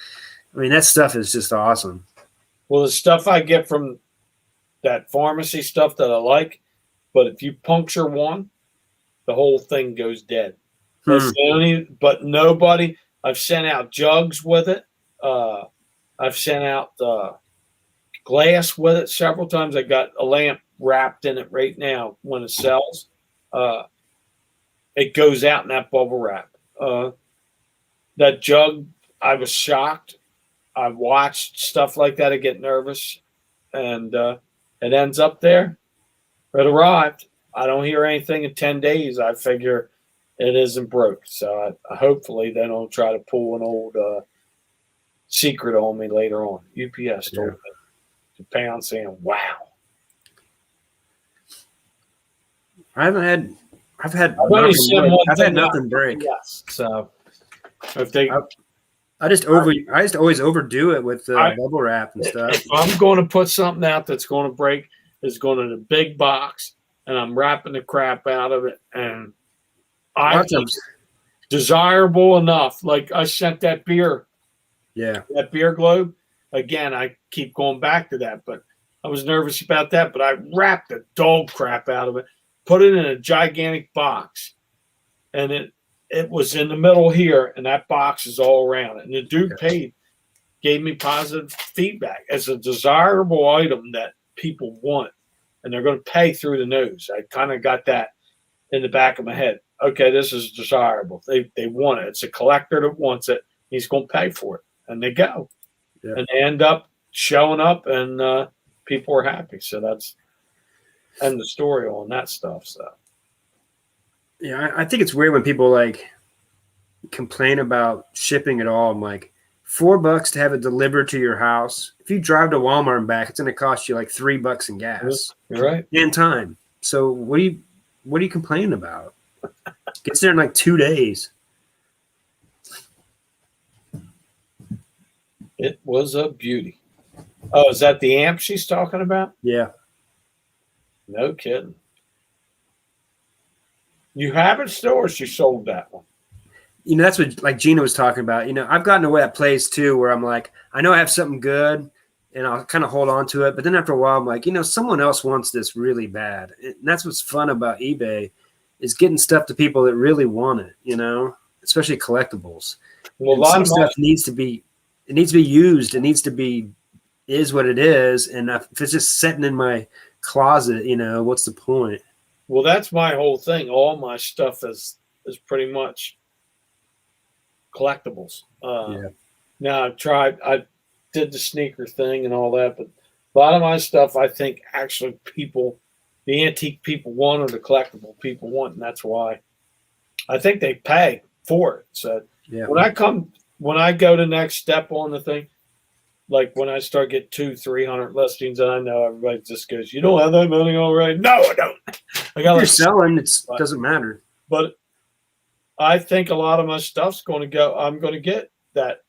Speaker 2: I mean, that stuff is just awesome.
Speaker 1: Well, the stuff I get from that pharmacy stuff that I like, but if you puncture one, the whole thing goes dead. That's the only, but nobody. I've sent out jugs with it. I've sent out glass with it several times. I got a lamp wrapped in it right now when it sells. It goes out in that bubble wrap. That jug, I was shocked. I watched stuff like that. I get nervous, and it ends up there. It arrived. I don't hear anything in 10 days. I figure it isn't broke. So hopefully they don't try to pull an old secret on me later on. UPS told me to pound saying, "Wow."
Speaker 2: I've had nothing break.
Speaker 1: Yes. So if they,
Speaker 2: I just always overdo it with bubble wrap and stuff.
Speaker 1: If I'm going to put something out that's going to break, it's going in a big box, and I'm wrapping the crap out of it, and I think desirable enough. Like I sent that beer globe. Again, I keep going back to that, but I was nervous about that. But I wrapped the dog crap out of it, put it in a gigantic box, and it was in the middle here, and that box is all around it. And the dude gave me positive feedback as a desirable item that people want, and they're going to pay through the nose. I kind of got that in the back of my head. Okay, this is desirable. They want it. It's a collector that wants it. He's going to pay for it, and they go, and they end up showing up, and people are happy. So that's end the story on that stuff. So
Speaker 2: Yeah, I think it's weird when people like complain about shipping at all. I'm like, $4 to have it delivered to your house. If you drive to Walmart and back, it's going to cost you like $3 in gas.
Speaker 1: you're right.
Speaker 2: And time. So what are you complaining about? Gets there in like 2 days.
Speaker 1: It was a beauty. Oh, is that the amp she's talking about?
Speaker 2: Yeah.
Speaker 1: No kidding. You have it still, or she sold that one?
Speaker 2: You know, that's what like Gina was talking about. You know, I've gotten to that place too where I'm like, I know I have something good and I'll kind of hold on to it. But then after a while, I'm like, you know, someone else wants this really bad. And that's what's fun about eBay is getting stuff to people that really want it, you know, especially collectibles.
Speaker 1: Well, a
Speaker 2: And
Speaker 1: lot
Speaker 2: some
Speaker 1: of
Speaker 2: stuff needs to be used. It needs to be is what it is. And if it's just sitting in my closet, you know, what's the point?
Speaker 1: well, that's my whole thing. All my stuff is pretty much collectibles.
Speaker 2: Yeah.
Speaker 1: Now I did the sneaker thing and all that, but a lot of my stuff, I think actually the antique people want or the collectible people want, and that's why I think they pay for it. So
Speaker 2: Yeah.
Speaker 1: when I go to next step on the thing, like when I start get 200-300 listings, and I know everybody just goes, "You don't have that money already?" No, I don't. I got
Speaker 2: If you're
Speaker 1: like,
Speaker 2: selling, it doesn't matter.
Speaker 1: but I think a lot of my stuff's going to go. I'm going to get that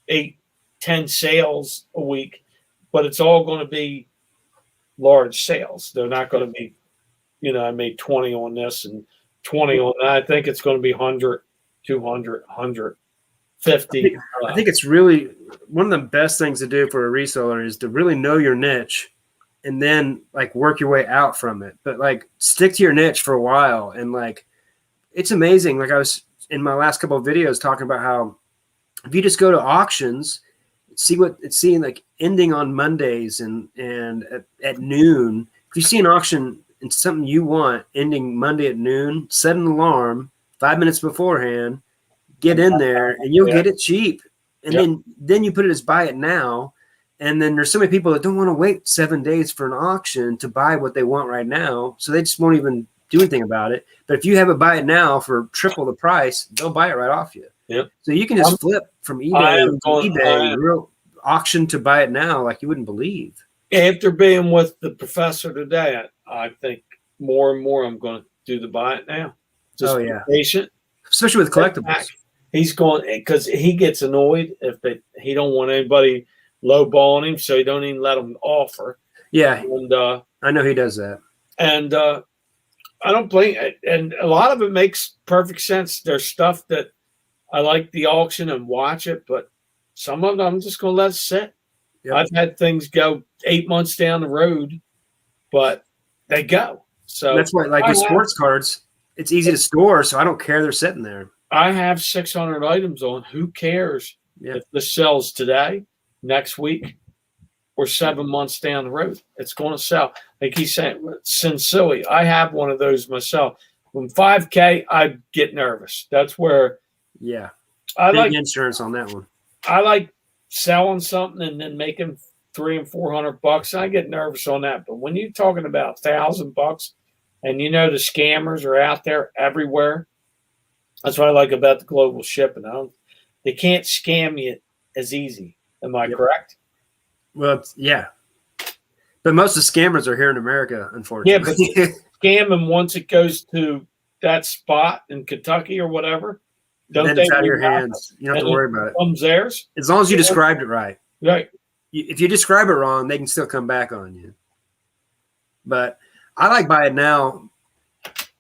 Speaker 1: 8-10 sales a week, but it's all going to be large sales. They're not going to be, you know, I made 20 on this and 20 on that. I think it's going to be 100, 200, 150.
Speaker 2: I think it's really one of the best things to do for a reseller is to really know your niche and then like work your way out from it. But like stick to your niche for a while. And like, it's amazing. Like I was in my last couple of videos talking about how if you just go to auctions, see what it's seeing like ending on Mondays and at noon. If you see an auction and something you want ending Monday at noon, set an alarm 5 minutes beforehand, get in there and you'll get it cheap. And then you put it as buy it now. And then there's so many people that don't want to wait 7 days for an auction to buy what they want right now. So they just won't even do anything about it. But if you have it buy it now for triple the price, they'll buy it right off you.
Speaker 1: Yep.
Speaker 2: So you can just flip from eBay real auction to buy it now like you wouldn't believe.
Speaker 1: After being with the professor today, I think more and more I'm going to do the buy it now. Just be patient.
Speaker 2: Especially with collectibles.
Speaker 1: He's going because he gets annoyed if he don't want anybody lowballing him, so he don't even let them offer.
Speaker 2: Yeah,
Speaker 1: and
Speaker 2: I know he does that.
Speaker 1: And I don't blame. And a lot of it makes perfect sense. There's stuff that I like the auction and watch it, but some of them I'm just going to let it sit. Yep. I've had things go 8 months down the road, but they go. So
Speaker 2: that's why, like with sports cards, it's easy to store, so I don't care they're sitting there.
Speaker 1: I have 600 items on. Who cares if this sells today, next week, or 7 months down the road? It's going to sell. Like he's saying, Sinsui. I have one of those myself. When 5K, I get nervous. That's where,
Speaker 2: I like insurance on that one.
Speaker 1: I like selling something and then making $300 and $400. I get nervous on that. But when you're talking about $1,000, and you know the scammers are out there everywhere. That's what I like about the global shipping. They can't scam you as easy. Am I correct?
Speaker 2: Well, yeah. But most of the scammers are here in America, unfortunately.
Speaker 1: Yeah, but scam them once it goes to that spot in Kentucky or whatever.
Speaker 2: Then it's out of your hands. You don't have to worry about it.
Speaker 1: Comes theirs.
Speaker 2: As long as you described it right.
Speaker 1: Right.
Speaker 2: If you describe it wrong, they can still come back on you. But I like buy it now,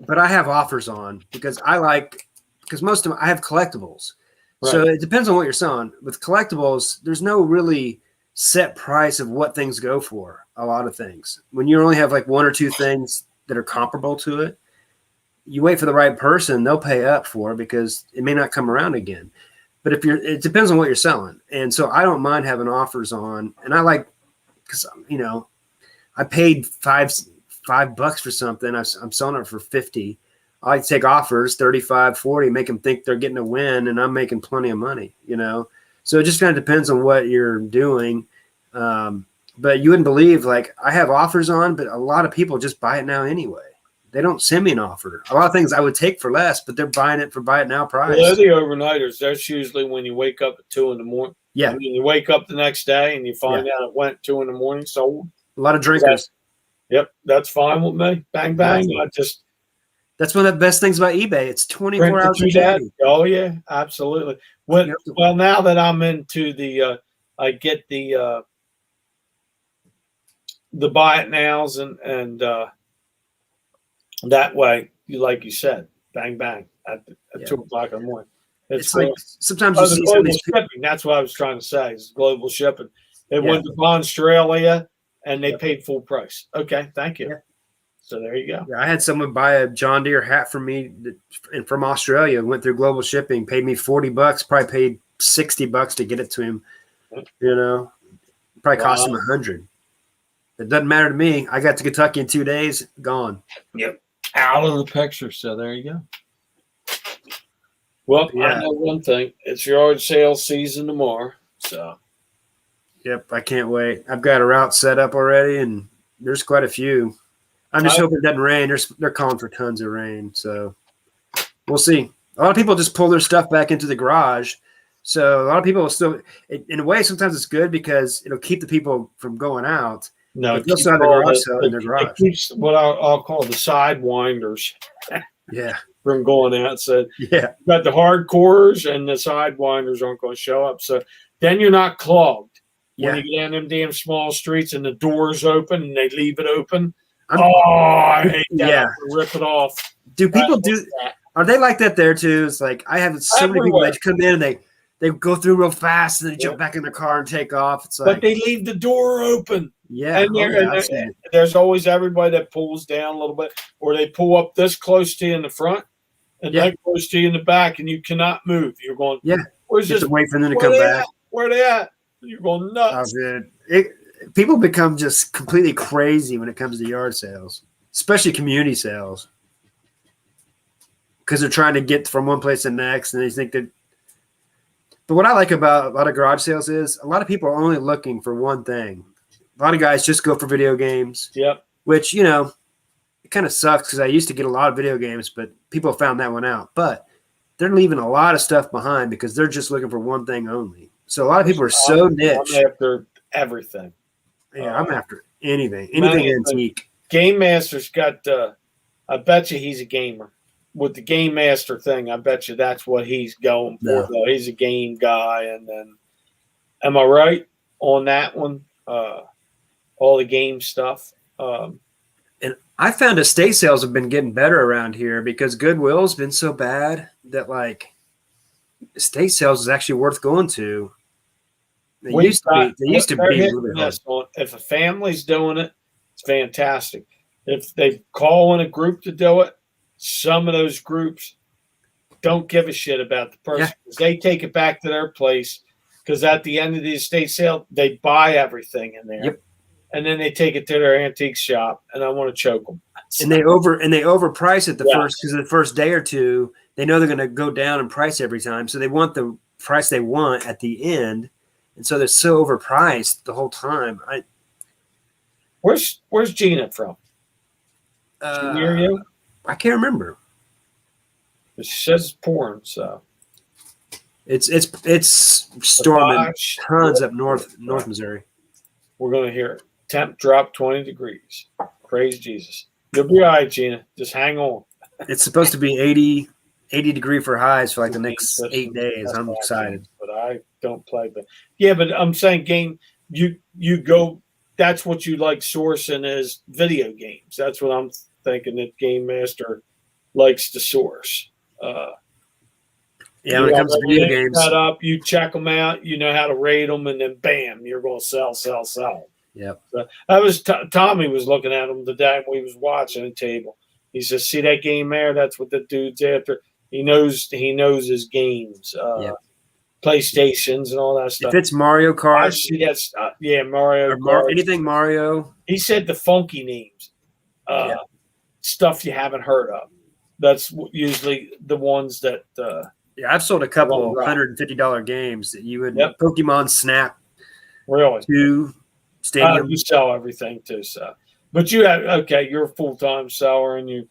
Speaker 2: but I have offers on because most of them, I have collectibles. Right. So it depends on what you're selling. With collectibles, there's no really set price of what things go for, a lot of things. When you only have like one or two things that are comparable to it, you wait for the right person, they'll pay up for it because it may not come around again. But it depends on what you're selling. And so I don't mind having offers on. And I like, because, I paid $5 for something. I'm selling it for 50. I take offers 35, 40, make them think they're getting a win, and I'm making plenty of money, So it just kind of depends on what you're doing. But you wouldn't believe, like, I have offers on, but a lot of people just buy it now anyway. They don't send me an offer. A lot of things I would take for less, but they're buying it for buy it now price.
Speaker 1: Well, the overnighters, that's usually when you wake up at 2 in the morning.
Speaker 2: Yeah.
Speaker 1: I mean, you wake up the next day and you find out it went 2 in the morning sold.
Speaker 2: A lot of drinkers.
Speaker 1: Yep, that's fine with me. Bang, bang.
Speaker 2: That's one of the best things about eBay. It's 24 hours a day.
Speaker 1: Oh, yeah, absolutely. Well, now that I'm into the I get the buy it nows and that way, like you said, bang, bang at 2 o'clock in the morning.
Speaker 2: It's like sometimes you see some of these
Speaker 1: shipping. That's what I was trying to say. It's global shipping. They went to Australia and they paid full price. Okay, thank you. Yeah. So there you go.
Speaker 2: Yeah, I had someone buy a John Deere hat from me and from Australia. Went through global shipping, paid me $40. Probably paid $60 to get it to him. Probably cost him $100. It doesn't matter to me. I got to Kentucky in 2 days. Gone.
Speaker 1: Yep, out of the picture. So there you go. Well, I know one thing. It's yard sale season tomorrow. So.
Speaker 2: Yep, I can't wait. I've got a route set up already, and there's quite a few. I'm just hoping it doesn't rain. They're calling for tons of rain, so we'll see. A lot of people just pull their stuff back into the garage, so a lot of people will still. In a way, sometimes it's good because it'll keep the people from going out.
Speaker 1: No,
Speaker 2: it keeps the garage sale in their garage.
Speaker 1: It keeps what I'll call the sidewinders.
Speaker 2: Yeah,
Speaker 1: from going out. So
Speaker 2: yeah,
Speaker 1: you got the hardcores and the sidewinders aren't going to show up. So then you're not clogged when you get down them damn small streets and the doors open and they leave it open. I hate that.
Speaker 2: Yeah.
Speaker 1: Rip it off.
Speaker 2: Do people do? Are they like that there too? It's like I have so many people that come in and they go through real fast and they jump back in their car and take off. It's like,
Speaker 1: but they leave the door open.
Speaker 2: Yeah,
Speaker 1: and there's always everybody that pulls down a little bit, or they pull up this close to you in the front and that close to you in the back, and you cannot move. You're going, where's this?
Speaker 2: Wait for them to come back.
Speaker 1: Where they at? You're going nuts.
Speaker 2: Oh, people become just completely crazy when it comes to yard sales, especially community sales, because they're trying to get from one place to the next, and they think that. But what I like about a lot of garage sales is a lot of people are only looking for one thing. A lot of guys just go for video games.
Speaker 1: Yep.
Speaker 2: Which, it kind of sucks because I used to get a lot of video games, but people found that one out. But they're leaving a lot of stuff behind because they're just looking for one thing only. So a lot of people are so niche.
Speaker 1: I'm after everything.
Speaker 2: Yeah, I'm after anything antique.
Speaker 1: Game Master's got, I bet you he's a gamer. With the Game Master thing, I bet you that's what he's going for. No. He's a game guy. And then, am I right on that one? All the game stuff.
Speaker 2: And I found estate sales have been getting better around here because Goodwill's been so bad that estate sales is actually worth going to. They used to be.
Speaker 1: If a family's doing it, it's fantastic. If they call in a group to do it, some of those groups don't give a shit about the person. They take it back to their place because at the end of the estate sale, they buy everything in there.
Speaker 2: Yep.
Speaker 1: And then they take it to their antique shop, and I want to choke them.
Speaker 2: And they overprice it first because the first day or two, they know they're going to go down in price every time. So they want the price they want at the end, and so they're so overpriced the whole time.
Speaker 1: Where's Gina from? Near you?
Speaker 2: I can't remember.
Speaker 1: She says it's pouring, so
Speaker 2: it's storming tons up north Missouri.
Speaker 1: We're going to hear it. Temp drop 20 degrees. Praise Jesus. You'll be all right, Gina. Just hang on.
Speaker 2: It's supposed to be 80 degree for highs for the next 8 days. I'm excited.
Speaker 1: But I don't play. But yeah, but I'm saying game. You go. That's what you like sourcing is video games. That's what I'm thinking that Game Master likes to source.
Speaker 2: When it comes to video games,
Speaker 1: set up, you check them out, you know how to rate them, and then bam, you're going to sell.
Speaker 2: Yep.
Speaker 1: So that was Tommy was looking at them the day we was watching a table. He says, "See that game there? That's what the dude's after. He knows his games, PlayStations and all that stuff.
Speaker 2: If it's Mario Kart,
Speaker 1: I see that stuff. Yeah, Mario Kart.
Speaker 2: Anything Mario.
Speaker 1: He said the funky names. uh, stuff you haven't heard of. That's usually the ones that.
Speaker 2: Yeah, I've sold a couple
Speaker 1: Right.
Speaker 2: $150 games that you would
Speaker 1: Yep.
Speaker 2: Pokemon Snap
Speaker 1: Really?
Speaker 2: 2 Stadium.
Speaker 1: You sell everything too, so. But you have you're a full-time seller and you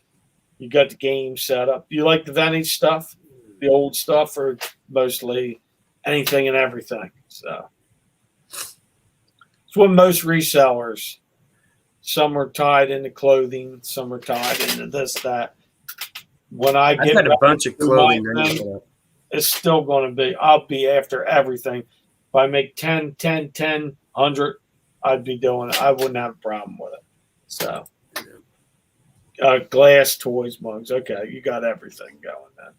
Speaker 1: got the game set up. You like the vintage stuff, the old stuff, or mostly anything and everything. So it's what most resellers. Some are tied into clothing, some are tied into this, that. When I
Speaker 2: I've
Speaker 1: get
Speaker 2: had a bunch of
Speaker 1: to my
Speaker 2: clothing. I
Speaker 1: thing,
Speaker 2: know.
Speaker 1: it's still going to be, I'll be after everything. If I make 10, 100, I'd be doing it. I wouldn't have a problem with it. So, glass, toys, mugs. Okay, you got everything going then.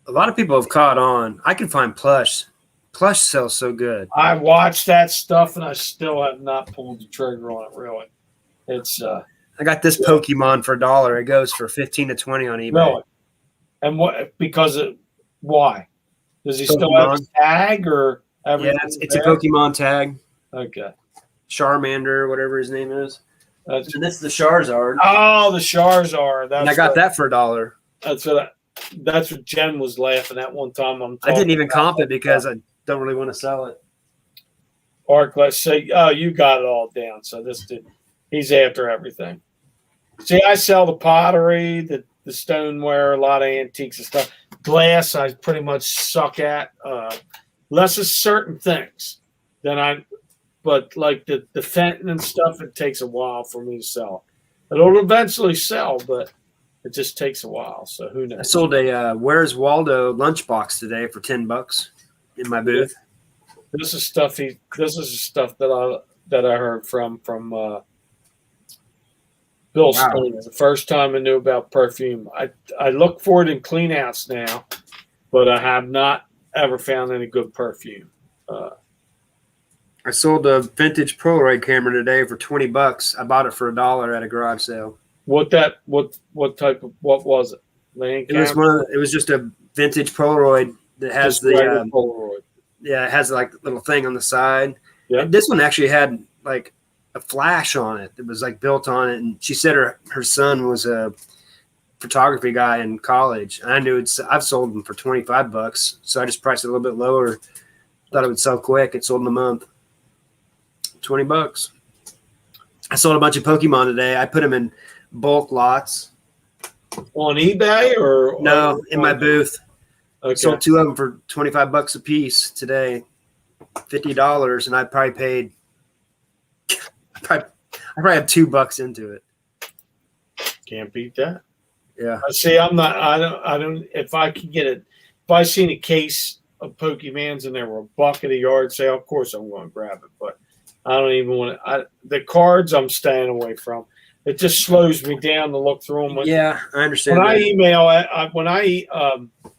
Speaker 2: A lot of people have caught on. I can find plush. Plush sells so good.
Speaker 1: I watched that stuff and I still have not pulled the trigger on it, really. It's,
Speaker 2: I got this Pokemon for $1. It goes for 15 to 20 on eBay.
Speaker 1: really. And what, because of, why? Does he still have a tag or everything?
Speaker 2: Yeah, it's a Pokemon tag.
Speaker 1: Okay.
Speaker 2: Charmander, whatever his name is.
Speaker 1: That's,
Speaker 2: And this is the Charizard.
Speaker 1: oh, the Charizard. That's
Speaker 2: And I got
Speaker 1: what,
Speaker 2: that for $1.
Speaker 1: That's what Jen was laughing at one time.
Speaker 2: I didn't even comp it because I don't really want to sell it.
Speaker 1: Arc, let's say, oh, you got it all down. So this dude, he's after everything. See, I sell the pottery, the stoneware, a lot of antiques and stuff. Glass, I pretty much suck at. Less of certain things but like the Fenton and stuff, it takes a while for me to sell. It'll eventually sell, but it just takes a while. So who knows?
Speaker 2: I sold a Where's Waldo lunchbox today for $10 in my booth.
Speaker 1: This is stuff stuff that I heard from Bill Stoner. The first time I knew about perfume. I look for it in cleanouts now, but I have not ever found any good perfume.
Speaker 2: I sold a vintage Polaroid camera today for $20. I bought it for $1 at a garage sale.
Speaker 1: What was it? Land
Speaker 2: It was
Speaker 1: camera?
Speaker 2: it was just a vintage Polaroid that has
Speaker 1: Just regular Polaroid.
Speaker 2: it has like a little thing on the side.
Speaker 1: Yeah.
Speaker 2: And this one actually had like a flash on it. It was like built on it. And she said her son was a photography guy in college. And I knew I've sold them for $25. So I just priced it a little bit lower. Thought it would sell quick. It sold in a month. $20. I sold a bunch of Pokemon today. I put them in bulk lots.
Speaker 1: On eBay or
Speaker 2: No, in my booth.
Speaker 1: Okay.
Speaker 2: Sold 2 of them for $25 a piece today. $50, and I probably paid. I probably had $2 into it.
Speaker 1: Can't beat that.
Speaker 2: Yeah.
Speaker 1: See, I don't. If I can get it, if I seen a case of Pokemans and there were a bucket of yard sale, of course I'm going to grab it. But I don't even want to. The cards I'm staying away from. It just slows me down to look through them.
Speaker 2: Yeah, I understand.
Speaker 1: When
Speaker 2: that.
Speaker 1: I email, when I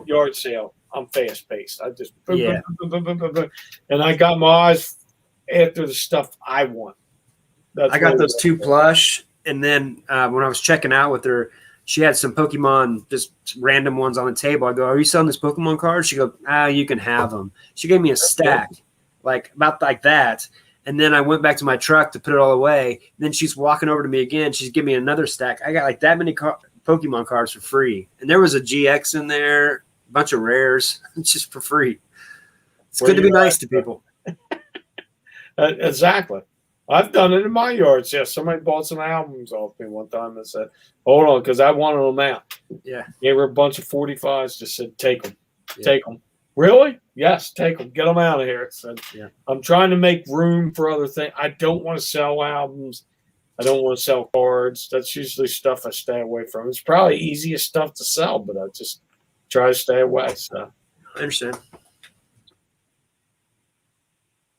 Speaker 1: yard sale, I'm fast paced. I just and I got my eyes after the stuff I want.
Speaker 2: I got those 2 plush, and then when I was checking out with her, she had some Pokemon, just random ones on the table. I go, "Are you selling this Pokemon card?" She goes, "You can have them." She gave me a stack, about like that. And then I went back to my truck to put it all away. Then she's walking over to me again. She's giving me another stack. I got like that many Pokemon cards for free. And there was a GX in there, a bunch of rares, just for free. It's good to be nice to people.
Speaker 1: Exactly. I've done it in my yard sale. Somebody bought some albums off me one time and said, hold on, because I wanted them out.
Speaker 2: Yeah.
Speaker 1: Gave her a bunch of 45s, just said, take them. Yeah. Take them. Really? Yes, take them. Get them out of here. So
Speaker 2: yeah.
Speaker 1: I'm trying to make room for other things. I don't want to sell albums. I don't want to sell cards. That's usually stuff I stay away from. It's probably easiest stuff to sell, but I just try to stay away. So
Speaker 2: I understand.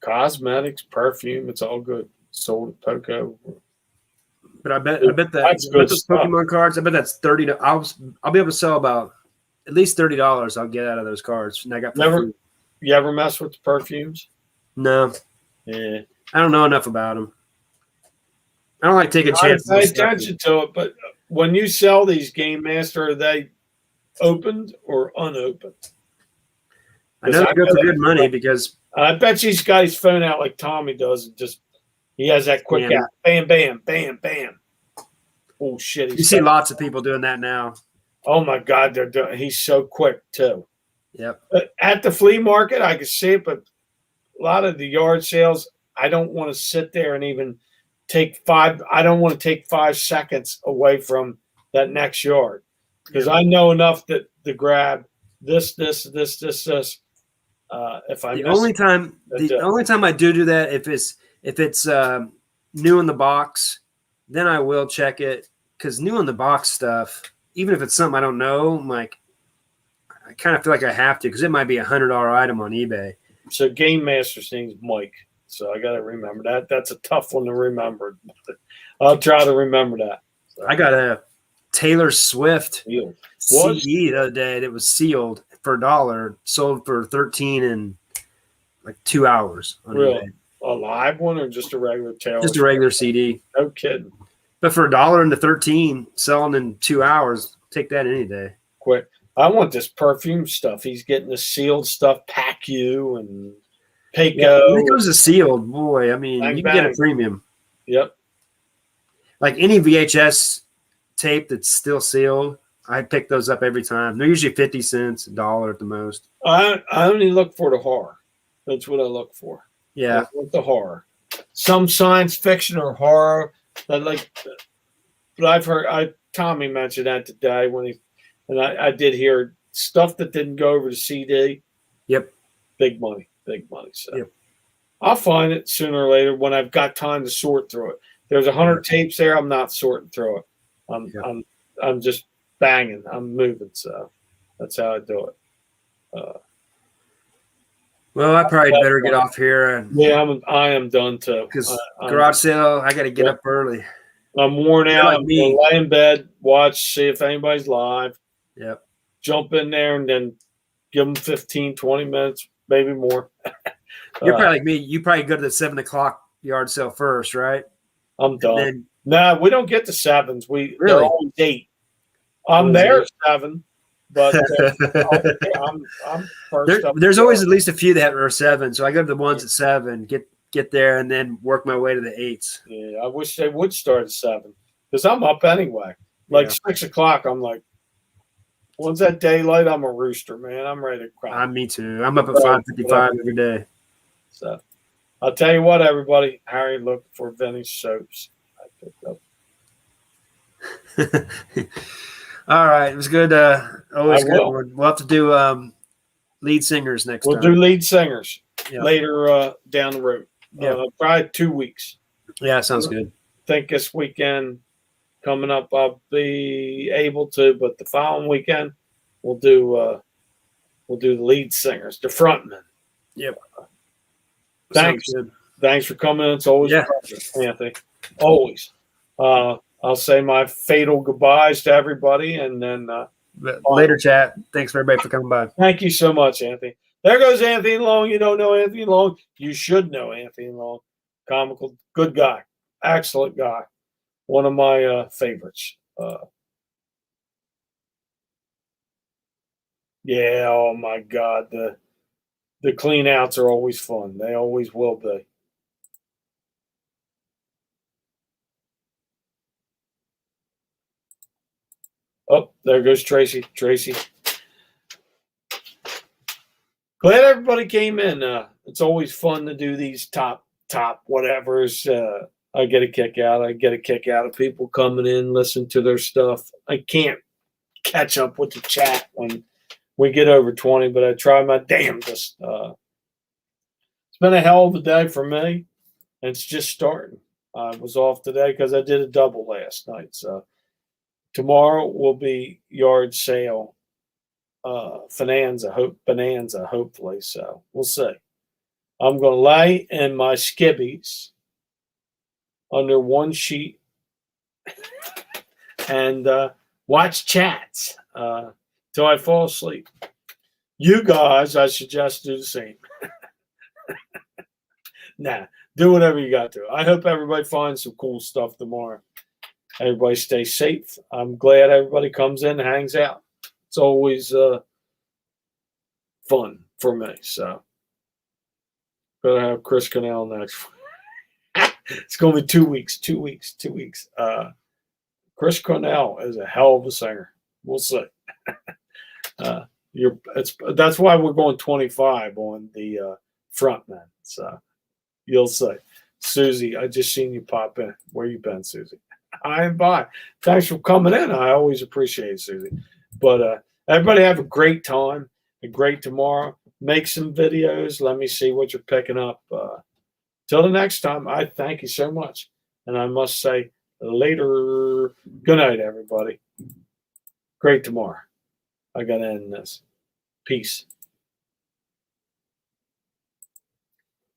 Speaker 1: Cosmetics, perfume, it's all good. Sold at Poco.
Speaker 2: But I bet those Pokemon cards, I bet that's $30. I'll be able to sell about at least $30 I'll get out of those cards. And I got
Speaker 1: you ever mess with the perfumes?
Speaker 2: No.
Speaker 1: Yeah.
Speaker 2: I don't know enough about them. I don't like taking chances.
Speaker 1: I pay attention to it, but when you sell these, Game Master, are they opened or unopened?
Speaker 2: I know they go for good money because
Speaker 1: I bet he's got his phone out like Tommy does, and just he has that quick out, bam, bam, bam, bam. Oh shit!
Speaker 2: You see lots of people doing that now.
Speaker 1: Oh my God, they're doing. He's so quick too.
Speaker 2: Yep.
Speaker 1: At the flea market, I can see it, but a lot of the yard sales, I don't want to sit there and even take five. I don't want to take 5 seconds away from that next yard because
Speaker 2: Yep.
Speaker 1: I know enough that to grab this. If I
Speaker 2: The
Speaker 1: miss
Speaker 2: only time I do that if it's new in the box, then I will check it because new in the box stuff, even if it's something I don't know, I'm like I kind of feel like I have to because it might be $100 item on eBay.
Speaker 1: so Game Master's name's Mike, so I got to remember that. That's a tough one to remember. I'll try to remember that. So,
Speaker 2: I got a Taylor Swift
Speaker 1: What?
Speaker 2: CD the other day that was sealed for $1, sold for 13 in like 2 hours on
Speaker 1: Really?
Speaker 2: eBay.
Speaker 1: A live one or just a regular Taylor?
Speaker 2: Just a regular CD.
Speaker 1: No kidding.
Speaker 2: But for $1 into 13, selling in 2 hours, take that any day.
Speaker 1: Quick. I want this perfume stuff. He's getting the sealed stuff, Pack You and Paco.
Speaker 2: Yeah, when it comes to sealed, boy, I mean,
Speaker 1: Bang,
Speaker 2: you can get
Speaker 1: bang.
Speaker 2: a premium.
Speaker 1: Yep.
Speaker 2: Like any VHS tape that's still sealed, I pick those up every time. They're usually 50 cents, $1 at the most.
Speaker 1: I only look for the horror. That's what I look for.
Speaker 2: Yeah.
Speaker 1: I want the horror. Some science fiction or horror that but I've heard Tommy mentioned that today and I did hear stuff that didn't go over to CD.
Speaker 2: Yep.
Speaker 1: Big money. So
Speaker 2: Yep.
Speaker 1: I'll find it sooner or later when I've got time to sort through it. There's 100 tapes there. I'm not sorting through it. I'm just banging. I'm moving. So that's how I do it.
Speaker 2: Well, I probably better get off here and
Speaker 1: Yeah, I am done too.
Speaker 2: because garage sale, I got to get up early.
Speaker 1: I'm worn
Speaker 2: You're
Speaker 1: out.
Speaker 2: like
Speaker 1: I'm
Speaker 2: me.
Speaker 1: gonna lay in bed, watch, see if anybody's live.
Speaker 2: Yep.
Speaker 1: Jump in there and then give them 15, 20 minutes, maybe more.
Speaker 2: You're probably like me. You probably go to the 7 o'clock yard sale first, right?
Speaker 1: I'm done.
Speaker 2: And
Speaker 1: No, we don't get to 7s. They're
Speaker 2: Really?
Speaker 1: always 8. I'm
Speaker 2: Always
Speaker 1: there
Speaker 2: 8.
Speaker 1: 7, but I'm first up.
Speaker 2: there's always at least a few that are 7. So I go to the ones at 7, get there, and then work my way to the 8s.
Speaker 1: Yeah, I wish they would start at 7 because I'm up anyway. Like 6 o'clock, I'm like, once that daylight, I'm a rooster, man. I'm ready to cry.
Speaker 2: Me too. I'm up at 5:55 every day.
Speaker 1: So I'll tell you what, everybody. Harry looked for vintage soaps. I picked up.
Speaker 2: All right, it was good. Always
Speaker 1: I
Speaker 2: good
Speaker 1: will.
Speaker 2: one. We'll have to do lead singers next
Speaker 1: We'll
Speaker 2: time.
Speaker 1: do lead singers
Speaker 2: Yeah.
Speaker 1: later down the road.
Speaker 2: Yeah.
Speaker 1: Probably 2 weeks.
Speaker 2: Yeah, sounds good.
Speaker 1: I think this weekend coming up, I'll be able to, but the following weekend we'll do the lead singers, the frontmen.
Speaker 2: Yep.
Speaker 1: Thanks.
Speaker 2: Sounds good.
Speaker 1: Thanks for coming. It's always a pleasure, Anthony. Always. I'll say my fatal goodbyes to everybody, and then
Speaker 2: But later, chat. Thanks for everybody for coming by.
Speaker 1: thank you so much, Anthony. There goes Anthony Long. You don't know Anthony Long. You should know Anthony Long. Comical, good guy, excellent guy. One of my favorites. Yeah. Oh my God. The clean outs are always fun. They always will be. Oh, there goes Tracy. Tracy. Glad everybody came in. It's always fun to do these top whatevers. I get a kick out. I get a kick out of people coming in, listen to their stuff. I can't catch up with the chat when we get over 20, but I try my damnedest. It's been a hell of a day for me, and it's just starting. I was off today because I did a double last night. So tomorrow will be yard sale. Bonanza, hopefully. So we'll see. I'm going to lay in my skibbies under one sheet and watch chats till I fall asleep. You guys, I suggest do the same. Nah, do whatever you got to. I hope everybody finds some cool stuff tomorrow. Everybody stay safe. I'm glad everybody comes in and hangs out. It's always fun for me. So, gonna have Chris Cannell next. It's gonna be 2 weeks. 2 weeks. 2 weeks. Chris Cornell is a hell of a singer. We'll see. That's why we're going 25 on the front man. So you'll see. Susie, I just seen you pop in. Where you been, Susie? I am by. Thanks for coming in. I always appreciate it, Susie. But everybody have a great time, a great tomorrow. Make some videos. Let me see what you're picking up. Till the next time, I thank you so much. And I must say, later. Good night, everybody. Great tomorrow. I got to end this. Peace.